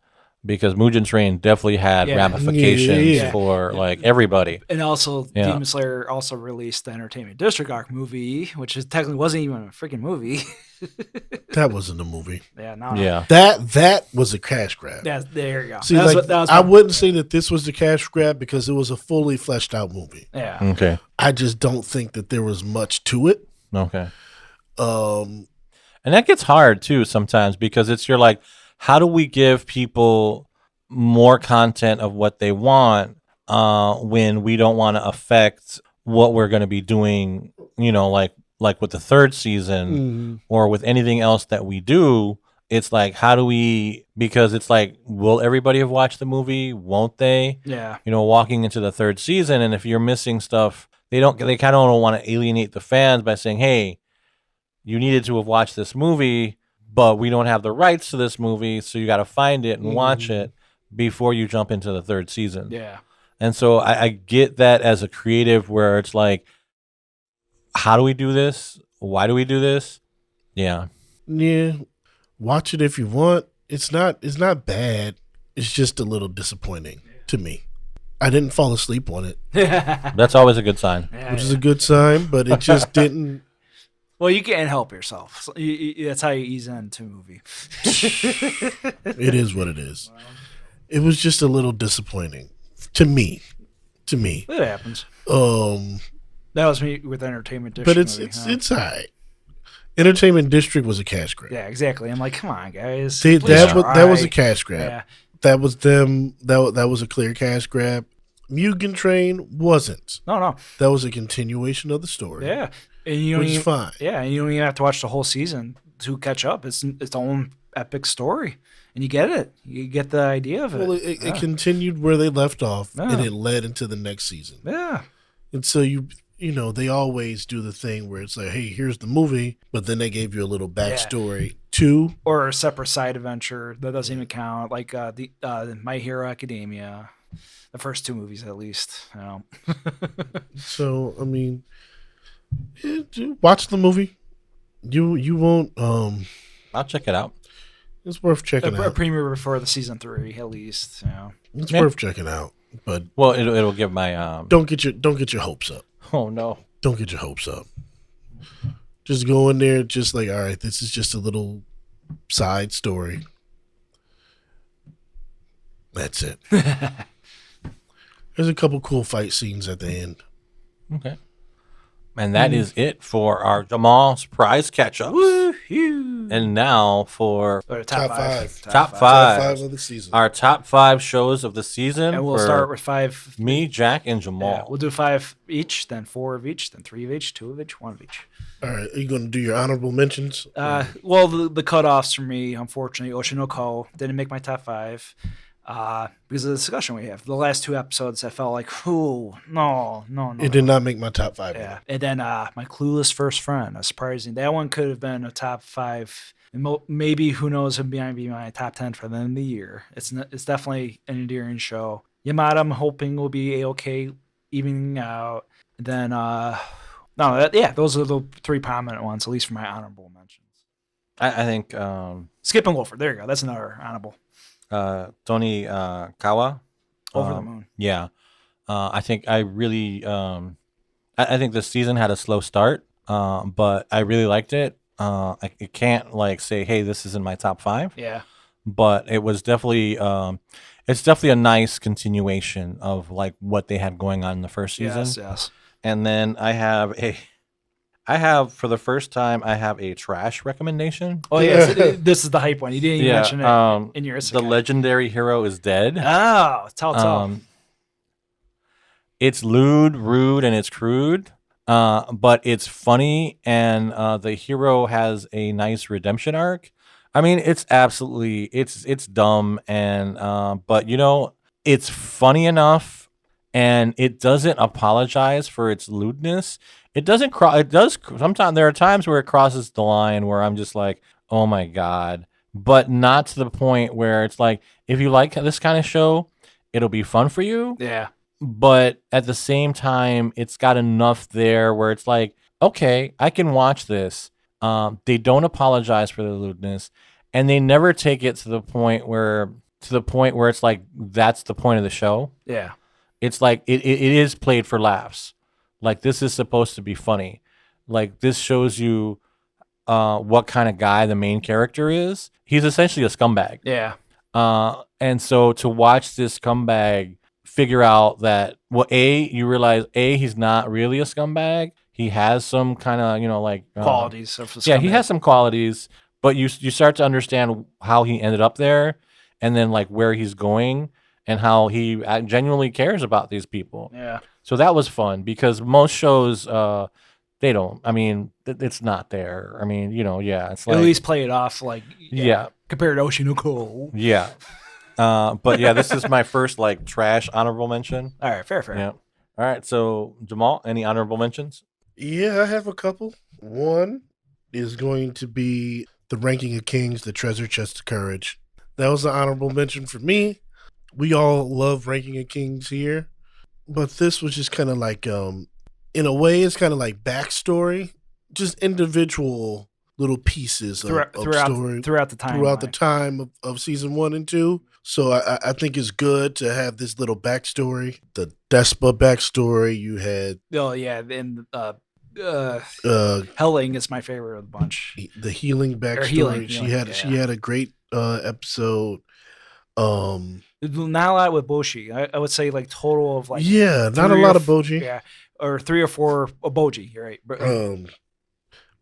because Mugen Train definitely had ramifications for like everybody. And also, Demon Slayer also released the Entertainment District arc movie, which technically wasn't even a freaking movie. That wasn't a movie. Yeah, no. Yeah. That was a cash grab. Yeah, there you go. See, I wouldn't say that this was the cash grab because it was a fully fleshed out movie. Yeah. Okay. I just don't think that there was much to it. Okay. And that gets hard too sometimes because you're like, how do we give people more content of what they want when we don't want to affect what we're going to be doing, like with the third season or with anything else that we do? It's like, how do we, because it's like, will everybody have watched the movie? Won't they? Yeah. Walking into the third season, and if you're missing stuff, they kind of don't want to alienate the fans by saying, hey, you needed to have watched this movie, but we don't have the rights to this movie, so you got to find it and watch it before you jump into the third season. Yeah. And so I get that as a creative where it's like, how do we do this? Why do we do this? Yeah. Yeah. Watch it if you want. It's not bad. It's just a little disappointing to me. I didn't fall asleep on it. That's always a good sign. Which is a good sign, but it just didn't. Well, you can't help yourself. So that's how you ease into a movie. It is what it is. It was just a little disappointing to me. It happens. That was me with Entertainment District. But it's all right. Entertainment District was a cash grab. Yeah, exactly. I'm like, come on, guys. See, that was a cash grab. Yeah. That was them. That was a clear cash grab. Mugen Train wasn't. No. That was a continuation of the story. Yeah. And which is fine. Yeah, and you don't even have to watch the whole season to catch up. It's its own epic story. And you get it. You get the idea of it. Well, it continued where they left off, and it led into the next season. Yeah. And so they always do the thing where it's like, hey, here's the movie, but then they gave you a little backstory too. Or a separate side adventure that doesn't even count, like the My Hero Academia. The first two movies, at least. So, I mean, watch the movie. You won't. I'll check it out. It's worth checking out. A premiere before the season 3, at least. It's worth checking out. But it'll give my don't get your hopes up. Oh no! Don't get your hopes up. Just go in there, just like, all right, this is just a little side story. That's it. There's a couple cool fight scenes at the end. Okay. And that is it for our Jamaal surprise catch-ups. Woo-hoo. And now for Or Top five. Top Top five. 5 of the season. our top 5 shows of the season, And we'll for start with 5. me, Jack, and Jamal. Yeah, we'll do 5 each, then 4 of each, then 3 of each, 2 of each, 1 of each. All right, are you going to do your honorable mentions? Well, the cutoffs for me, unfortunately, Oshinoko didn't make my top 5 because of the discussion we have. The last 2 episodes, I felt like, no. It did not make my top 5. Yeah, Either. and then my Clueless First Friend, surprising. That one could have been a top 5. And maybe, who knows, it might be my top 10 for the end of the year. It's definitely an endearing show. Yamada, I'm hoping, will be a-okay, evening out. And then, those are the 3 prominent ones, at least for my honorable mentions. I think Skip and Loafer, there you go. That's another honorable. Tony Kawa. Over the Moon. Yeah. I think I really I think the season had a slow start, but I really liked it. I can't like say, hey, this is in my top 5. Yeah. But it was definitely it's definitely a nice continuation of like what they had going on in the first season. Yes. And then I have for the first time I have a trash recommendation. Oh yes, this is the hype one. You didn't even mention it in your Isekai. The legendary hero is dead. Oh, tell. It's lewd, rude, and it's crude. But it's funny, and the hero has a nice redemption arc. I mean, it's absolutely it's dumb, and but it's funny enough, and it doesn't apologize for its lewdness. It doesn't it does sometimes. There are times where it crosses the line where I'm just like, oh my god, but not to the point where it's like, if you like this kind of show, it'll be fun for you. Yeah. But at the same time, it's got enough there where it's like, okay, I can watch this. They don't apologize for the lewdness, and they never take it to the point where it's like that's the point of the show. Yeah. It's like it is played for laughs. Like, this is supposed to be funny. Like, this shows you what kind of guy the main character is. He's essentially a scumbag. Yeah. And so to watch this scumbag figure out that, well, you realize he's not really a scumbag. He has some kind of qualities of a scumbag. Yeah, he has some qualities, but you start to understand how he ended up there, and then like where he's going, and how he genuinely cares about these people. Yeah. So that was fun, because most shows they don't. I mean, it's not there. I mean, it's like, at least play it off like yeah. compared to Oshinoko. Yeah. But yeah, this is my first like trash honorable mention. All right, fair. Yeah. All right. So Jamal, any honorable mentions? Yeah, I have a couple. One is going to be the Ranking of Kings, the Treasure Chest of Courage. That was an honorable mention for me. We all love Ranking of Kings here, but this was just kind of like, in a way, it's kind of like backstory, just individual little pieces of story throughout the time of season 1 and 2. So I think it's good to have this little backstory. The Despa backstory you had. Oh yeah, and Helling is my favorite of the bunch. The healing backstory. She had a great episode. Not a lot with Boshi. I would say like total of like not a lot of Boji. Yeah, or 3 or 4 Boji. You're right.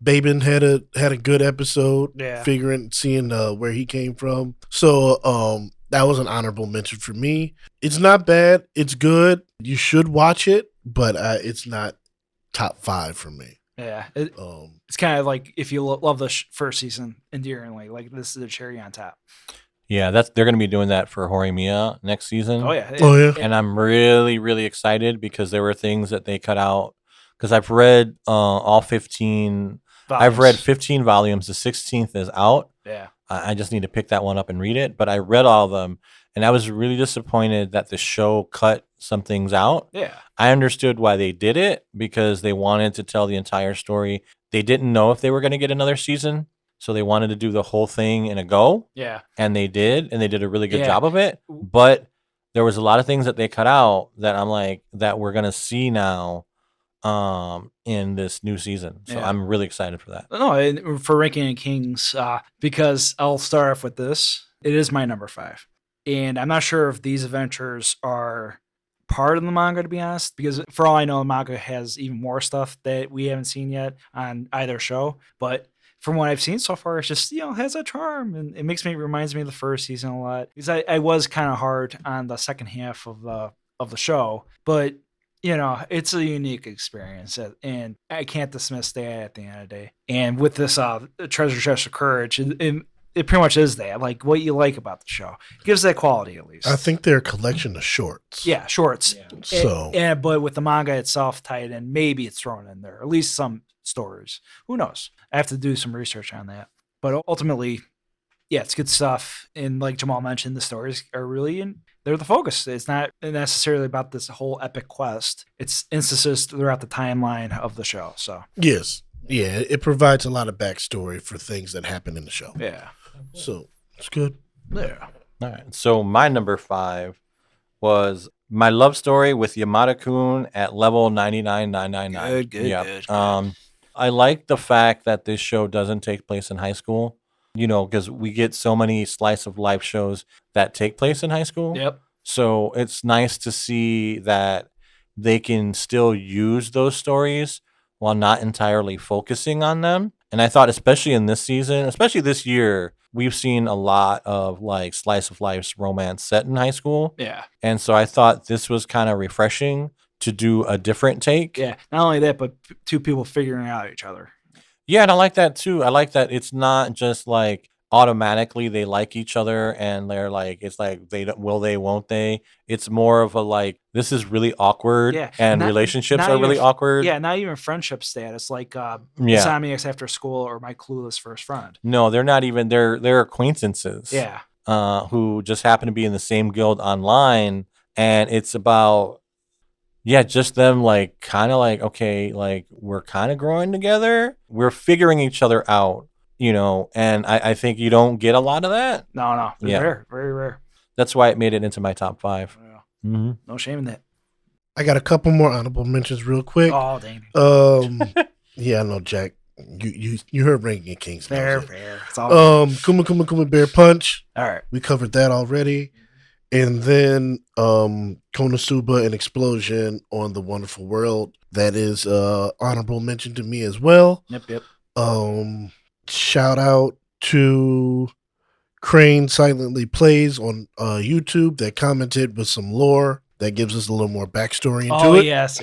Babin had a good episode. Yeah, seeing where he came from. So that was an honorable mention for me. It's not bad. It's good. You should watch it, but it's not top 5 for me. Yeah, it's kind of like if you love the first season endearingly, like this is a cherry on top. Yeah, they're going to be doing that for Horimiya next season. Oh yeah. And I'm really, really excited, because there were things that they cut out. Because I've read all 15. Volumes. I've read 15 volumes. The 16th is out. Yeah. I just need to pick that one up and read it. But I read all of them, and I was really disappointed that the show cut some things out. Yeah. I understood why they did it, because they wanted to tell the entire story. They didn't know if they were going to get another season, so they wanted to do the whole thing in a go. Yeah. And they did a really good job of it. But there was a lot of things that they cut out that I'm like, that we're going to see now in this new season. So I'm really excited for that. No, and for Ranking of Kings, because I'll start off with this. It is my number 5. And I'm not sure if these adventures are part of the manga, to be honest, because for all I know, the manga has even more stuff that we haven't seen yet on either show. But from what I've seen so far, it's just, has a charm, and it reminds me of the first season a lot. Because I was kind of hard on the second half of the show, but it's a unique experience, and I can't dismiss that at the end of the day. And with this Treasure Chest of Courage, it pretty much is that, like, what you like about the show. It gives that quality, at least. I think they're a collection of shorts. Yeah, shorts. Yeah. But with the manga itself tied in, maybe it's thrown in there. At least some stories. Who knows? I have to do some research on that. But ultimately, yeah, it's good stuff. And like Jamaal mentioned, the stories are really they're the focus. It's not necessarily about this whole epic quest. It's instances throughout the timeline of the show. So yes. Yeah, it provides a lot of backstory for things that happen in the show. yeah. So it's good. Yeah. All right. So my number 5 was my love story with Yamada-kun at level 99,999. Good. I like the fact that this show doesn't take place in high school, because we get so many slice of life shows that take place in high school. Yep. So it's nice to see that they can still use those stories while not entirely focusing on them. And I thought, especially in this season, especially this year, we've seen a lot of like slice of life romance set in high school. Yeah. And so I thought this was kind of refreshing to do a different take. Yeah. Not only that, but two people figuring out each other. Yeah, and I like that too. I like that it's not just like automatically they like each other and they're like, it's like they don't, will they, won't they? It's more of a like, this is really awkward. Yeah. And relationships are really awkward. Yeah, not even friendship status like Insomniacs After School or My Clueless First Friend. No, they're not even, they're acquaintances. Yeah. Who just happen to be in the same guild online. And it's about, just them like kind of like, okay, like we're kind of growing together. We're figuring each other out, and I think you don't get a lot of that. No. It's rare. Very rare. That's why it made it into my top 5. Yeah. Mm-hmm. No shame in that. I got a couple more honorable mentions real quick. Oh, dang. Yeah, I know, Jack. You heard Ranking Kings. Fair. It's all Kuma Bear Punch. all right. We covered that already. And then Konosuba and Explosion on the Wonderful World. That is honorable mention to me as well. Yep. Shout out to Qraion Silently Plays on YouTube that commented with some lore that gives us a little more backstory into it. Yes.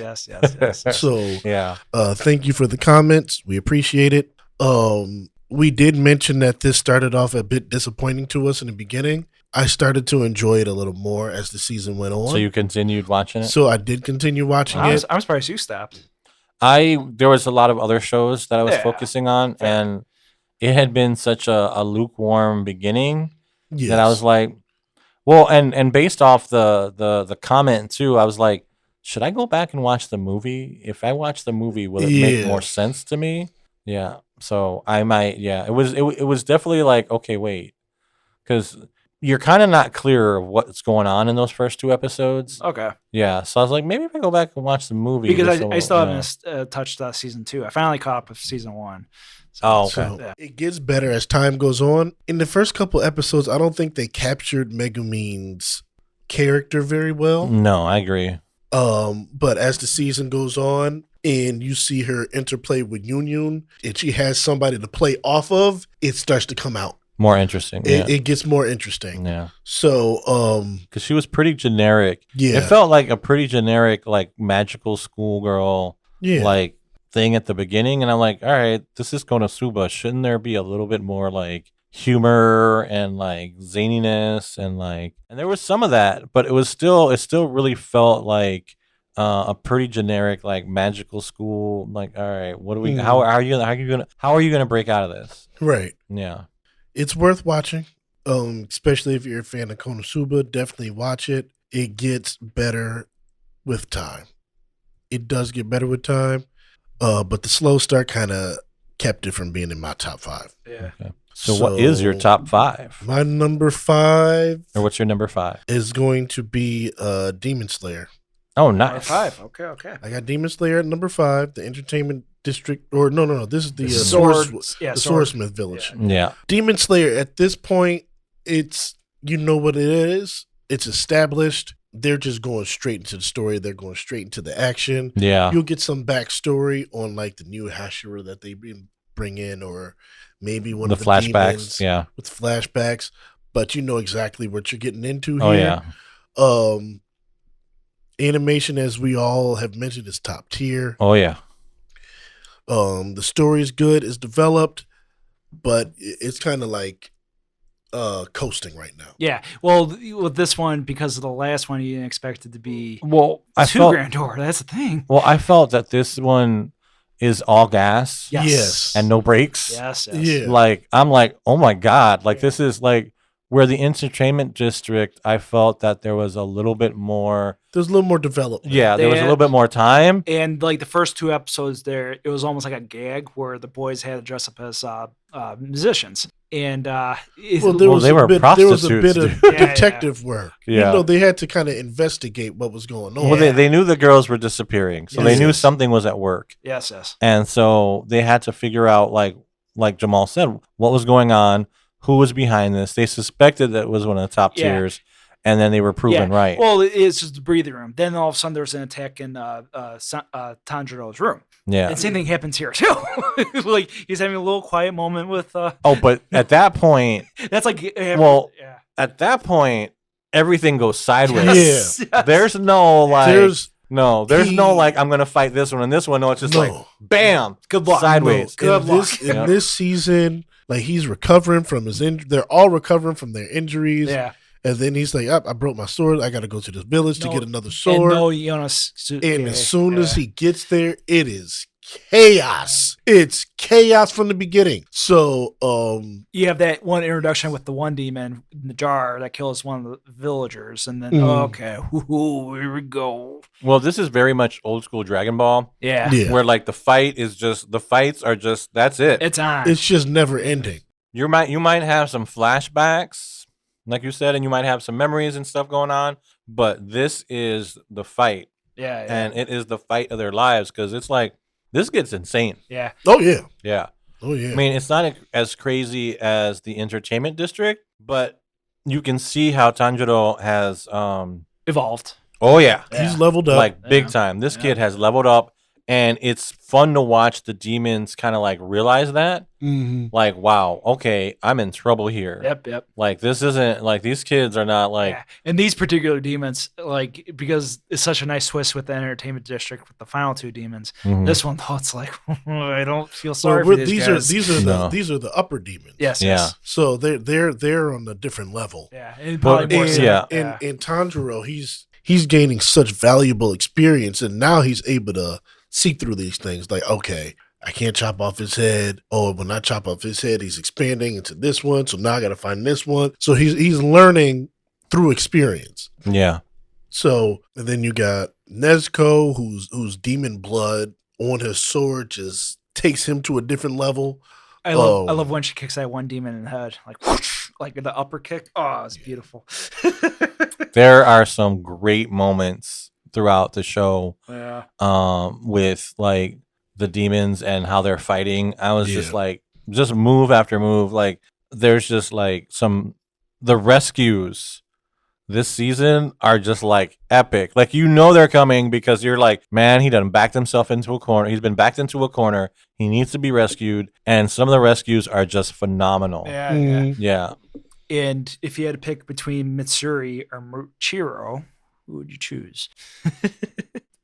So Yeah. Thank you for the comments. We appreciate it. We did mention that this started off a bit disappointing to us in the beginning. I started to enjoy it a little more as the season went on. So you continued watching it? So I did continue watching it. I'm surprised you stopped. There was a lot of other shows that I was focusing on, and it had been such a lukewarm beginning that I was like, well, and based off the comment too, I was like, should I go back and watch the movie? If I watch the movie, will it make more sense to me? Yeah. So I might. Yeah. It was definitely like, okay, wait, because you're kind of not clear of what's going on in those first 2 episodes. Okay. Yeah. So I was like, maybe if I go back and watch the movie. Because I still haven't touched season 2. I finally caught up with season 1. Okay. So it gets better as time goes on. In the first couple episodes, I don't think they captured Megumin's character very well. No, I agree. But as the season goes on and you see her interplay with Yun and she has somebody to play off of, it starts to come out. More interesting. It gets more interesting. Yeah. So, because she was pretty generic. Yeah. It felt like a pretty generic, like magical schoolgirl, like thing at the beginning. And I'm like, all right, this is Konosuba. Shouldn't there be a little bit more like humor and like zaniness and there was some of that, but it still really felt like a pretty generic like magical school. Like, all right, what do we? How are you gonna break out of this? Right. Yeah. It's worth watching, especially if you're a fan of Konosuba. Definitely watch it. It gets better with time. It does get better with time, but the slow start kind of kept it from being in my top 5. Yeah. Okay. So what is your top 5? My number 5, or what's your number 5? is going to be Demon Slayer. Oh, nice. Number 5. Okay. I got Demon Slayer at number 5. The Entertainment District, or no, this is the Swordsmith Village. Yeah. Demon Slayer at this point, it's what it is. It's established. They're just going straight into the story. They're going straight into the action. Yeah. You'll get some backstory on like the new Hashira that they've been bring in, or maybe one The of the flashbacks, demons with flashbacks, but you know exactly what you're getting into Oh here. yeah. Animation, as we all have mentioned, is top tier. Oh yeah. The story is good, it's developed, but it's kind of like coasting right now. Yeah. Well, with this one, because of the last one, you didn't expect it to be Well, I too felt grandeur. That's the thing. well, I felt that this one is all gas Yes. and no brakes. Yes. Yeah. Like I'm like, oh my god, like this is like where the entertainment district. I felt that there was a little bit more. There's a little more development. Yeah, there was a little bit more time. And like the first 2 episodes there, it was almost like a gag where the boys had to dress up as musicians. And Well, They were there was a prostitutes, bit of dude. detective work. Yeah. You know, they had to kind of investigate what was going on. Well, they knew the girls were disappearing, so they knew Yes. something was at work, yes. and so they had to figure out, like Jamaal said, what was going on, who was behind this. They suspected that it was one of the top Yeah. tiers, and then they were proven right. Well, it's just the breathing room. Then all of a sudden there's an attack in Tanjiro's room. Yeah. And same thing happens here too. Like he's having a little quiet moment with. Oh, but at that point, That's like Well, yeah. at that point, everything goes sideways. Yes. There's no like. There's no like I'm gonna fight this one and this one. No, it's just like bam, Good luck. sideways. Good in luck. this season, like he's recovering from his injury. They're all recovering from their injuries. Yeah. And then he's like, I broke my sword. I got to go to this village to get another And sword. and As soon as he gets there, it is chaos. It's chaos from the beginning. So, you have that one introduction with the one demon in the jar that kills one of the villagers, and then here we go. Well, this is very much old school Dragon Ball, Yeah. where like the fights are just that's it. It's on. it's just never ending. You might have some flashbacks, like you said, and you might have some memories and stuff going on, but this is the fight, yeah. and it is the fight of their lives, because it's like this gets insane. Yeah. Oh, yeah. Yeah. Oh, yeah. I mean, it's not as crazy as the entertainment district, but you can see how Tanjiro has Evolved. oh yeah, He's leveled up. like big time. This kid has leveled up, and it's fun to watch the demons kind of like realize that. Mhm. Like, wow, okay, I'm in trouble here. Yep. Like, this isn't like these kids are not like Yeah. And these particular demons, like, because it's such a nice twist with the entertainment district with the final 2 demons. Mhm. This one, though, it's like I don't feel Well, sorry for these guys. these are the upper demons. Yes. Yeah. So they're on a different level. Yeah. And But- probably more and- so. yeah. And Tanjiro, he's gaining such valuable experience, and now he's able to see through these things. Like, okay, I can't chop off his head. Oh, when I chop off his head, he's expanding into this one. So now I got to find this one. So he's learning through experience. yeah. So, and then you got Nezuko, whose demon blood on his sword just takes him to a different level. I love when she kicks that one demon in the head, like whoosh, like the upper kick. Oh, it's beautiful. There are some great moments throughout the show Yeah. with like the demons and how they're fighting. I was just Yeah. like, just move after move. Like, there's just like the rescues this season are just like epic. Like, you know they're coming because you're like, man, he done backed himself into a corner. He's been backed into a corner. He needs to be rescued. And some of the rescues are just phenomenal. Yeah. Yeah. And if you had to pick between Mitsuri or Muchiro, who would you choose?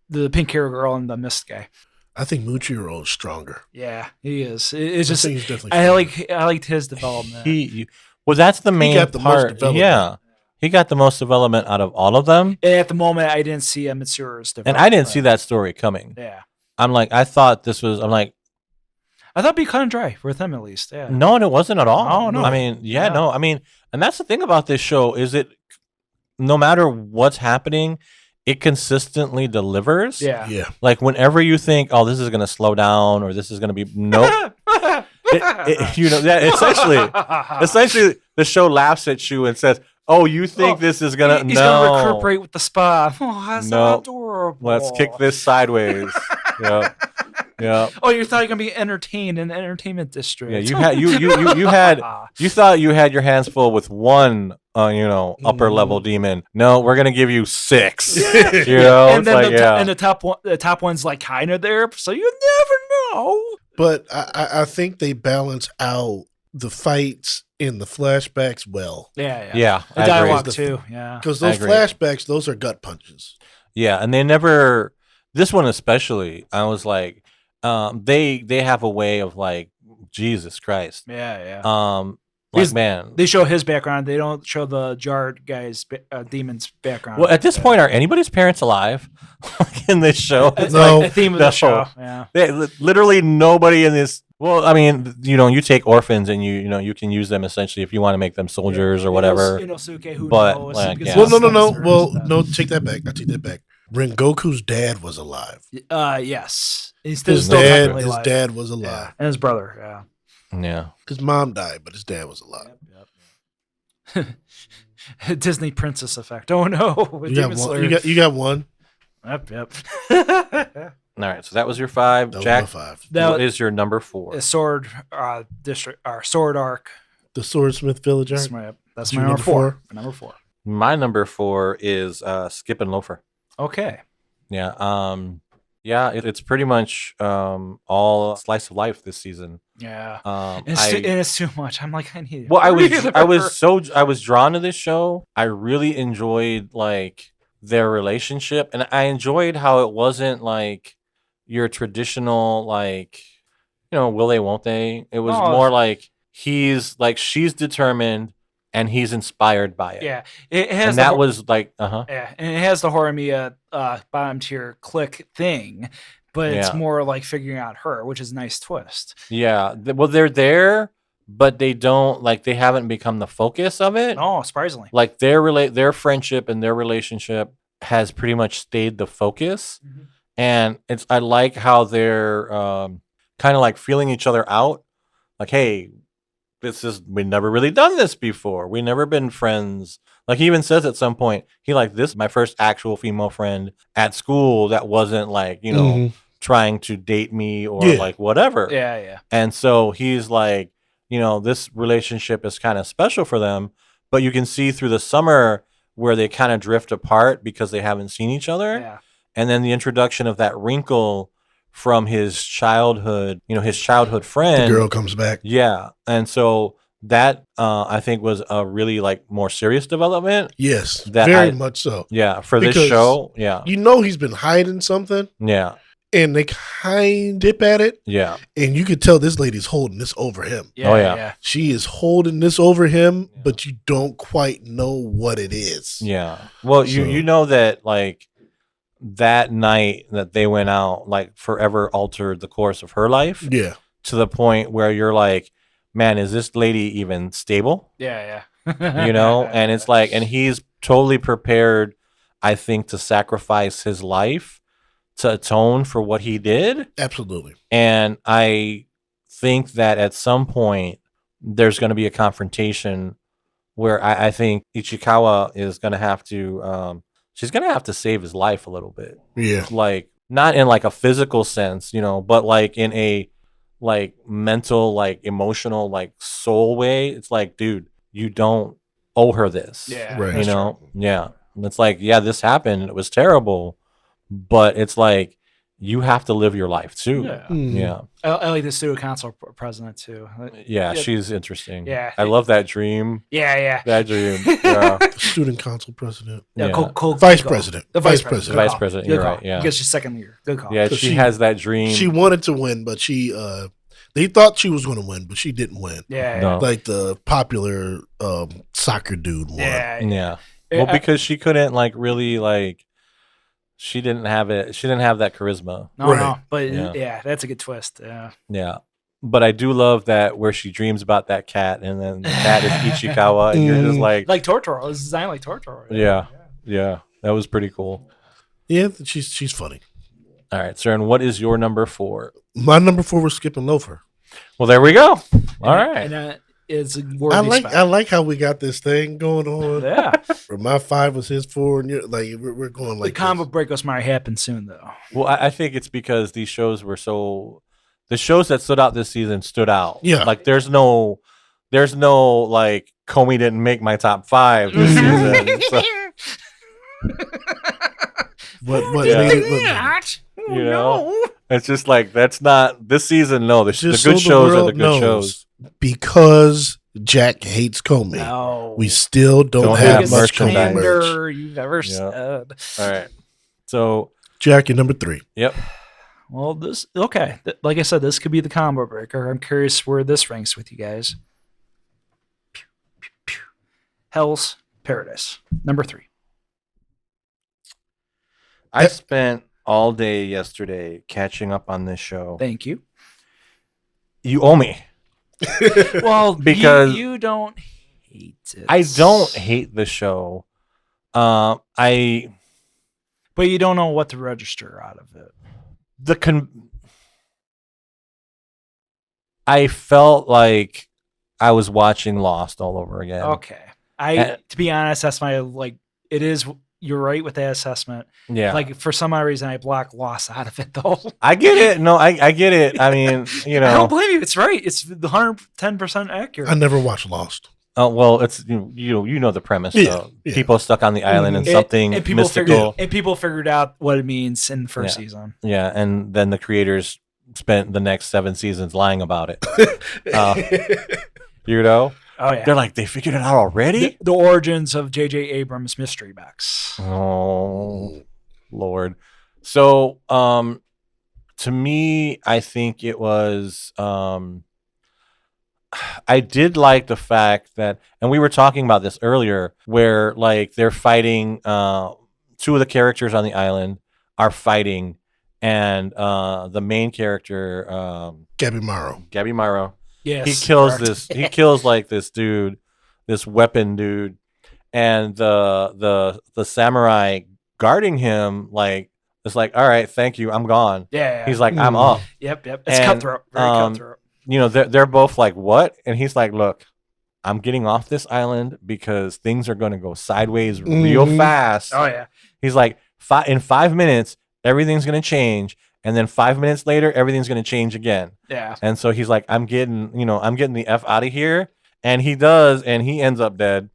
The pink hair girl and the mist guy. I think Muchiro is stronger. Yeah, he is. It's just I think he's definitely I stronger. liked his development. Well, that's the main got the most part. development. Yeah. He got the most development out of all of them. And at the moment, I didn't see a Mitsuri's development. And I didn't see that story coming. Yeah, I'm like, I thought this was, I'm like, I thought it'd be kind of dry with him at least. Yeah. no, it wasn't at all. Oh, no. I mean, yeah, Yeah. no. I mean, and that's the thing about this show is it, no matter what's happening, it consistently delivers. Yeah. Yeah. Like, whenever you think, oh, this is going to slow down or this is going to be, nope. Essentially, the show laughs at you and says, oh, you think this is going to, He's gonna recuperate with the spa. Oh, that's No. adorable. Let's kick this sideways. Yeah. Yeah. Oh, you thought you were gonna be entertained in the entertainment district. Yeah, you thought you had your hands full with one upper level demon. No, we're gonna give you 6. You know, and it's then like, the top one's like kind of there, so you never know. But I think they balance out the fights in the flashbacks well. Yeah, The I agree. dialogue too. Yeah. Because those agree. flashbacks, those are gut punches. Yeah, and they never. This one especially, I was like, they have a way of like, Jesus Christ. Yeah. Like, Because man. They show his background. They don't show the jarred guy's demon's background. Well, at this point, are anybody's parents alive in this show? It's No. like a theme of the show. Yeah. Literally nobody in this. Well, I mean, you take orphans and you can use them essentially if you want to make them soldiers or whatever. Inosuke, who But, knows? like, Because yeah. Well, no. he's- Well, no, take that back. I take that back. Rengoku's dad was alive. Yes. He's His still dad, technically his alive. dad was Yeah. alive. And his brother. Yeah. Yeah. His mom died, but his dad was alive. Disney princess effect. Oh no. With You got Demon one. Slayer. You got one. Yep. All right, so that was your 5. That was Jack, my 5. what is your number 4? A sword district or sword arc. The Swordsmith Village arc. That's Your my number number 4. four? Number 4. My number 4 is Skip and Loafer. Okay. Yeah. It's pretty much all slice of life this season. Yeah. Um, And it's too much. I'm like, I need it. Well, I was drawn to this show. I really enjoyed like their relationship, and I enjoyed how it wasn't like your traditional like, will they, won't they? It was more like she's determined and he's inspired by it. Yeah. It has And that was like, Yeah, and it has the Horimiya bottom tier click thing, but it's Yeah. more like figuring out her, which is a nice twist. yeah. Well, they're there, but they haven't become the focus of it. Oh, surprisingly. Like their friendship and their relationship has pretty much stayed the focus. Mhm. And I like how they're kind of like feeling each other out. Like, hey, we've never really done this before. We've never been friends. Like he even says at some point, this is my first actual female friend at school that wasn't like, Mhm. trying to date me or Yeah. like whatever. Yeah. And so he's like, this relationship is kind of special for them, but you can see through the summer where they kind of drift apart because they haven't seen each other. Yeah. And then the introduction of that wrinkle from his childhood, his childhood The friend. girl comes back. Yeah. And so that I think was a really like more serious development. Yes, That very much so. Yeah. For this Because show. Yeah. You know he's been hiding something, Yeah. and they kind of dip at it, Yeah. and you could tell this lady's holding this over him. Yeah. Oh, yeah. She is holding this over him, Yeah. but you don't quite know what it is. Yeah. Well, So- you know that like that night that they went out like forever altered the course of her life Yeah. to the point where you're like, man, is this lady even stable? Yeah. And it's like, and he's totally prepared, I think, to sacrifice his life to atone for what he did. Absolutely. And I think that at some point there's going to be a confrontation where I think Ichikawa is going to have to, she's going to have to save his life a little bit. Yeah. Like, not in like a physical sense, but like in a like mental, like emotional, like soul way. It's like, dude, you don't owe her this. Yeah. Right. that's Yeah. true. And it's like, yeah, this happened. It was terrible. But it's like, you have to live your life too. Yeah. Mm. Yeah. I like the student council president too. Yeah. Yeah. She's interesting. Yeah. I love that dream. Yeah. That dream. Yeah. The student council president. Yeah. Yeah. Vice president. The vice president. Vice Good Vice call. president, Good you're call. right, yeah. Because she's second year. Good call. Yeah. So She she- has that dream. She wanted to win, but they thought she was going to win, but she didn't win. Yeah. No. Like the popular soccer dude won. Yeah. Yeah. Well, because she couldn't like really like, she didn't have it. She didn't have that charisma. No. Right. But Yeah. yeah, that's a good twist. Yeah. Yeah. But I do love that where she dreams about that cat and then the cat is Ichikawa and you're just like, Like Totoro. It's designed like Totoro. yeah. Yeah. That was pretty cool. Yeah, she's funny. All right, sir. And what is your number 4? My number 4 was Skip and Loafer. Well, there we go. All right. And it's a worthy I spot. like how we got this thing going on. Yeah. Where my 5 was his 4, and you're like we're going The like combo this. break might happen soon though. Well, I think it's because these shows were the shows that stood out this season stood out. Yeah. Like there's no like Comey didn't make my top 5 this season. So, What Yeah. made it? What made it? It's just like that's not this season. No, the Just good so shows are world the good knows, shows. Because Jack hates Comey, No. we still don't have Biggest much Comey merchandise. merch. slander you've ever Yeah. said. All right. So, Jack, you're number 3. yep. Well, this okay. Like I said, this could be the combo breaker. I'm curious where this ranks with you guys. Pew, pew, pew. Hell's Paradise, number 3. I spent all day yesterday catching up on this show. Thank you. You owe me. Well, Because you don't hate it. I don't hate the show. But you don't know what to register out of it. I felt like I was watching Lost all over again. Okay. To be honest, that's my it is. You're right with that assessment. Yeah. Like for some odd reason, I block Lost out of it though. I get it. No, I get it. I mean, you know. I don't blame you. It's right. It's 110% accurate. I never watched Lost. Well, it's you know the premise. Yeah, though. yeah. People stuck on the island and something mystical. People figured out what it means in the first season. Yeah, and then the creators spent the next 7 seasons lying about it. You know? Oh yeah. They're like, they figured it out already? The origins of J.J. Abrams' mystery box. Oh, Lord. So, to me, I think it was, I did like the fact that, and we were talking about this earlier, where like they're fighting, 2 of the characters on the island are fighting, and the main character, Gabby Morrow. Yes. he kills like this dude, this weapon dude, and the samurai guarding him like it's like, all right, thank you, I'm gone. Yeah. He's like, I'm up. Yep. It's And, cutthroat. Very cutthroat. You know, they're both like, what? And he's like, look, I'm getting off this island because things are going to go sideways real fast. Oh yeah. He's like, in 5 minutes, everything's going to change. And then 5 minutes later, everything's going to change again. Yeah. And so he's like, I'm getting the F out of here. And he does. And he ends up dead.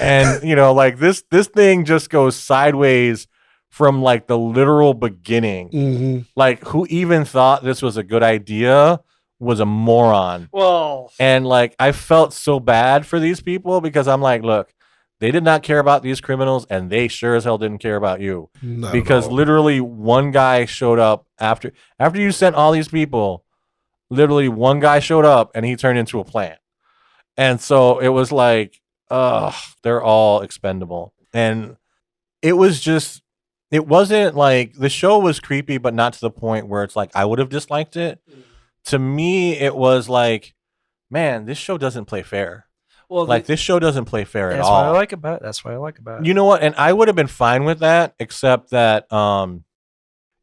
And, like this thing just goes sideways from like the literal beginning. Mm-hmm. Like, who even thought this was a good idea was a moron. Well, And like, I felt so bad for these people because I'm like, look, they did not care about these criminals, and they sure as hell didn't care about you. Not Because at all. literally one guy showed up after you sent all these people. Literally one guy showed up, and he turned into a plant. And so it was like, they're all expendable. And it wasn't like the show was creepy, but not to the point where it's like I would have disliked it. To me, it was like, man, this show doesn't play fair. well, Like this show doesn't play fair at that's all. what I like about it. That's what I like about it. You know what? And I would have been fine with that, except that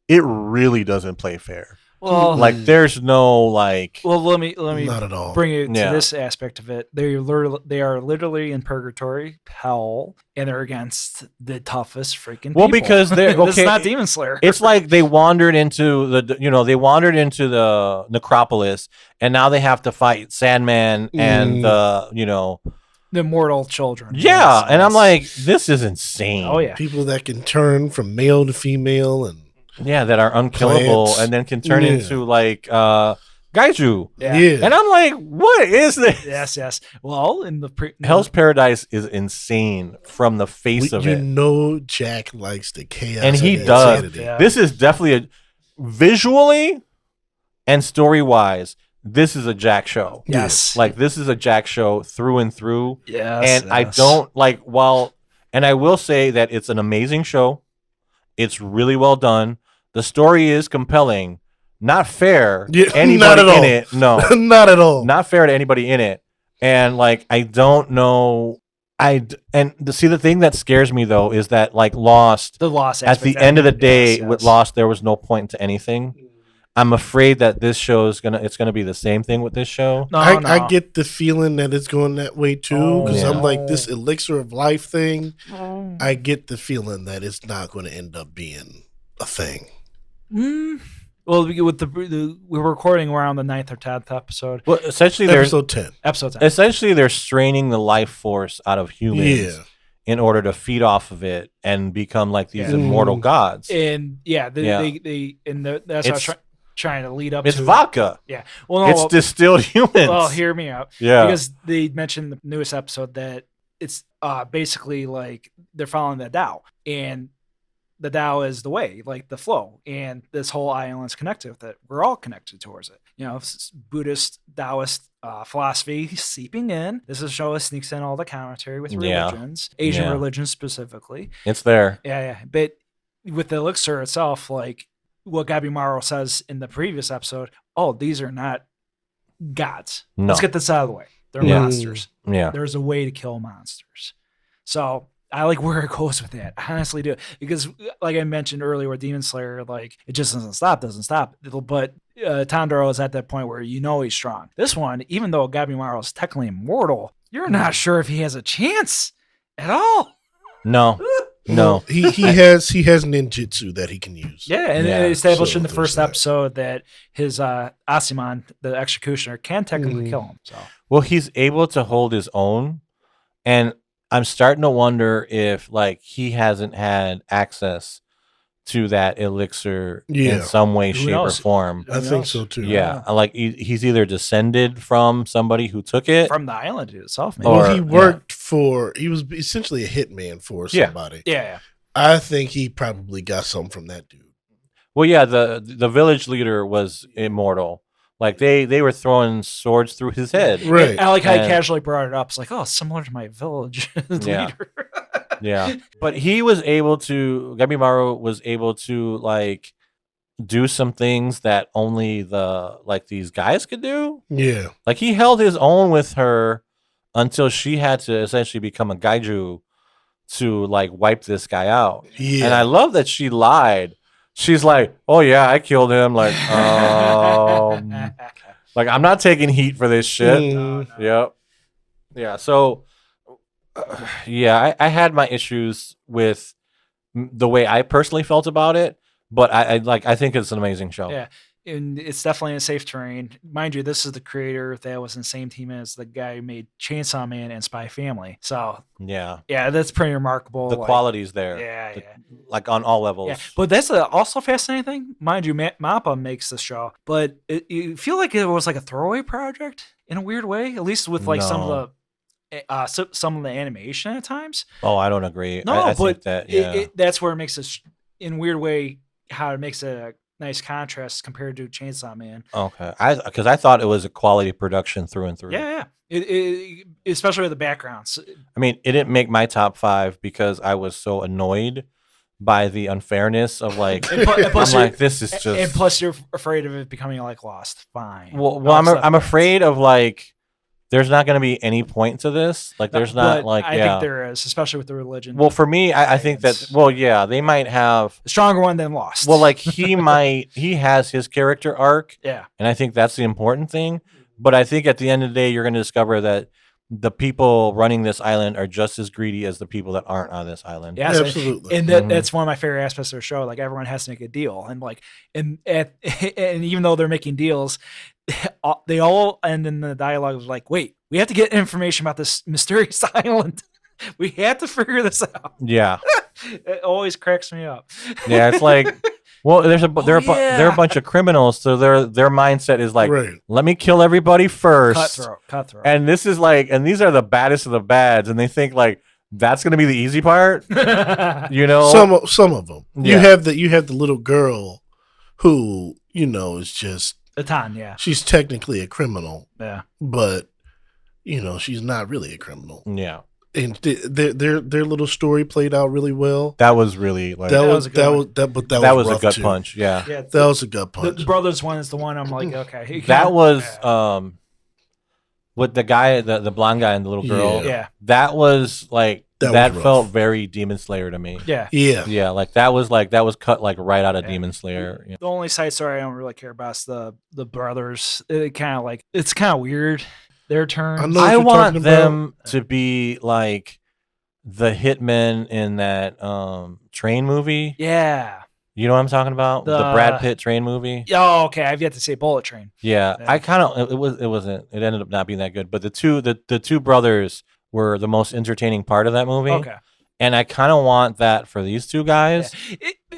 it really doesn't play fair. Well, Like there's no like let me Not at all. bring it to Yeah. this aspect of it. They are literally in purgatory, hell, and they're against the toughest freaking. Well, people. because they're This okay. is not Demon Slayer. It's like they wandered into the necropolis, and now they have to fight Sandman and the mortal children. yeah. Yes, And I'm yes. like, this is insane. oh yeah. People that can turn from male to female and Yeah, that are unkillable, Plants. and then can turn Yeah. into like Gaiju. yeah. And I'm like, what is this? Yes. Well, in the Hell's Paradise is insane from the face of you it. know Jack likes the chaos, And he the does. insanity. Yeah. This is definitely visually and story wise, this is a Jack show. Yes. Like this is a Jack show through and through. Yes. And I don't like and I will say that it's an amazing show. It's really well done. The story is compelling. Not fair. Yeah, Anybody not at in all. it. No. Not at all. Not fair to anybody in it. And like I don't know the thing that scares me though is that like Lost the loss at the aspect end of the day yes. with Lost there was no point to anything. I'm afraid that this show is gonna be the same thing with this show. No, I get the feeling that it's going that way too because Yeah. I'm like this elixir of life thing. no. I get the feeling that it's not going to end up being a thing. Well, we're recording around the 9th or 10th episode. Well, essentially they're Episode 10. Episode 10. essentially they're straining the life force out of humans Yeah. in order to feed off of it and become like these Yeah. immortal gods. And yeah, Yeah. that's what I was It's trying. trying to lead up It's to vodka. Yeah. Well, no, It's distilled humans. well, hear me out. Yeah. Because they mentioned in the newest episode that it's basically like they're following the Tao, and the Tao is the way, like the flow, and this whole island's connected with it. We're all connected towards it. You know, Buddhist, Taoist philosophy seeping in. This is show sneaks in all the commentary with religions, Asian religions specifically. It's there. Yeah. But with the elixir itself, like what Gabimaru says in the previous episode, oh, these are not gods. No. Let's get this out of the way. They're monsters. Yeah. There's a way to kill monsters. So I like where it goes with that. I honestly do. Because like I mentioned earlier with Demon Slayer, like it just doesn't stop. But Tandaro is at that point where you know he's strong. This one, even though Gabimaru is technically immortal, you're not sure if he has a chance at all. No. He has ninjutsu that he can use. Yeah, and it established So in the there's first that. episode that his Asemon, the executioner, can technically kill him. So Well, he's able to hold his own, and I'm starting to wonder if like he hasn't had access to that elixir in some way, Who shape, knows? or form. I think so too. Yeah, like he's either descended from somebody who took it. from the island itself, maybe. Or- Well, he worked for. He was essentially a hitman for somebody. Yeah. I think he probably got something from that dude. Well, yeah, the village leader was immortal. Like they were throwing swords through his head. Right. I like how he And- casually brought it up. It's like, oh, similar to my village Yeah. leader. Yeah, but he was able to. Gabimaru was able to like do some things that only these guys could do. Yeah. Like he held his own with her until she had to essentially become a gaiju to like wipe this guy out. Yeah. And I love that she lied. She's like, "Oh yeah, I killed him." Like, like I'm not taking heat for this shit. Mm. Yep. Yeah. So, yeah, I had my issues with the way I personally felt about it, but I think it's an amazing show. Yeah. And it's definitely in safe terrain. Mind you, this is the creator that was in the same team as the guy who made Chainsaw Man and Spy Family. So, Yeah. yeah, that's pretty remarkable. The quality's there. Yeah. Like on all levels. Yeah, but that's also fascinating thing. Mind you, Mappa makes the show, but you feel like it was like a throwaway project in a weird way, at least with like some of the animation at times. Oh, I don't agree. No, I but think that that's where it makes it in a weird way how it makes a nice contrast compared to Chainsaw Man. okay. Because I thought it was a quality production through and through. Yeah. It especially with the backgrounds. I mean, it didn't make my top 5 because I was so annoyed by the unfairness of like. And plus I'm you're- like, this is just. And plus, you're afraid of it becoming like Lost. Fine. Well, All I'm stuff. afraid of like. There's not going to be any point to this. Like, there's not But like. I think there is, especially with the religion. Well, for me, I think that. Dragons. Well, yeah, they might have. A stronger one than Lost. Well, like he has his character arc, yeah. and I think that's the important thing. But I think at the end of the day, you're going to discover that the people running this island are just as greedy as the people that aren't on this island. Yeah, so- Absolutely. and Mhm. that's one of my favorite aspects of the show. Like everyone has to make a deal, and like, and even though they're making deals, they all end in the dialogue of like, "Wait, we have to get information about this mysterious island. We have to figure this out." Yeah, It always cracks me up. yeah. It's like, well, they're yeah. a bunch of criminals, so their mindset is like, Right. let me kill everybody first. Cutthroat. And this is like, and these are the baddest of the bads, and they think like that's gonna be the easy part, you know? Some of them. Yeah. You have the little girl who is just Atan, yeah, she's technically a criminal, yeah. but she's not really a criminal. Yeah, And their little story played out really well. that was really like That was a good one. that was a rough gut too. punch. Yeah, Yeah, That was a gut the punch. brothers one is the one I'm like, okay. he that kinda- was yeah. with the guy, the blonde guy and the little girl. Yeah. That was like That that, was felt rough. very Demon Slayer to me. Yeah. Yeah, like that was cut like right out of Yeah. Demon Slayer. Yeah. The only side story I don't really care about is the brothers. It kind of like it's kind of weird. Their turns. I know what I you're want talking them to be like the hitmen in that train movie. Yeah. You know what I'm talking about? The The- Brad Pitt train movie. Oh, okay. I've yet to say Bullet Train. Yeah, Yeah. I kind of it ended up not being that good, but the two brothers were the most entertaining part of that movie. Okay. And I kind of want that for these two guys.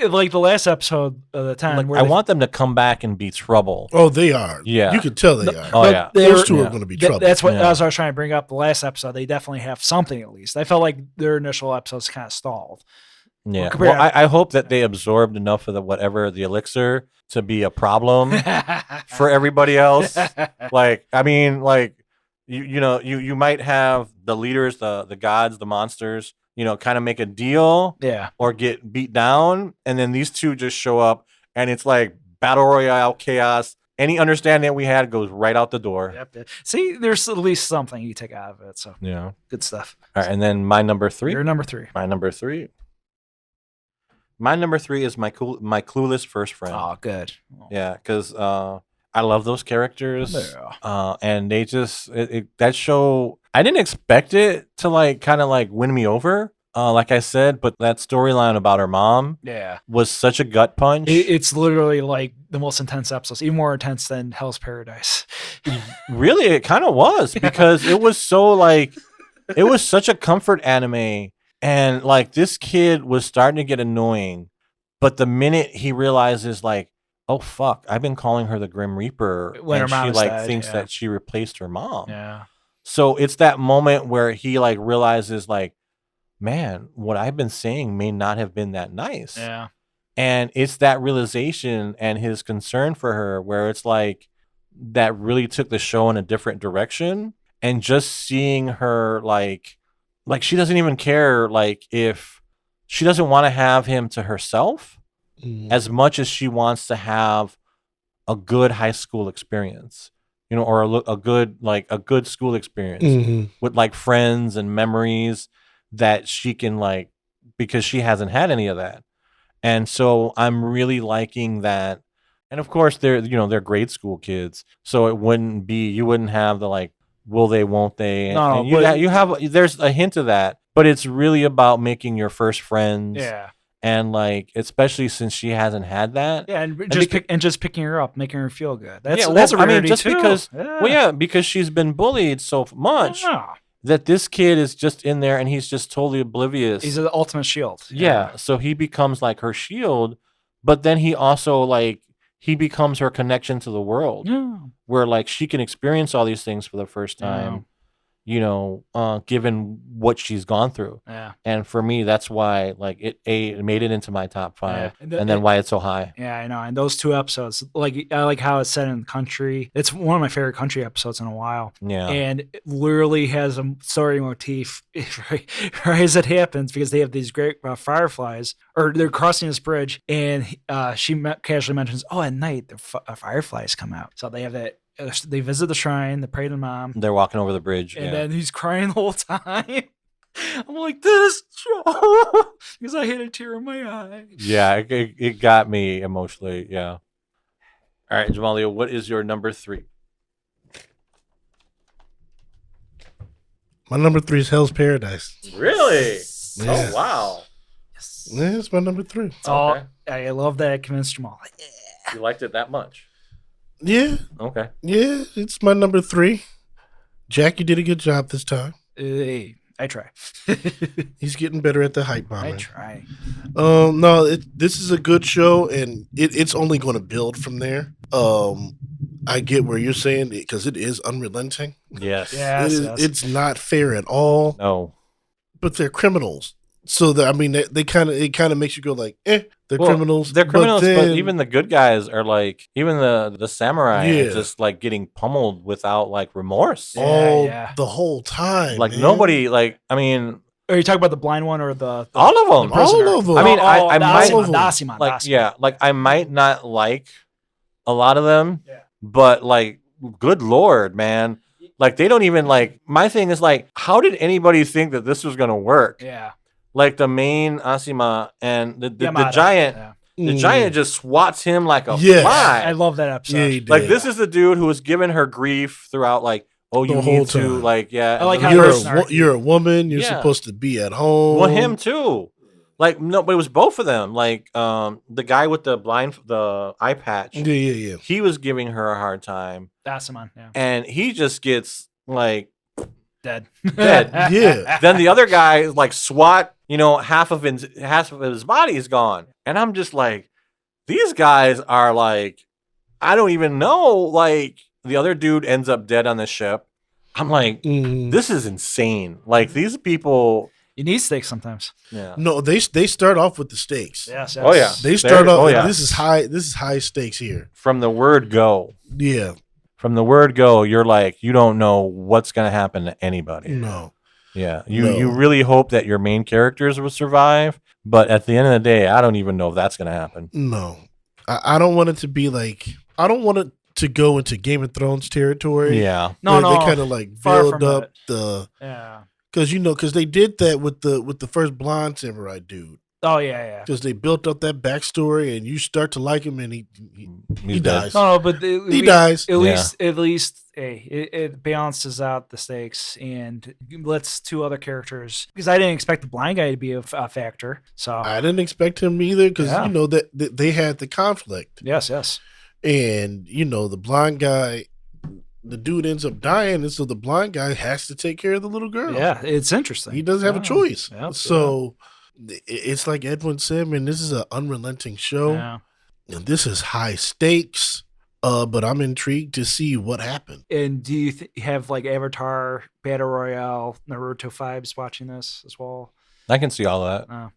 Like the last episode of the time, Like, where I want them to come back and be trouble. Oh, they are. Yeah. You can tell they are. Oh, yeah. Those two are going to be trouble. That's what Yeah. I was trying to bring up the last episode. They definitely have something at least. I felt like their initial episodes kind of stalled. Yeah. Well, I hope that they absorbed enough of the elixir to be a problem for everybody else. Like, I mean, like, you might have the leaders, the gods, the monsters, kind of make a deal or get beat down. And then these two just show up and it's like battle royale chaos. Any understanding that we had goes right out the door. Yep. See, there's at least something you take out of it. So yeah, good stuff. All right. And then my number 3. Your number 3. My number 3. My number 3 is my clueless first friend. Oh, good. Yeah, because I love those characters. Yeah. And they just that show. I didn't expect it to kind of win me over. Like I said, but that storyline about her mom, was such a gut punch. It's literally like the most intense episodes, even more intense than Hell's Paradise. Really, it kind of was because it was so it was such a comfort anime. And this kid was starting to get annoying, but the minute he realizes oh fuck, I've been calling her the Grim Reaper when and her mom she died, thinks that she replaced her mom. Yeah. So it's that moment where he realizes man, what I've been saying may not have been that nice. Yeah. And it's that realization and his concern for her where it's that really took the show in a different direction. And just seeing her she doesn't even care if she doesn't want to have him to herself as much as she wants to have a good high school experience, or a good school experience with friends and memories that she can because she hasn't had any of that. And so I'm really liking that. And of course they're grade school kids. So you wouldn't have the will they, won't they? No, there's a hint of that, but it's really about making your first friends. Yeah. And especially since she hasn't had that. Yeah, and just picking her up, making her feel good. That's a I mean, rarity just too. because because she's been bullied so much that this kid is just in there and he's just totally oblivious. He's the ultimate shield. Yeah. So he becomes her shield, but then he also he becomes her connection to the world. Yeah. Where she can experience all these things for the first time, given what she's gone through. Yeah. And for me, that's why it made it into my top 5, and then why it's so high. Yeah, I know. And those 2 episodes, I like how it's set in the country. It's one of my favorite country episodes in a while. Yeah. And it literally has a story motif right as it happens because they have these great fireflies, or they're crossing this bridge, and she casually mentions, "Oh, at night the fireflies come out." So they have that. They visit the shrine, they pray to mom. They're walking over the bridge. And then he's crying the whole time. I'm like, this because I had a tear in my eye. Yeah, it got me emotionally. Yeah. All right, Jamaal, what is your number 3? My number 3 is Hell's Paradise. Really? Yeah. Oh, wow. Yes. Yeah, it's my number 3. Okay. I love that I convinced Jamaal. Yeah. You liked it that much? Yeah. Okay. Yeah, it's my number 3. Jack, you did a good job this time. Hey, I try. He's getting better at the hype bombing. I try. No, this is a good show, and it's only going to build from there. I get where you're saying because it is unrelenting. Yes. Yes, It's not fair at all. No. But they're criminals. So it kind of makes you go they're criminals. They're criminals, but even the good guys are even the samurai are just getting pummeled without remorse. The whole time. Nobody I mean, are you talking about the blind one or the all of them? All of them. I mean, I might Asemon. I might not like a lot of them, Yeah. but good Lord, man. They don't even my thing is how did anybody think that this was gonna work? Yeah. The main Asima and the Yamada. giant, Yeah. the giant just swats him like a Yes. fly. I love that episode. Yeah, he did. This is the dude who was giving her grief throughout. Oh, The you whole need to time. yeah. I like and how then you're a woman. You're Yeah. supposed to be at home. well, him too. No, but it was both of them. The guy with the eye patch. Yeah. He was giving her a hard time, Asemon, yeah. and he just gets Dead. dead. Yeah. Then the other guy SWAT half of his body is gone. And I'm just like, these guys are like, I don't even know. Like, the other dude ends up dead on the ship. I'm like, this is insane. Like, these people. You need stakes sometimes. Yeah. No, they start off with the stakes. Yes. Oh, yeah. They start off. Oh, yeah. This is high stakes here. From the word go. Yeah. From the word go, you're like, you don't know what's going to happen to anybody. No. Yeah. You really hope that your main characters will survive. But at the end of the day, I don't even know if that's going to happen. No. I don't want it to be like, I don't want it to go into Game of Thrones territory. Yeah. No. They kind of like build up the. Yeah. Because they did that with the first blonde samurai dude. Oh yeah. Because they built up that backstory, and you start to like him, and he dies. No, but he dies. At least, hey, it balances out the stakes and lets two other characters. Because I didn't expect the blind guy to be a factor, so I didn't expect him either. Because that they had the conflict. Yes. And the blind guy, the dude ends up dying, and so the blind guy has to take care of the little girl. Yeah, it's interesting. He doesn't have a choice. Yeah, so it's like Edwin said, man, this is an unrelenting show. Yeah. And this is high stakes, but I'm intrigued to see what happened. And do you have like Avatar, Battle Royale, Naruto vibes watching this as well? I can see all of that.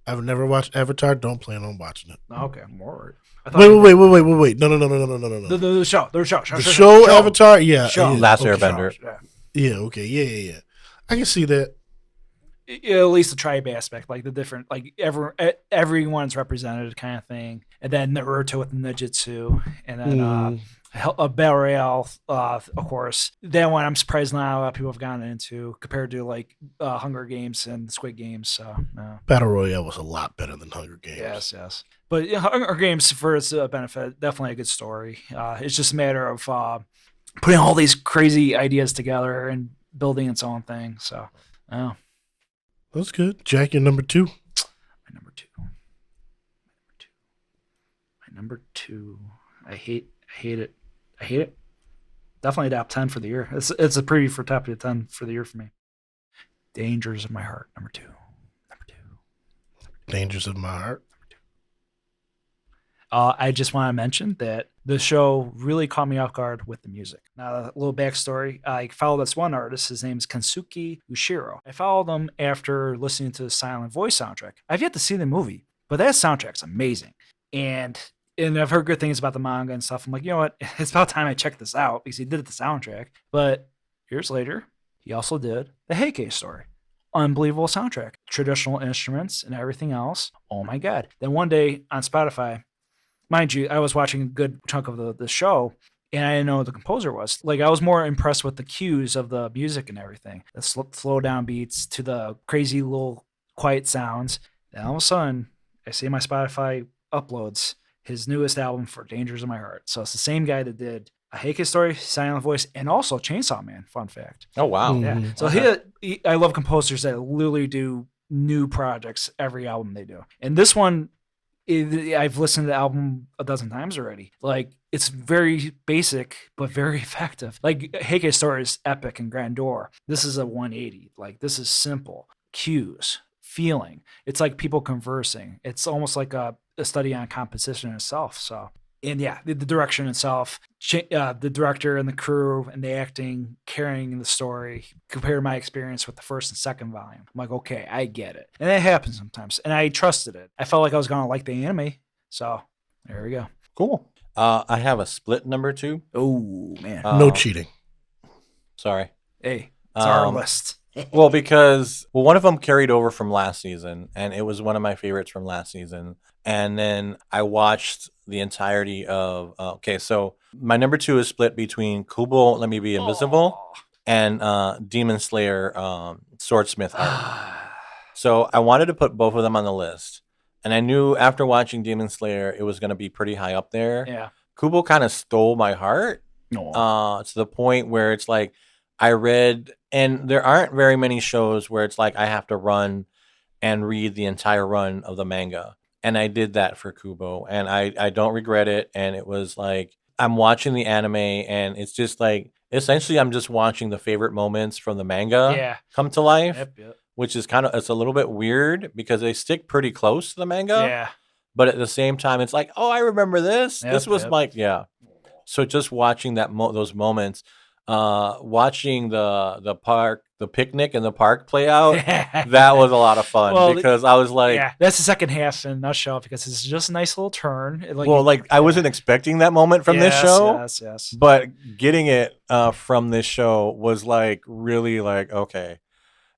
I've never watched Avatar. Don't plan on watching it. Okay, more. Wait. No. The show. The show Avatar? Yeah. Show. Last Airbender. Yeah. Okay. Yeah. I can see that. At least the tribe aspect, like the different, like everyone's represented kind of thing. And then Naruto with the ninjutsu. And then a Battle Royale, of course. That one I'm surprised not a lot of people have gotten into compared to like Hunger Games and Squid Games. So Battle Royale was a lot better than Hunger Games. Yes. But Hunger Games, for its benefit, definitely a good story. It's just a matter of putting all these crazy ideas together and building its own thing. So, that's good. Jack, your number two. My number two. I hate it. Definitely top 10 for the year. It's a preview for top 10 for the year for me. Dangers of My Heart, number two. Dangers of My Heart. I just want to mention that the show really caught me off guard with the music. Now, a little backstory. I follow this one artist. His name is Kensuke Ushiro. I followed him after listening to the Silent Voice soundtrack. I've yet to see the movie, but that soundtrack's amazing. And I've heard good things about the manga and stuff. I'm like, you know what? It's about time I check this out because he did the soundtrack. But years later, he also did the Heike story. Unbelievable soundtrack. Traditional instruments and everything else. Oh my God. Then one day on Spotify, mind you, I was watching a good chunk of the show, and I didn't know who the composer was. Like, I was more impressed with the cues of the music and everything. The slow down beats to the crazy little quiet sounds. And all of a sudden, I see my Spotify uploads his newest album for Dangers of My Heart. So it's the same guy that did A Heike Story, Silent Voice, and also Chainsaw Man. Fun fact. Oh, wow. Yeah. So I love composers that literally do new projects every album they do. And this one, I've listened to the album a dozen times already. Like, it's very basic, but very effective. Like, Heike Story is epic and grandeur. This is a 180. Like, this is simple. Cues, feeling. It's like people conversing. It's almost like a study on composition itself. So, and yeah, the direction itself, the director and the crew and the acting, carrying the story, compared to my experience with the first and second volume. I'm like, okay, I get it. And that happens sometimes. And I trusted it. I felt like I was going to like the anime. So there we go. Cool. I have a split number two. Oh, man. No cheating. Sorry. Hey, it's our list. Well, because one of them carried over from last season, and it was one of my favorites from last season. And then I watched the entirety of. So my number two is split between Kubo, Let Me Be Invisible, and Demon Slayer, Swordsmith Art. So I wanted to put both of them on the list, and I knew after watching Demon Slayer, it was going to be pretty high up there. Yeah. Kubo kind of stole my heart to the point where it's like I read. And there aren't very many shows where it's like I have to run and read the entire run of the manga. And I did that for Kubo. And I don't regret it. And it was like I'm watching the anime and it's just like essentially I'm just watching the favorite moments from the manga come to life. Yep. which is it's a little bit weird because they stick pretty close to the manga. Yeah. But at the same time, it's like, oh, I remember this. Yep, This was yep. like, yeah. So just watching those moments, watching the picnic in the park play out, that was a lot of fun. Well, because I was like, yeah, that's the second half in a nutshell because it's just a nice little turn. I wasn't expecting that moment from this show. Yes. But getting it from this show was like really like, okay.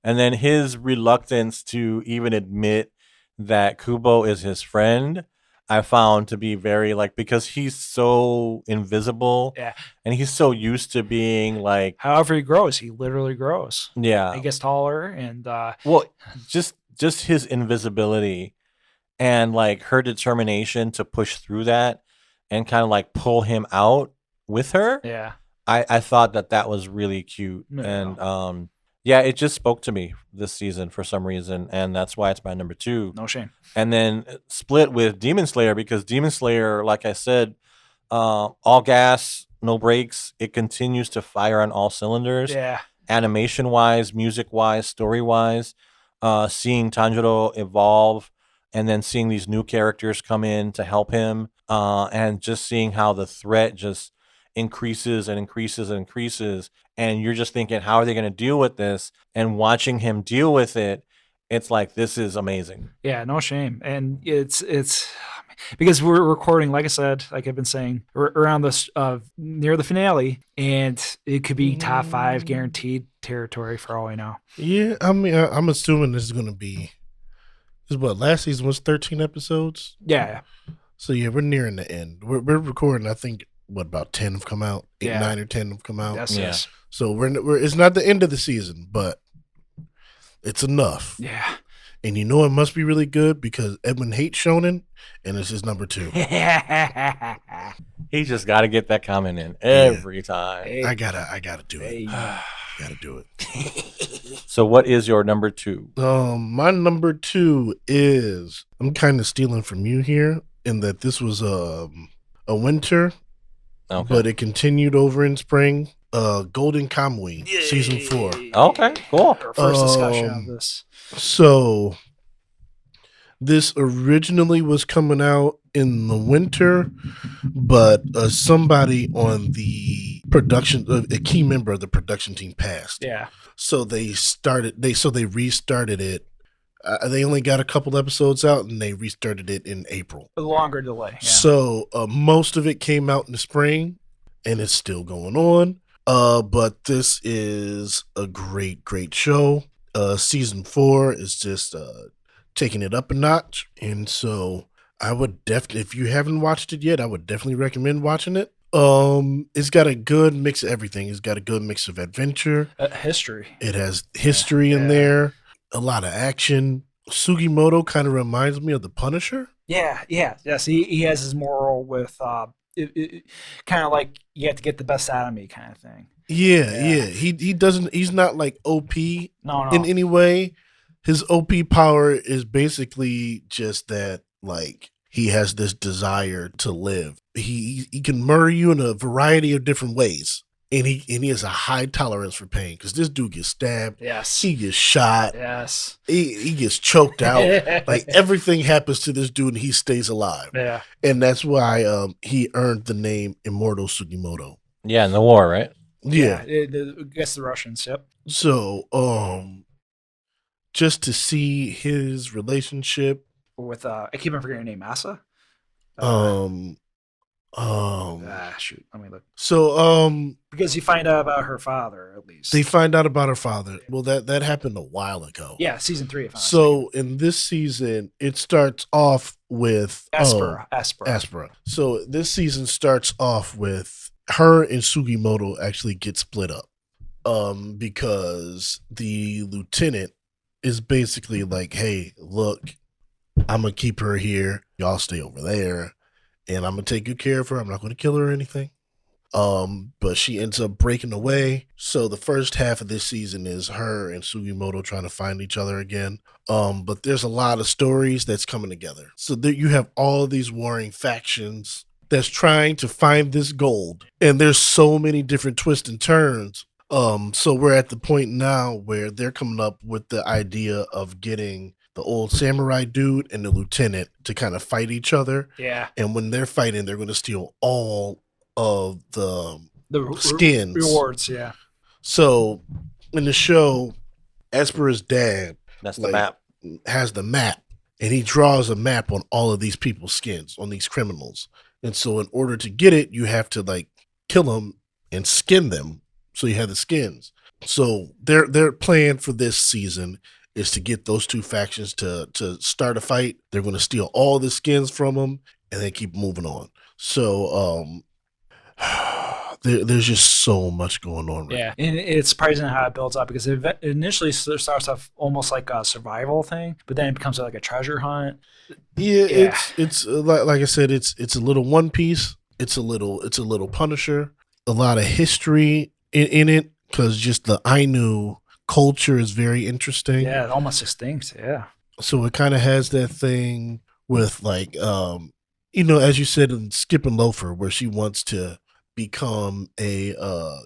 And then his reluctance to even admit that Kubo is his friend, I found to be very like, because he's so invisible. Yeah. And he's so used to being like, however he grows, he literally grows. Yeah. He gets taller and well, just his invisibility and like her determination to push through that and kind of like pull him out with her. Yeah. I thought that was really cute. No. And yeah, it just spoke to me this season for some reason, and that's why it's my number 2. No shame. And then split with Demon Slayer, because Demon Slayer, like I said, all gas, no brakes. It continues to fire on all cylinders. Yeah. Animation-wise, music-wise, story-wise, seeing Tanjiro evolve, and then seeing these new characters come in to help him, and just seeing how the threat just increases and increases and increases, and you're just thinking, how are they going to deal with this? And watching him deal with it, it's like, this is amazing. Yeah, no shame. And it's because we're recording, like I said, like I've been saying, around this near the finale, and it could be top 5 guaranteed territory for all I know. Yeah, I mean, I'm assuming this is going to be, last season was 13 episodes? Yeah. So yeah, we're nearing the end. We're recording, I think, about 10 have come out? 9 or 10 have come out? Yes. So we're it's not the end of the season, but it's enough. Yeah. And you know it must be really good because Edwin hates shonen, and it's his number 2. He just got to get that comment in every time. Hey. I gotta do it. Gotta do it. So what is your number 2? My number 2 is, I'm kind of stealing from you here in that this was a winter, but it continued over in spring. Golden Kamuy, season 4. Okay, cool. Our first discussion of this. So this originally was coming out in the winter, but somebody on the production, a key member of the production team passed. Yeah. So they restarted it. They only got a couple episodes out, and they restarted it in April. A longer delay. Yeah. So most of it came out in the spring, and it's still going on. But this is a great show. Season 4 is just taking it up a notch, and so I would definitely, if you haven't watched it yet, I would definitely recommend watching it. It's got a good mix of everything. It's got a good mix of adventure, history. It has history in there, a lot of action. Sugimoto kind of reminds me of the Punisher. Yeah. Yes, he has his moral with kind of like, you have to get the best out of me kind of thing. Yeah. He doesn't. He's not like OP no. in any way. His OP power is basically just that, like, he has this desire to live. He can murder you in a variety of different ways, and he has a high tolerance for pain, because this dude gets stabbed. Yes. He gets shot. Yes. He gets choked out. Like, everything happens to this dude, and he stays alive. Yeah. And that's why he earned the name Immortal Sugimoto. Yeah, in the war, right? Yeah. Against the Russians. Yep. So, just to see his relationship with I keep on forgetting her name, Asa. Shoot, let me look. So, because you find out about her father, at least. They find out about her father. Well, that happened a while ago. Yeah, season 3. So in this season, it starts off with Aspera. So this season starts off with her and Sugimoto actually get split up, because the lieutenant is basically like, hey, look, I'm gonna keep her here. Y'all stay over there, and I'm gonna take good care of her. I'm not gonna kill her or anything. But she ends up breaking away. So the first half of this season is her and Sugimoto trying to find each other again. But there's a lot of stories that's coming together. So there you have all of these warring factions that's trying to find this gold. And there's so many different twists and turns So we're at the point now where they're coming up with the idea of getting the old samurai dude and the lieutenant to kind of fight each other. Yeah. And when they're fighting, they're going to steal all of the The skins. rewards, yeah. So in the show, Esper's dad That's the map. has the map, and he draws a map on all of these people's skins, on these criminals. And so in order to get it, you have to like kill them and skin them. So you have the skins. So their plan for this season is to get those two factions to start a fight. They're going to steal all the skins from them and then keep moving on. So there's just so much going on. Right Yeah, and it's surprising how it builds up because it initially starts off almost like a survival thing, but then it becomes like a treasure hunt. Yeah. It's like I said, it's a little One Piece. It's a little Punisher. A lot of history in it because just the Ainu culture is very interesting. Yeah, it almost extinct. Yeah. So it kind of has that thing with like, as you said in Skip and Loafer, where she wants to become a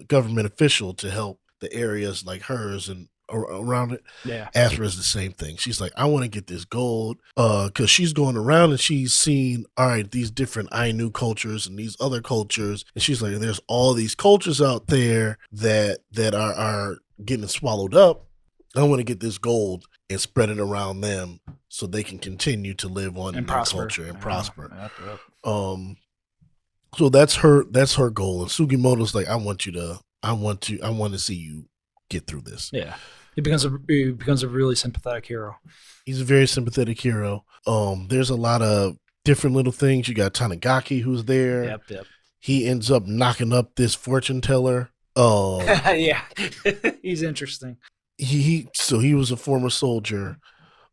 government official to help the areas like hers and around it. Yeah. Asper is the same thing. She's like, I want to get this gold because she's going around and she's seen, all right, these different Ainu cultures and these other cultures. And she's like, there's all these cultures out there that are getting swallowed up. I want to get this gold and spread it around them so they can continue to live on in their culture and prosper. Yep. So that's her goal. And Sugimoto's like, I want to see you get through this. Yeah. He becomes a really sympathetic hero. He's a very sympathetic hero. There's a lot of different little things. You got Tanigaki who's there. Yep. He ends up knocking up this fortune teller. Yeah. He's interesting. He was a former soldier,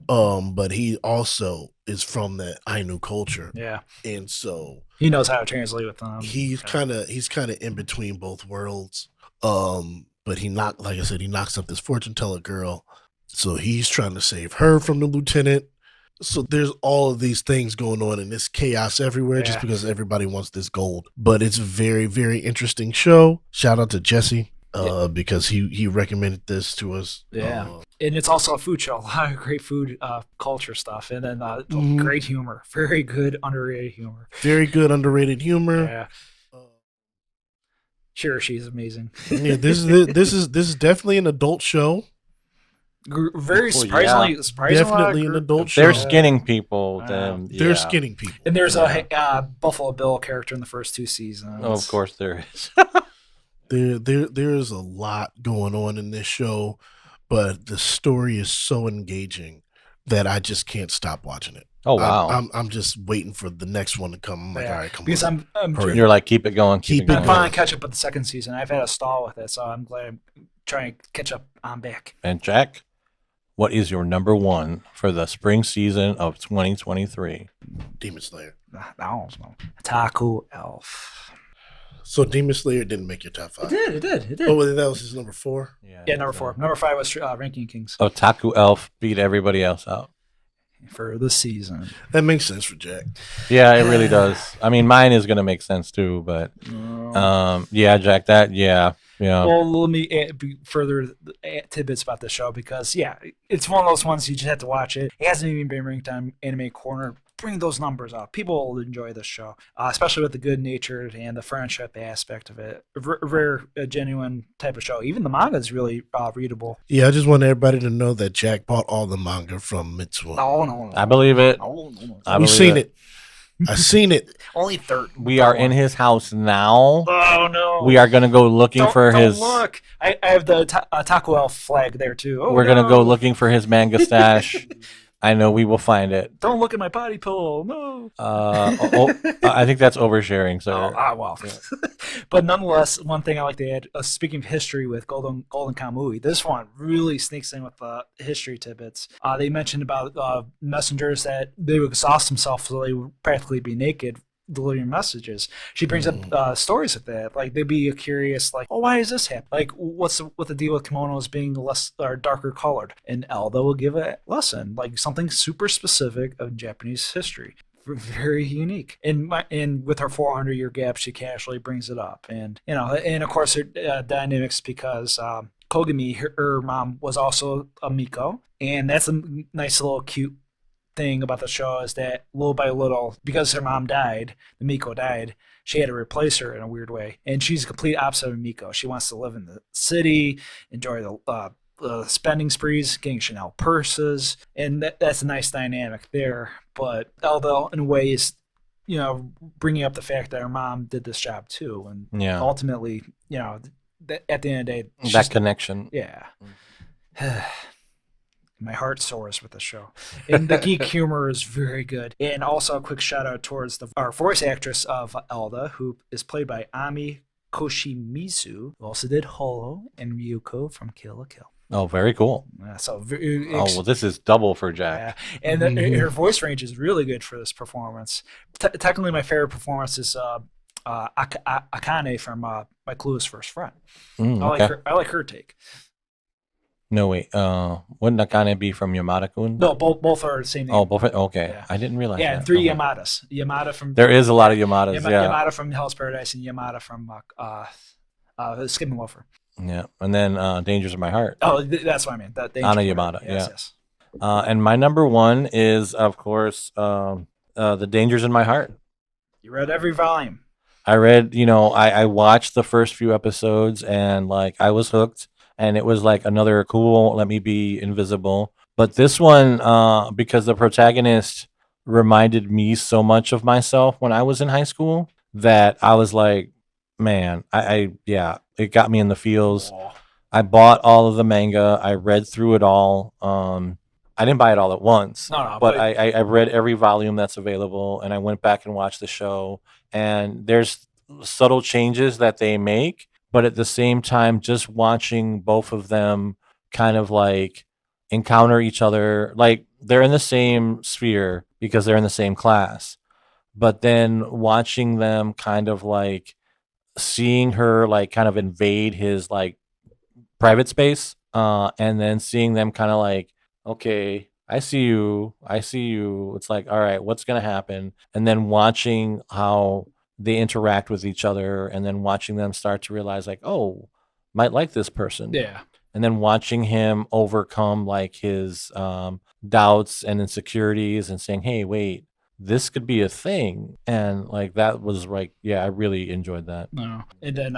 but he also is from the Ainu culture. Yeah. And so he knows how to translate with them. He's kind of in between both worlds. But he knocks up this fortune teller girl. So he's trying to save her from the lieutenant. So there's all of these things going on and this chaos everywhere just because everybody wants this gold. But it's a very, very interesting show. Shout out to Jesse because he recommended this to us. Yeah. And it's also a food show. A lot of great food culture stuff. And then great humor. Very good, underrated humor. Very good, underrated humor. Yeah. Sure, she's amazing. Yeah, this is definitely an adult show. Very surprisingly, definitely an adult show. They're skinning people. Then they're skinning people, and there's a Buffalo Bill character in the first two seasons. Oh, of course there is. There's a lot going on in this show, but the story is so engaging that I just can't stop watching it. Oh wow! I'm just waiting for the next one to come. I'm like, all right, come because on. You're like, keep it going. Keep it going. I'm finally catch up with the second season. I've had a stall with it, so I'm glad I'm trying to catch up on back. And Jack, what is your number one for the spring season of 2023? Demon Slayer. Taku Elf. So Demon Slayer didn't make your top 5. It did. Oh, that was his number 4? Yeah, number 4. Number 5 was Ranking Kings. Otaku Elf beat everybody else out for the season. That makes sense for Jack. Yeah, it really does. I mean, mine is going to make sense too, but yeah, Jack, yeah. Well, let me add further tidbits about this show because, it's one of those ones you just have to watch it. It hasn't even been ranked on Anime Corner. Bring those numbers up. People will enjoy this show, especially with the good-natured and the friendship aspect of it. Rare, genuine type of show. Even the manga is really readable. Yeah, I just want everybody to know that Jack bought all the manga from Mitsuo. No. I believe it. We've seen it. I've seen it. Only third. We are in his house now. Oh, no. We are going to go looking for his... Look. I have the Taco Elf flag there, too. We're going to go looking for his manga stash. I know we will find it. Don't look at my body pillow. No. I think that's oversharing. So. Well. Yeah. But nonetheless, one thing I like to add, speaking of history with Golden Kamui, this one really sneaks in with history tidbits. They mentioned about messengers that they would exhaust themselves so they would practically be naked delivering messages. She brings up stories of that. Like, they'd be curious, like, why is this happen? Like, what's the deal with kimonos being less or darker colored? And Elda will give a lesson, like something super specific of Japanese history. very unique. And with her 400-year gap, she casually brings it up, and and of course her dynamics because Kogami, her mom, was also a Miko, and that's a nice little cute thing about the show is that little by little, because her mom died, the Miko died, she had to replace her in a weird way, and she's the complete opposite of Miko. She wants to live in the city, enjoy the spending sprees, getting Chanel purses, and that's a nice dynamic there. But although in ways, bringing up the fact that her mom did this job too, and ultimately, at the end of the day, that connection. Yeah. My heart soars with the show. And the geek humor is very good. And also a quick shout out towards our voice actress of Elda, who is played by Ami Koshimizu, who also did Holo and Ryuko from Kill la Kill. Oh, very cool. Well, this is double for Jack. Yeah. And her voice range is really good for this performance. Technically, my favorite performance is Akane from my Clueless First Friend. I like her take. No, wait. Wouldn't Akane be from Yamada-kun? No, both are the same name. Oh, both. Okay. Yeah. I didn't realize that. Yeah, 3 Yamadas. Yamada from... There is a lot of Yamadas, Yamada from Hell's Paradise and Yamada from Skim and Loafer. Yeah, and then Dangers of My Heart. Oh, that's what I mean. Anna Yamada, yes. And my number one is, of course, The Dangers in My Heart. You read every volume. I read, I watched the first few episodes, and, I was hooked. And it was another cool, let me be invisible. But this one, because the protagonist reminded me so much of myself when I was in high school, that I was like, man, it got me in the feels. Oh. I bought all of the manga. I read through it all. I didn't buy it all at once, but I read every volume that's available, and I went back and watched the show. And there's subtle changes that they make. But at the same time, just watching both of them kind of encounter each other, they're in the same sphere because they're in the same class. But then watching them kind of seeing her kind of invade his private space, and then seeing them kind of okay, I see you. It's all right, what's going to happen? And then watching how they interact with each other, and then watching them start to realize might like this person. Yeah. And then watching him overcome his doubts and insecurities and saying, hey, wait, this could be a thing. And that was I really enjoyed that. No. And then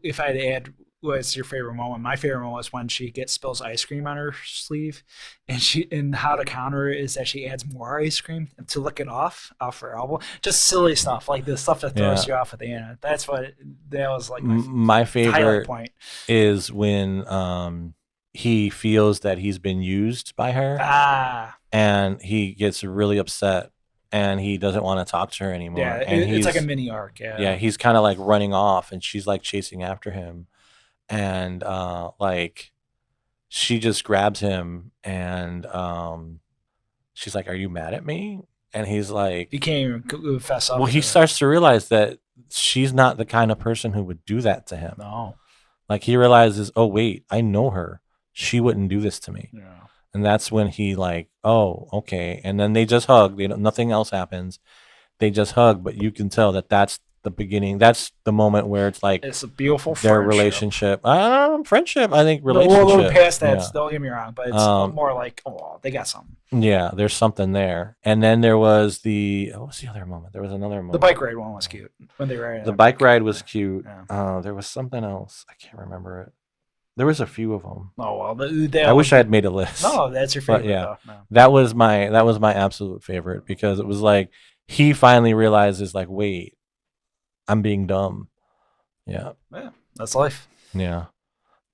if I had to add, what's your favorite moment? My favorite moment was when she spills ice cream on her sleeve, and how to counter it is that she adds more ice cream to lick it off her elbow. Just silly stuff, the stuff that throws you off at the end. That was my favorite point. Is when he feels that he's been used by her, and he gets really upset. And he doesn't want to talk to her anymore. Yeah, and it's like a mini arc. Yeah. Yeah, he's kind of running off, and she's chasing after him. And she just grabs him, and she's like, are you mad at me? And he's like, he can't even fess up. Well, he starts to realize that she's not the kind of person who would do that to him. No. He realizes, oh wait, I know her. She wouldn't do this to me. Yeah. And that's when he oh, okay. And then they just hug. Nothing else happens. They just hug, but you can tell that that's the beginning. That's the moment where it's a beautiful their friendship. Relationship. Friendship. I think relationship. A little past that. Don't get me wrong, but it's more they got something. Yeah, there's something there. And then there was what was the other moment? There was another moment. The bike ride one was cute when they were. The bike ride was cute. Yeah. There was something else. I can't remember it. There was a few of them. Oh well, I wish I had made a list. No, that's your favorite. But yeah, no. that was my absolute favorite, because it was he finally realizes wait, I'm being dumb. Yeah, that's life. Yeah,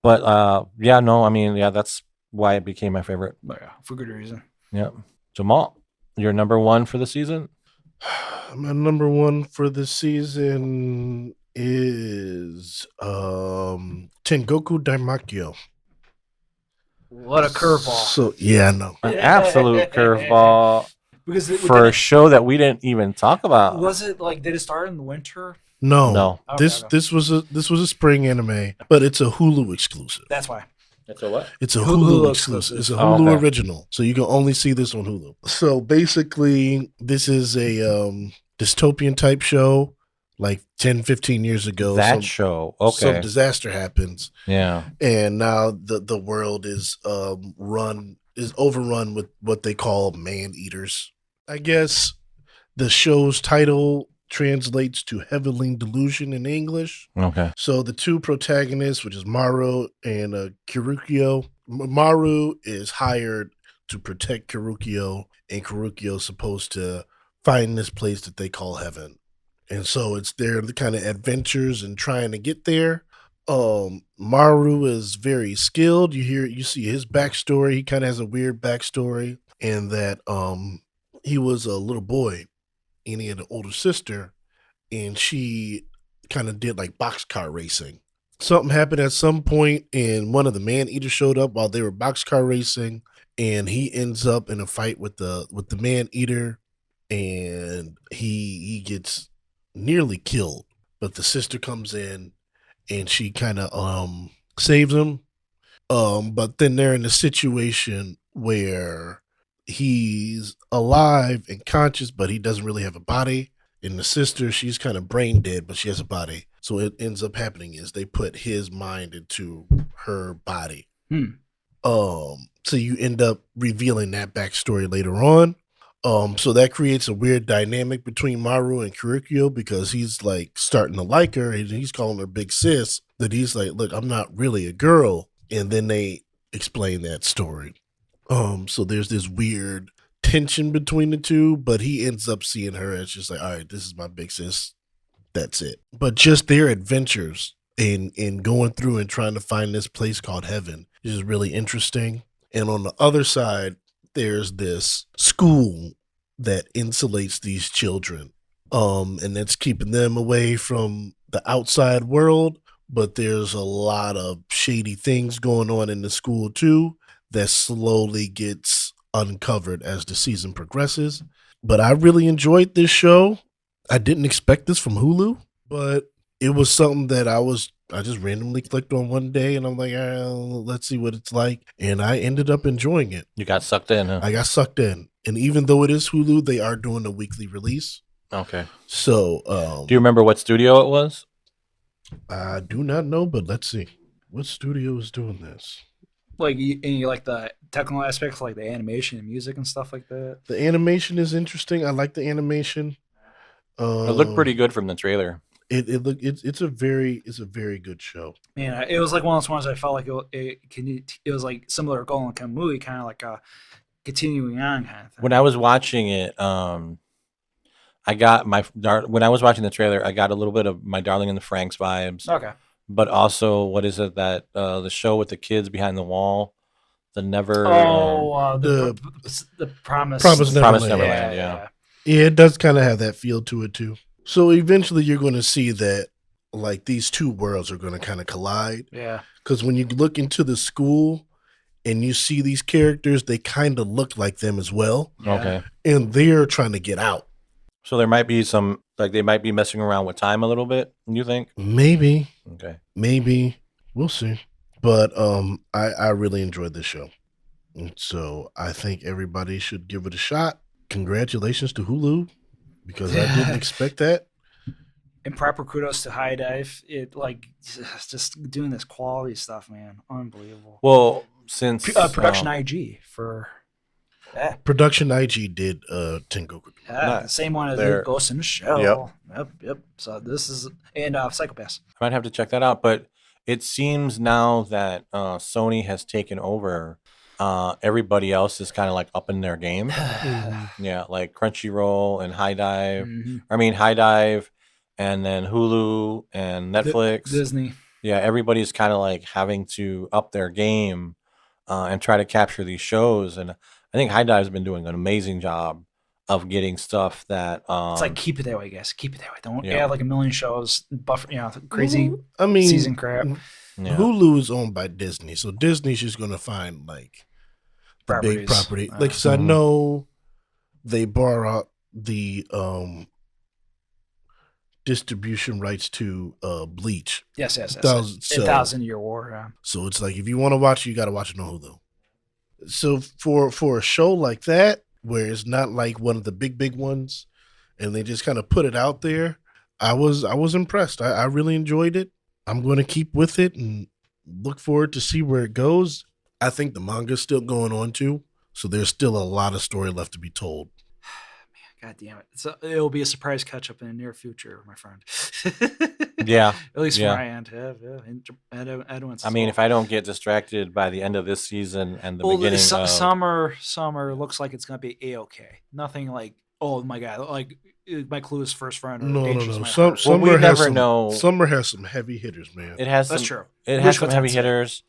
but that's why it became my favorite. Yeah, for good reason. Yeah, Jamaal, your number one for the season. My number one for the season is Tengoku Daimakyo. What a curveball. So I know. An absolute curveball. Because for a show that we didn't even talk about. Was it did it start in the winter? No. Okay, this was a spring anime, but it's a Hulu exclusive. That's why. It's a what? It's a Hulu Hulu exclusive. exclusive. It's a Oh, Hulu okay. original. So you can only see this on Hulu. So basically, this is a dystopian type show. Like 10, 15 years ago, That show. some Okay. disaster happens, Yeah. and now the world is overrun with what they call man eaters. I guess the show's title translates to Heavenly Delusion in English. Okay. So the two protagonists, which is Maru and Kiruko, Maru is hired to protect Kiruko, and Kiruko is supposed to find this place that they call heaven. And so it's their kind of adventures and trying to get there. Maru is very skilled. You see his backstory. He kind of has a weird backstory in that he was a little boy and he had an older sister, and she kind of did like boxcar racing. Something happened at some point, and one of the man eaters showed up while they were boxcar racing, and he ends up in a fight with the man eater, and he gets nearly killed. But the sister comes in and she kind of saves him. But then they're in a situation where he's alive and conscious, but he doesn't really have a body. And the sister, she's kind of brain dead, but she has a body. So it ends up happening is they put his mind into her body. So you end up revealing that backstory later on. So that creates a weird dynamic between Maru and Kiruko, because he's like starting to like her and he's calling her big sis, that he's like, look, I'm not really a girl. And then they explain that story. So there's this weird tension between the two, but he ends up seeing her as just like, all right, this is my big sis. That's it. But just their adventures in going through and trying to find this place called heaven is really interesting. And on the other side, there's this school that insulates these children. And that's keeping them away from the outside world. But there's a lot of shady things going on in the school too that slowly gets uncovered as the season progresses. But I really enjoyed this show. I didn't expect this from Hulu, but it was something that I just randomly clicked on one day, and I'm like, let's see what it's like. And I ended up enjoying it. You got sucked in, huh? I got sucked in. And even though it is Hulu, they are doing a weekly release. Okay. So, Do you remember what studio it was? I do not know, but let's see. What studio is doing this? Like, you like the technical aspects, like the animation and music and stuff like that. The animation is interesting. I like the animation. It looked pretty good from the trailer. It's a very good show. Man, it was like one of those ones I felt like it was like similar to Golden Kamuy, kind of like a continuing on kind of thing. When I was watching it, I got when I was watching the trailer, I got a little bit of my Darling in the Franxx vibes. Okay. But also, what is it that the show with the kids behind the wall, the Promise Promise Neverland. Neverland, yeah. Yeah, it does kind of have that feel to it too. So eventually you're going to see that like these two worlds are going to kind of collide. Yeah. Because when you look into the school and you see these characters, they kind of look like them as well. Yeah. Okay. And they're trying to get out. So there might be some, like they might be messing around with time a little bit, you think? Maybe. Okay. Maybe. We'll see. But I really enjoyed this show. And so I think everybody should give it a shot. Congratulations to Hulu, because I didn't expect that. And proper kudos to High Dive. It like just doing this quality stuff, man. Unbelievable. Well, since Production IG for Production IG did Tengoku. the same one as the Ghost in the Shell. Yep. So this is and Psychopaths. I might have to check that out, but it seems now that Sony has taken over. Everybody else is kind of like up in their game. Yeah, like Crunchyroll and High Dive. Mm-hmm. I mean, High Dive, and then Hulu and Netflix. Disney. Yeah, everybody's kind of like having to up their game and try to capture these shows. And I think High Dive's been doing an amazing job of getting stuff that. It's like keep it that way, guys. Keep it that way. Don't Yeah. add like a million shows. Buffer, crazy I mean, season crap. Yeah. Hulu is owned by Disney, so Disney's just going to find like the big property. Like, cause I know they borrow the distribution rights to Bleach. Yes. 1,000 Year War. Yeah. So it's like if you want to watch it, you got to watch it on Hulu. So for a show like that, where it's not like one of the big ones, and they just kind of put it out there, I was impressed. I really enjoyed it. I'm going to keep with it and look forward to see where it goes. I think the manga's still going on too, so there's still a lot of story left to be told. God damn it! It'll be a surprise catch up in the near future, my friend. Yeah. At least Yeah. from my end. Yeah. Edwin's I mean, if I don't get distracted by the end of this season and the well, beginning of summer looks like it's gonna be a-okay. Nothing like, oh my god, like my Clueless first friend. Or No. Dangerous My Some, Heart. Well, we summer has never some, know. Summer has some heavy hitters, man. it has That's some, true. It has some Wishko heavy Tensei. hitters.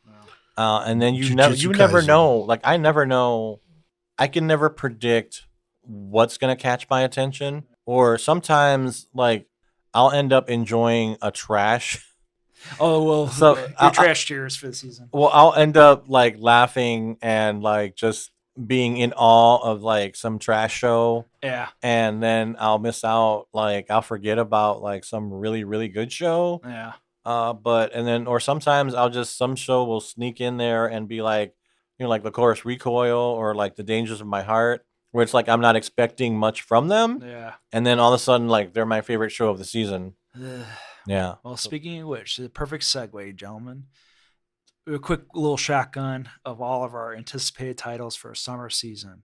And then you Jujutsu never Kaisen. know. Like I never know. I can never predict what's gonna catch my attention. Or sometimes like I'll end up enjoying a trash. Oh well, So, your trash cheers for the season. Well, I'll end up like laughing and like just being in awe of like some trash show. Yeah. And then I'll miss out. Like I'll forget about like some really, really good show. Yeah. Or sometimes some show will sneak in there and be like, like the chorus recoil or like the dangers of my heart, where it's like I'm not expecting much from them, Yeah. and then all of a sudden like they're my favorite show of the season. Yeah. Well, speaking of which, the perfect segue, gentlemen. A quick little shotgun of all of our anticipated titles for a summer season.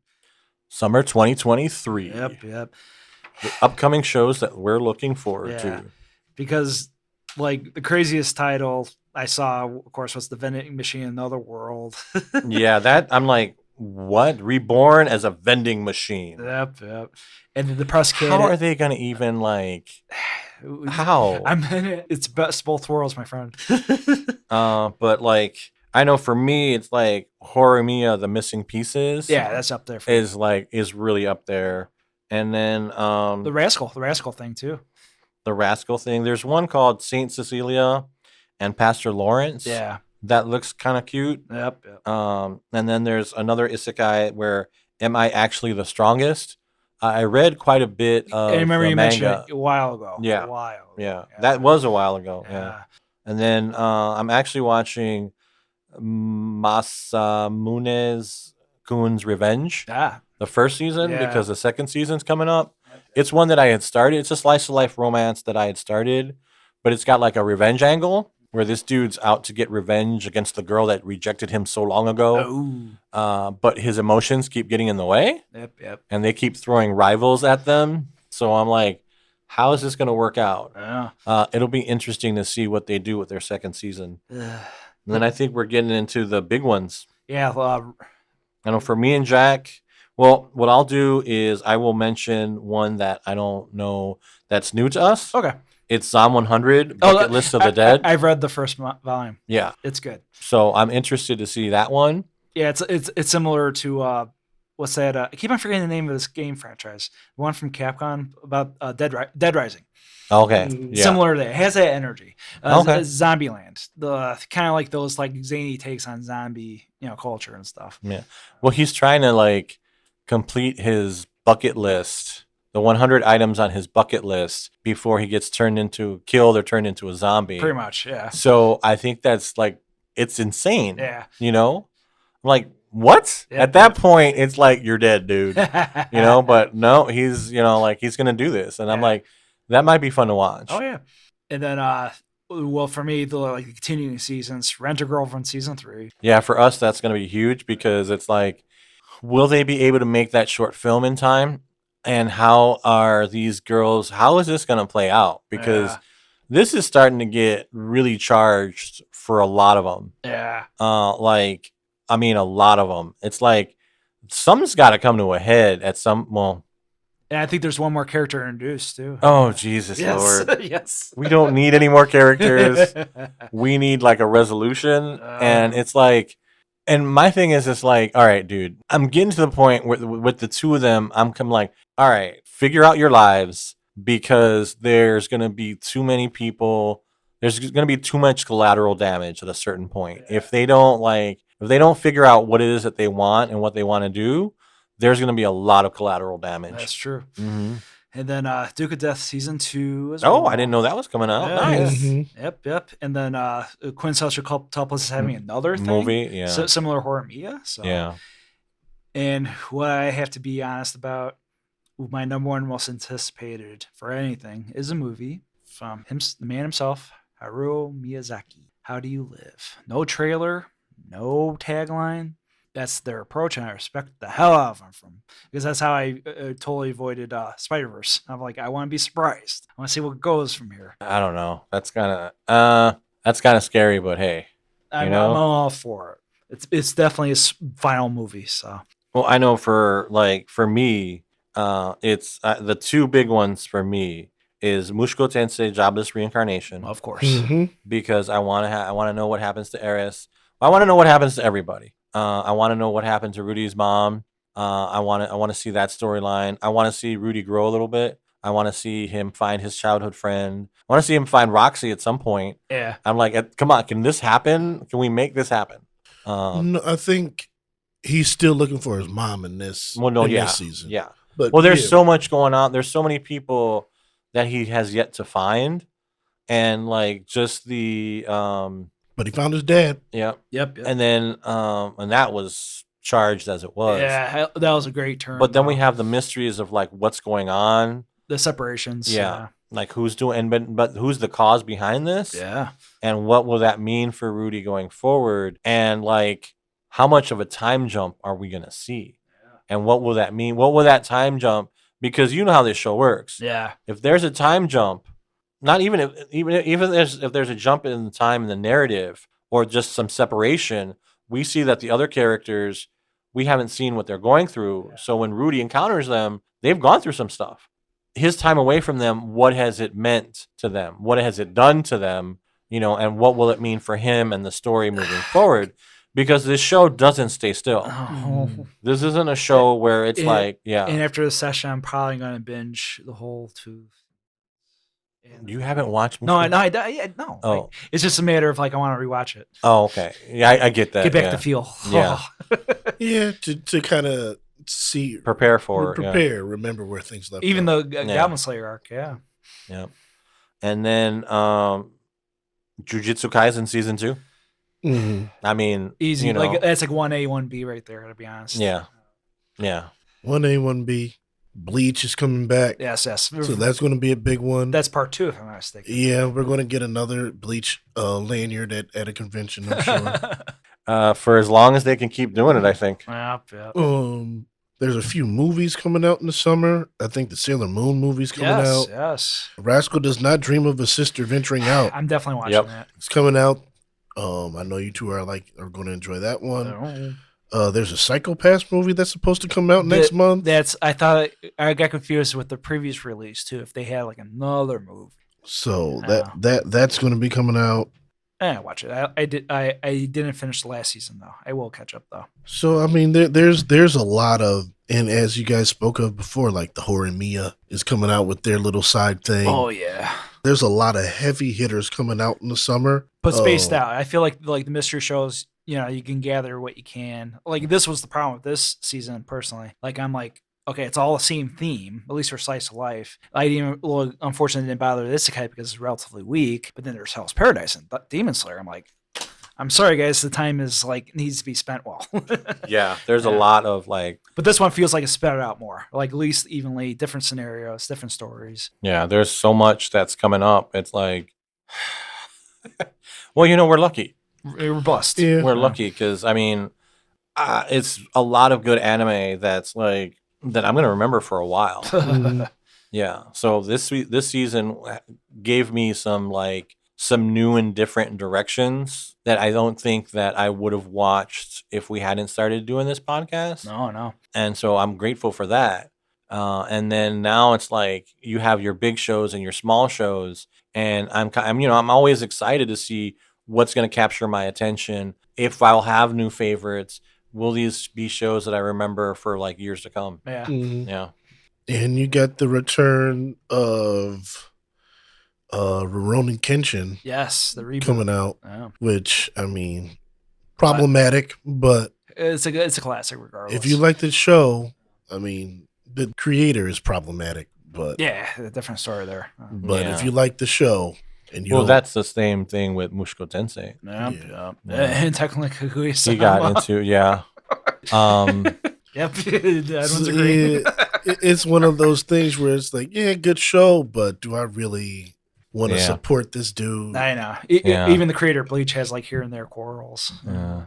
Summer 2023. Yep. The upcoming shows that we're looking forward to. Because like the craziest title I saw, of course, was the Vending Machine in Another World. Yeah, that I'm like, what? Reborn as a vending machine. Yep. And then the press kit. How are they gonna even like? How? It's best both worlds, my friend. But like, I know for me, it's like Horimiya, the Missing Pieces. Yeah, that's up there. Is really up there, and then the Rascal thing too. The Rascal thing. There's one called Saint Cecilia and Pastor Lawrence. Yeah. That looks kind of cute. Yep. And then there's another isekai where Am I Actually the Strongest? I read quite a bit of I remember the you manga. mentioned it a while ago. Yeah. A while. Yeah. That was a while ago. Yeah. Yeah. And then I'm actually watching Masamune's Kun's Revenge. The first season, because the second season's coming up. It's one that I had started. It's a slice of life romance that I had started, but it's got like a revenge angle where this dude's out to get revenge against the girl that rejected him so long ago. But his emotions keep getting in the way. Yep. And they keep throwing rivals at them. So I'm like, how is this going to work out? Yeah. It'll be interesting to see what they do with their second season. And then I think we're getting into the big ones. Yeah. I know for me and Jack, well, what I'll do is I will mention one that I don't know that's new to us. Okay. It's Zom 100, Bucket List of the Dead. I've read the first volume. Yeah. It's good. So I'm interested to see that one. Yeah, it's similar to what's that? I keep on forgetting the name of this game franchise. The one from Capcom about Dead Rising. Okay. Yeah. Similar to that. It has that energy. Okay. Zombieland. The kind of like those like zany takes on zombie, culture and stuff. Yeah. Well, he's trying to like complete his bucket list, the 100 items on his bucket list before he gets killed or turned into a zombie. Pretty much, yeah. So I think that's like, it's insane. Yeah. I'm like, what? Yeah. At that point, it's like, you're dead, dude. But no, he's, he's going to do this. And I'm like, that might be fun to watch. Oh, yeah. And then, well, for me, the continuing seasons, Rent a Girlfriend season 3. Yeah, for us, that's going to be huge because it's like, will they be able to make that short film in time? And how are these girls, how is this going to play out? Because this is starting to get really charged for a lot of them. Yeah. A lot of them. It's like, something's got to come to a head at some, And I think there's one more character introduced, too. Oh, Jesus, yes. Lord. Yes. We don't need any more characters. We need like a resolution. And it's like, and my thing is, it's like, all right, dude, I'm getting to the point where with the two of them, I'm like, all right, figure out your lives because there's going to be too many people. There's going to be too much collateral damage at a certain point. Yeah. If they don't figure out what it is that they want and what they want to do, there's going to be a lot of collateral damage. That's true. Mm-hmm. And then Duke of Death season 2 as well. Oh, I didn't know that was coming out. Yeah. Nice. Mhm. Yep. And then Quintessential Quintuplets is having another thing. Movie, yeah. Similar horror Mia. So. Yeah. And what I have to be honest about, my number one most anticipated for anything is a movie from the man himself, Haruo Miyazaki. How Do You Live? No trailer, no tagline. That's their approach, and I respect the hell out of them because that's how I totally avoided Spider-Verse. I'm like, I want to be surprised. I want to see what goes from here. I don't know. That's kind of scary, but hey, I'm all for it. It's definitely a final movie. So, well, I know for me, it's the two big ones for me is Mushoku Tensei Jobless Reincarnation, of course, Mhm. because I want to know what happens to Eris. I want to know what happens to everybody. I want to know what happened to Rudy's mom. I want to see that storyline. I want to see Rudy grow a little bit. I want to see him find his childhood friend. I want to see him find Roxy at some point. Yeah. I'm like, come on, can this happen? Can we make this happen? No, I think he's still looking for his mom in this. Well, no, in yeah, this season. yeah. But Well, there's yeah. so much going on. There's so many people that he has yet to find, and like just the But he found his dad. yeah, Yep. and then and that was charged as it was. Yeah, that was a great turn. But then we though. have the mysteries of like what's going on, the separations. Yeah. like who's doing, but who's the cause behind this, Yeah. and what will that mean for Rudy going forward, and like how much of a time jump are we gonna see, and what will that mean? What will that time jump? Because you know how this show works. Yeah. If there's a time jump, not even if there's a jump in the time in the narrative or just some separation, we see that the other characters, we haven't seen what they're going through. So when Rudy encounters them, they've gone through some stuff. His time away from them, what has it meant to them? What has it done to them? And what will it mean for him and the story moving forward? Because this show doesn't stay still. Oh. This isn't a show where it's And yeah. after the session, I'm probably going to binge the whole 2. You haven't watched? No, no. Oh. It's just a matter of like I want to rewatch it. Oh, okay. Yeah, I get that. Get back yeah. to feel. Yeah. Yeah, to kind of see, Prepare for it. prepare, remember where things left. Even off. the Goblin Slayer arc. Yeah. Yeah. And then Jujutsu Kaisen season 2. Mhm. I mean, Easy. Like that's like 1A, 1B right there. To be honest. Yeah. 1A, 1B. Bleach is coming back. Yes. So that's going to be a big one. That's part 2, if I'm not mistaken. Yeah, we're going to get another Bleach lanyard at a convention, I'm sure. For as long as they can keep doing it, I think. Yep. There's a few movies coming out in the summer. I think the Sailor Moon movie's coming out. Yes. Rascal Does Not Dream of a Sister Venturing Out. I'm definitely watching Yep. that. It's coming out. I know you two are going to enjoy that one. There's a Psycho-Pass movie that's supposed to come out next month. I thought I got confused with the previous release too. If they had like another movie. So that's going to be coming out. Watch it. I didn't finish the last season though. I will catch up though. So I mean, there's a lot of, and as you guys spoke of before, like the Horror Mia is coming out with their little side thing. Oh yeah. There's a lot of heavy hitters coming out in the summer, But spaced out. I feel like the mystery shows, you can gather what you can. Like this was the problem with this season personally. Like I'm like, okay, it's all the same theme, at least for Slice of Life. Unfortunately didn't bother with Isekai because it's relatively weak. But then there's Hell's Paradise and Demon Slayer. I'm like, I'm sorry guys, the time is needs to be spent well. Yeah, there's a lot of like. But this one feels like it's spread out more, like at least evenly, different scenarios, different stories. Yeah, there's so much that's coming up. It's like, well, we're lucky. We're blessed. Yeah. We're lucky because I mean, it's a lot of good anime that's like that I'm gonna remember for a while. Yeah. So this season gave me some new and different directions that I don't think that I would have watched if we hadn't started doing this podcast. No. And so I'm grateful for that. And then now it's like you have your big shows and your small shows, and I'm always excited to see what's going to capture my attention. If I'll have new favorites, will these be shows that I remember for years to come? Yeah. Mhm. Yeah. And you got the return of Rurouni Kenshin Yes, the reboot coming out, Yeah. which I mean, problematic, but It's a classic regardless. if you like the show, I mean, the creator is problematic, But Yeah, a different story there. but Yeah. if you like the show and you Well, don't- that's the same thing with Mushoku Tensei. Yeah. Yeah. And technically, Kaguya-sama. He got into Yep, everyone's agreeing. it's one of those things where it's like, yeah, good show, but do I really want to Yeah. support this dude? I know. Yeah. Even the creator of Bleach has like here and there quarrels. Yeah.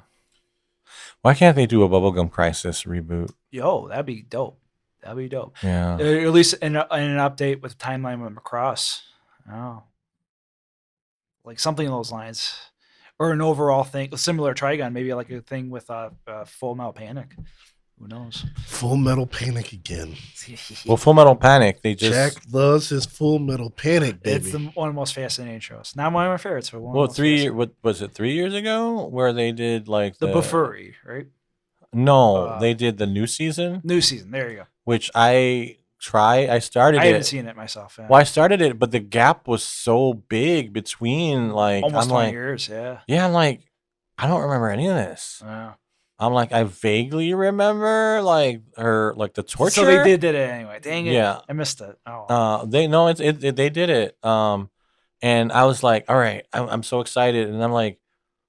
Why can't they do a Bubblegum Crisis reboot? Yo, that'd be dope. That'd be dope. Yeah. At least in an update with the timeline with Macross. Oh. Like something along those lines. Or an overall thing, a similar Trigon, maybe like a thing with Full Metal Panic. Who knows? Full Metal Panic again. Well, Full Metal Panic, they just Jack loves his Full Metal Panic, baby. It's one of the most fascinating shows. Not one of my favorites, but one well, of the most fascinating. what was it 3 years ago where they did like The Bufuri, right? No, they did the new season, New season. There you go. which I started I it. haven't seen it myself. Yeah. Well, I started it, but the gap was so big between like Almost I'm 20 like, years, yeah. yeah, I'm like, I don't remember any of this. Yeah. I'm like, I vaguely remember like the torture. So they did it anyway. Dang it. Yeah. I missed it. Oh. They did it. And I was like, all right, I'm so excited, and I'm like,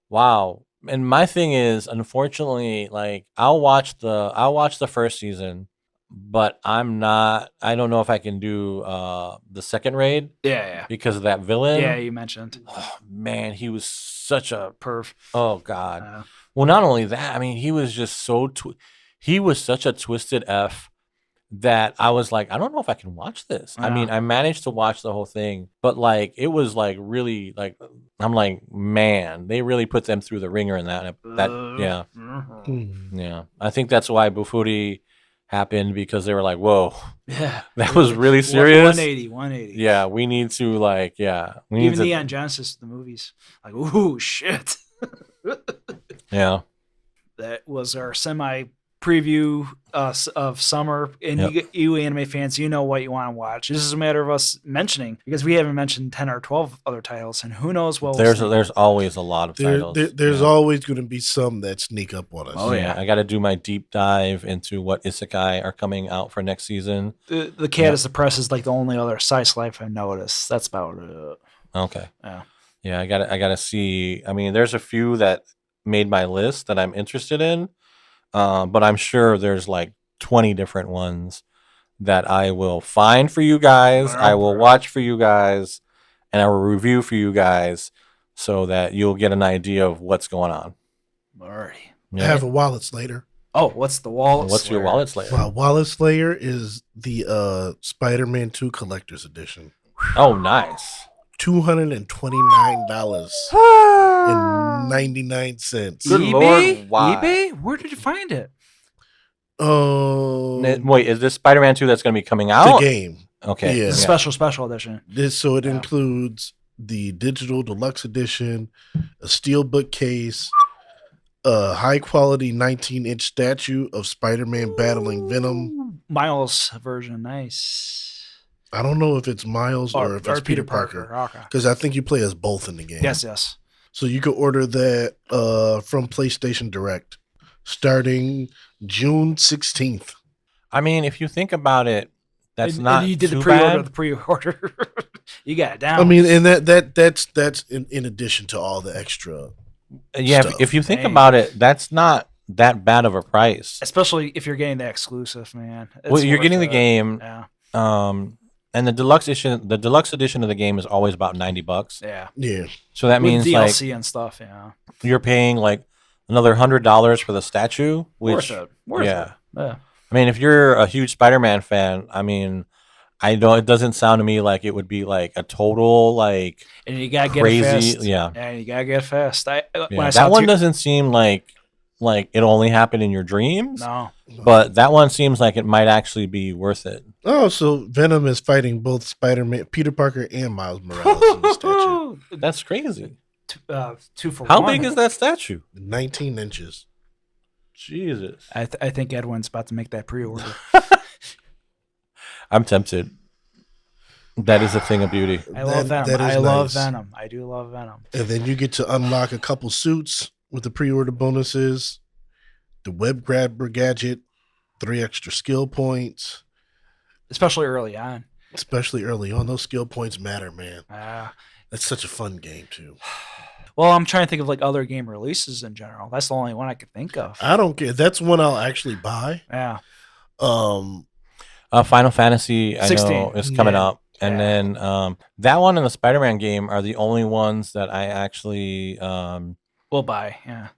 wow. And my thing is, unfortunately, like I'll watch the first season, but I don't know if I can do the second raid Yeah. because of that villain. Yeah, you mentioned. Oh, man, he was such a Perf. oh god. Well, not only that, I mean, he was just so he was such a twisted F that I was like, I don't know if I can watch this. I mean, I managed to watch the whole thing, but like it was like really like I'm like, man, they really put them through the ringer in that yeah. Yeah. I think that's why Bufuri happened, because they were like, whoa. Yeah. That was really serious. 180. Yeah, we need to like, yeah. We need Even to, Neon Genesis, the movies. Like, ooh, shit. yeah. That was our semi preview of summer. And Yep. you anime fans, you know what you want to watch. This is a matter of us mentioning, because we haven't mentioned 10 or 12 other titles, and who knows what There's always a lot of titles. There's always going to be some that sneak up on us. Oh, yeah. I got to do my deep dive into what isekai are coming out for next season. The Cat is the Press is like the only other slice life I've noticed. That's about it. Okay. Yeah. I gotta see. I mean, there's a few that made my list that I'm interested in, but I'm sure there's like 20 different ones that I will find for you guys. I will watch for you guys, and I will review for you guys, so that you'll get an idea of what's going on. Alrighty. I have a Wallet Slayer. Oh, what's the wallet? What's your Wallet Slayer? Wallet Slayer is the Spider-Man 2 Collector's Edition. Oh, nice. $229.99. Good eBay? Lord, why? eBay? Where did you find it? Oh, Wait, is this Spider-Man 2 that's going to be coming out? the game. Okay. Yeah. It's a special edition. It includes the digital deluxe edition, a steelbook case, a high quality 19-inch statue of Spider-Man battling Venom. Miles version, nice. I don't know if it's Miles or if it's Peter Parker, Okay. because I think you play as both in the game. Yes. So you could order that from PlayStation Direct starting June 16th. I mean, if you think about it, that's not and you did too the pre-order. bad. The pre-order. You got it down. I mean, and that's in addition to all the extra. Yeah, stuff. if you think Dang. about it, that's not that bad of a price. especially if you're getting the exclusive, man. Well, you're worth getting the it. game, Yeah. and the deluxe edition of the game is always about $90. Yeah. Yeah. So that With means DLC like and stuff. Yeah. you're paying like another $100 for the statue, which Worth it. Worth yeah. it. Yeah. I mean, if you're a huge Spider-Man fan, I mean, I know it doesn't sound to me like it would be like a total like And you gotta crazy, get it fast. yeah. Yeah, you gotta get it fast. When Yeah, I saw that one two- doesn't seem like it only happened in your dreams, No. but that one seems like it might actually be worth it. Oh, so Venom is fighting both Spider-Man, Peter Parker, and Miles Morales in the statue. That's crazy. 2 for How 1. big is that statue? 19 inches. Jesus. I think Edwin's about to make that pre-order. I'm tempted. That is a thing of beauty. I love Venom. that is I love nice. Venom. I do love Venom. And then you get to unlock a couple suits with the pre-order bonuses, the web grabber gadget, 3 extra skill points. Especially early on. Especially early on, those skill points matter, man. Uh, That's such a fun game too. well, I'm trying to think of like other game releases in general. That's the only one I could think of. I don't care. That's one I'll actually buy. Yeah. Final Fantasy, I 16. know, is coming Yeah. up. And Yeah. then that one and the Spider-Man game are the only ones that I actually, We'll buy. Yeah.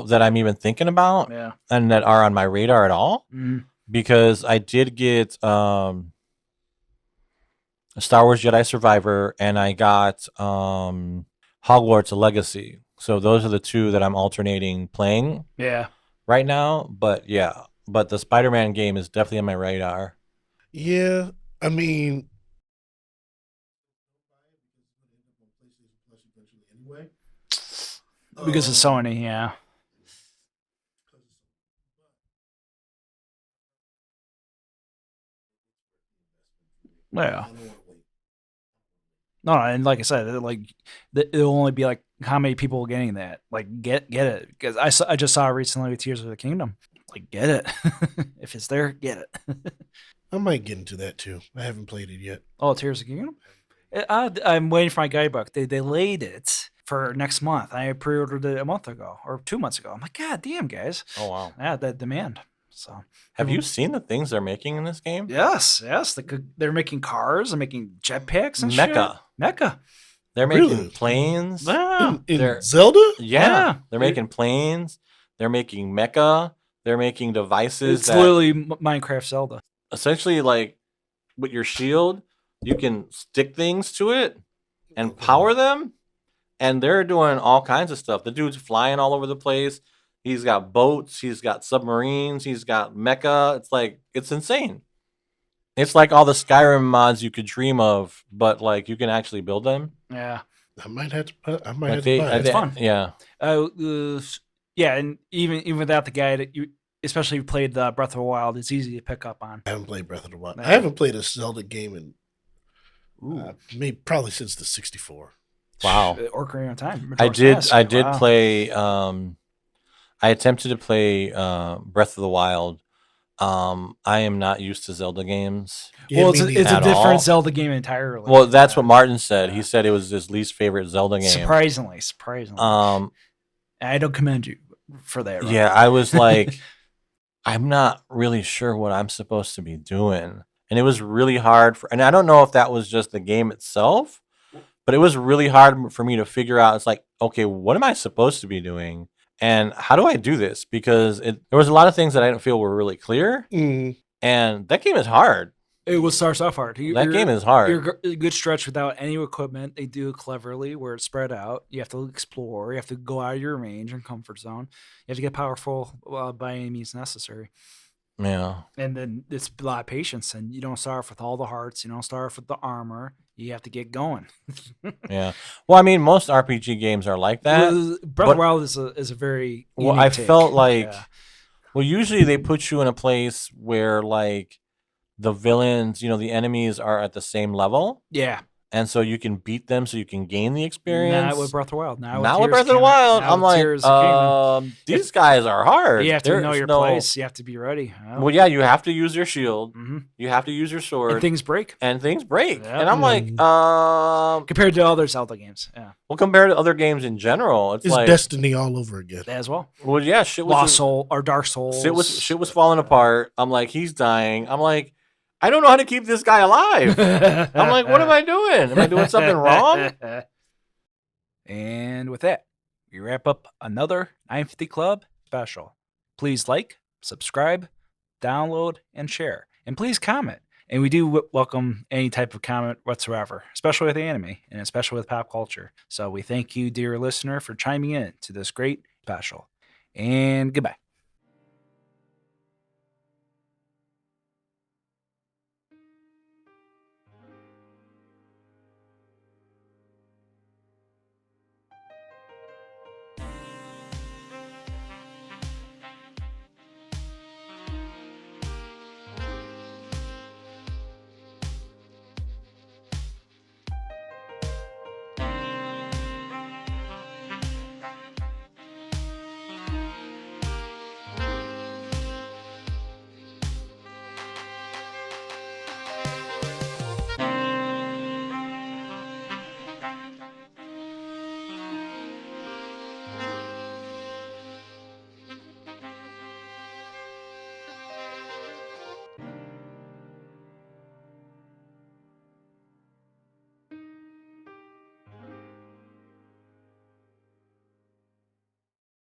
that I'm even thinking about Yeah. and that are on my radar at all. Mm. Because I did get Star Wars Jedi Survivor and I got Hogwarts Legacy. So those are the two that I'm alternating playing Yeah. right now. But the Spider-Man game is definitely on my radar. Yeah, I mean, Because of Sony, yeah. Yeah. No, and like I said, it'll only be like how many people are getting that. Like get it because I just saw it recently with Tears of the Kingdom. Like get it if it's there, get it. I might get into that too. I haven't played it yet. Oh, Tears of the Kingdom. I'm waiting for my guidebook. They delayed it for next month. I pre-ordered it a month ago or 2 months ago. I'm like, God damn, guys. Oh, wow. Yeah, that demand. So Have you seen the things they're making in this game? yes. They're making cars. They're making jetpacks and Mecha. shit. Mecha. They're making Really? planes. Yeah. In They're- Zelda? Yeah. They're making planes. They're making mecha. They're making devices It's that literally Minecraft Zelda. essentially, like, with your shield, you can stick things to it and power them. And they're doing all kinds of stuff. The dude's flying all over the place. He's got boats. He's got submarines. He's got mecha. It's insane. It's like all the Skyrim mods you could dream of, but like you can actually build them. Yeah. I might have to. I might Like have to buy it. It's fun. Yeah. Yeah, and even without the guide, especially if you played Breath of the Wild, it's easy to pick up on. I haven't played Breath of the Wild. Yeah. I haven't played a Zelda game in maybe probably since the 64. Wow. Or Qraion time. I did Wow. play I attempted to play Breath of the Wild. I am not used to Zelda games. Yeah, Well, me it's neither. a At different all. Zelda game entirely. Well, that's what Yeah. Martin said. He Yeah. said it was his least favorite Zelda game. Surprisingly. Um I don't commend you for that. Right? yeah, I was like I'm not really sure what I'm supposed to be doing. And it was really hard and I don't know if that was just the game itself, but it was really hard for me to figure out. It's like, okay, what am I supposed to be doing? And how do I do this? Because there was a lot of things that I didn't feel were really clear. Mm. And that game is hard. It will start off hard. That game is hard. You're a good stretch without any equipment. They do it cleverly where it's spread out. You have to explore. You have to go out of your range and comfort zone. You have to get powerful by any means necessary. Yeah. And then it's a lot of patience. And you don't start off with all the hearts. You don't start off with the armor. You have to get going. Yeah. Well, I mean, most RPG games are like that. Breath of but- the Wild is a very Well, unique I take. felt like, Yeah. well, usually they put you in a place where like the villains, the enemies are at the same level. Yeah. And so you can beat them so you can gain the experience. Not with Breath of the Wild. Not with Breath of the Wild. I'm like, these guys are hard. You have to know There's your no- place. You have to be ready. Well, yeah, you have to use your shield. Mhm. You have to use your sword. And things break and things break. Yeah. And I'm like, compared to other Zelda games. Yeah, well, compared to other games in general, it's It's like, Destiny all over again. that as well. well, yeah, shit was Lost Soul or Dark Souls. shit was falling apart. I'm like, he's dying. I'm like, I don't know how to keep this guy alive. I'm like, what am I doing? Am I doing something wrong? And with that, we wrap up another 950 Club special. Please like, subscribe, download, and share. And please comment. And we do welcome any type of comment whatsoever, especially with anime and especially with pop culture. So we thank you, dear listener, for chiming in to this great special. And goodbye.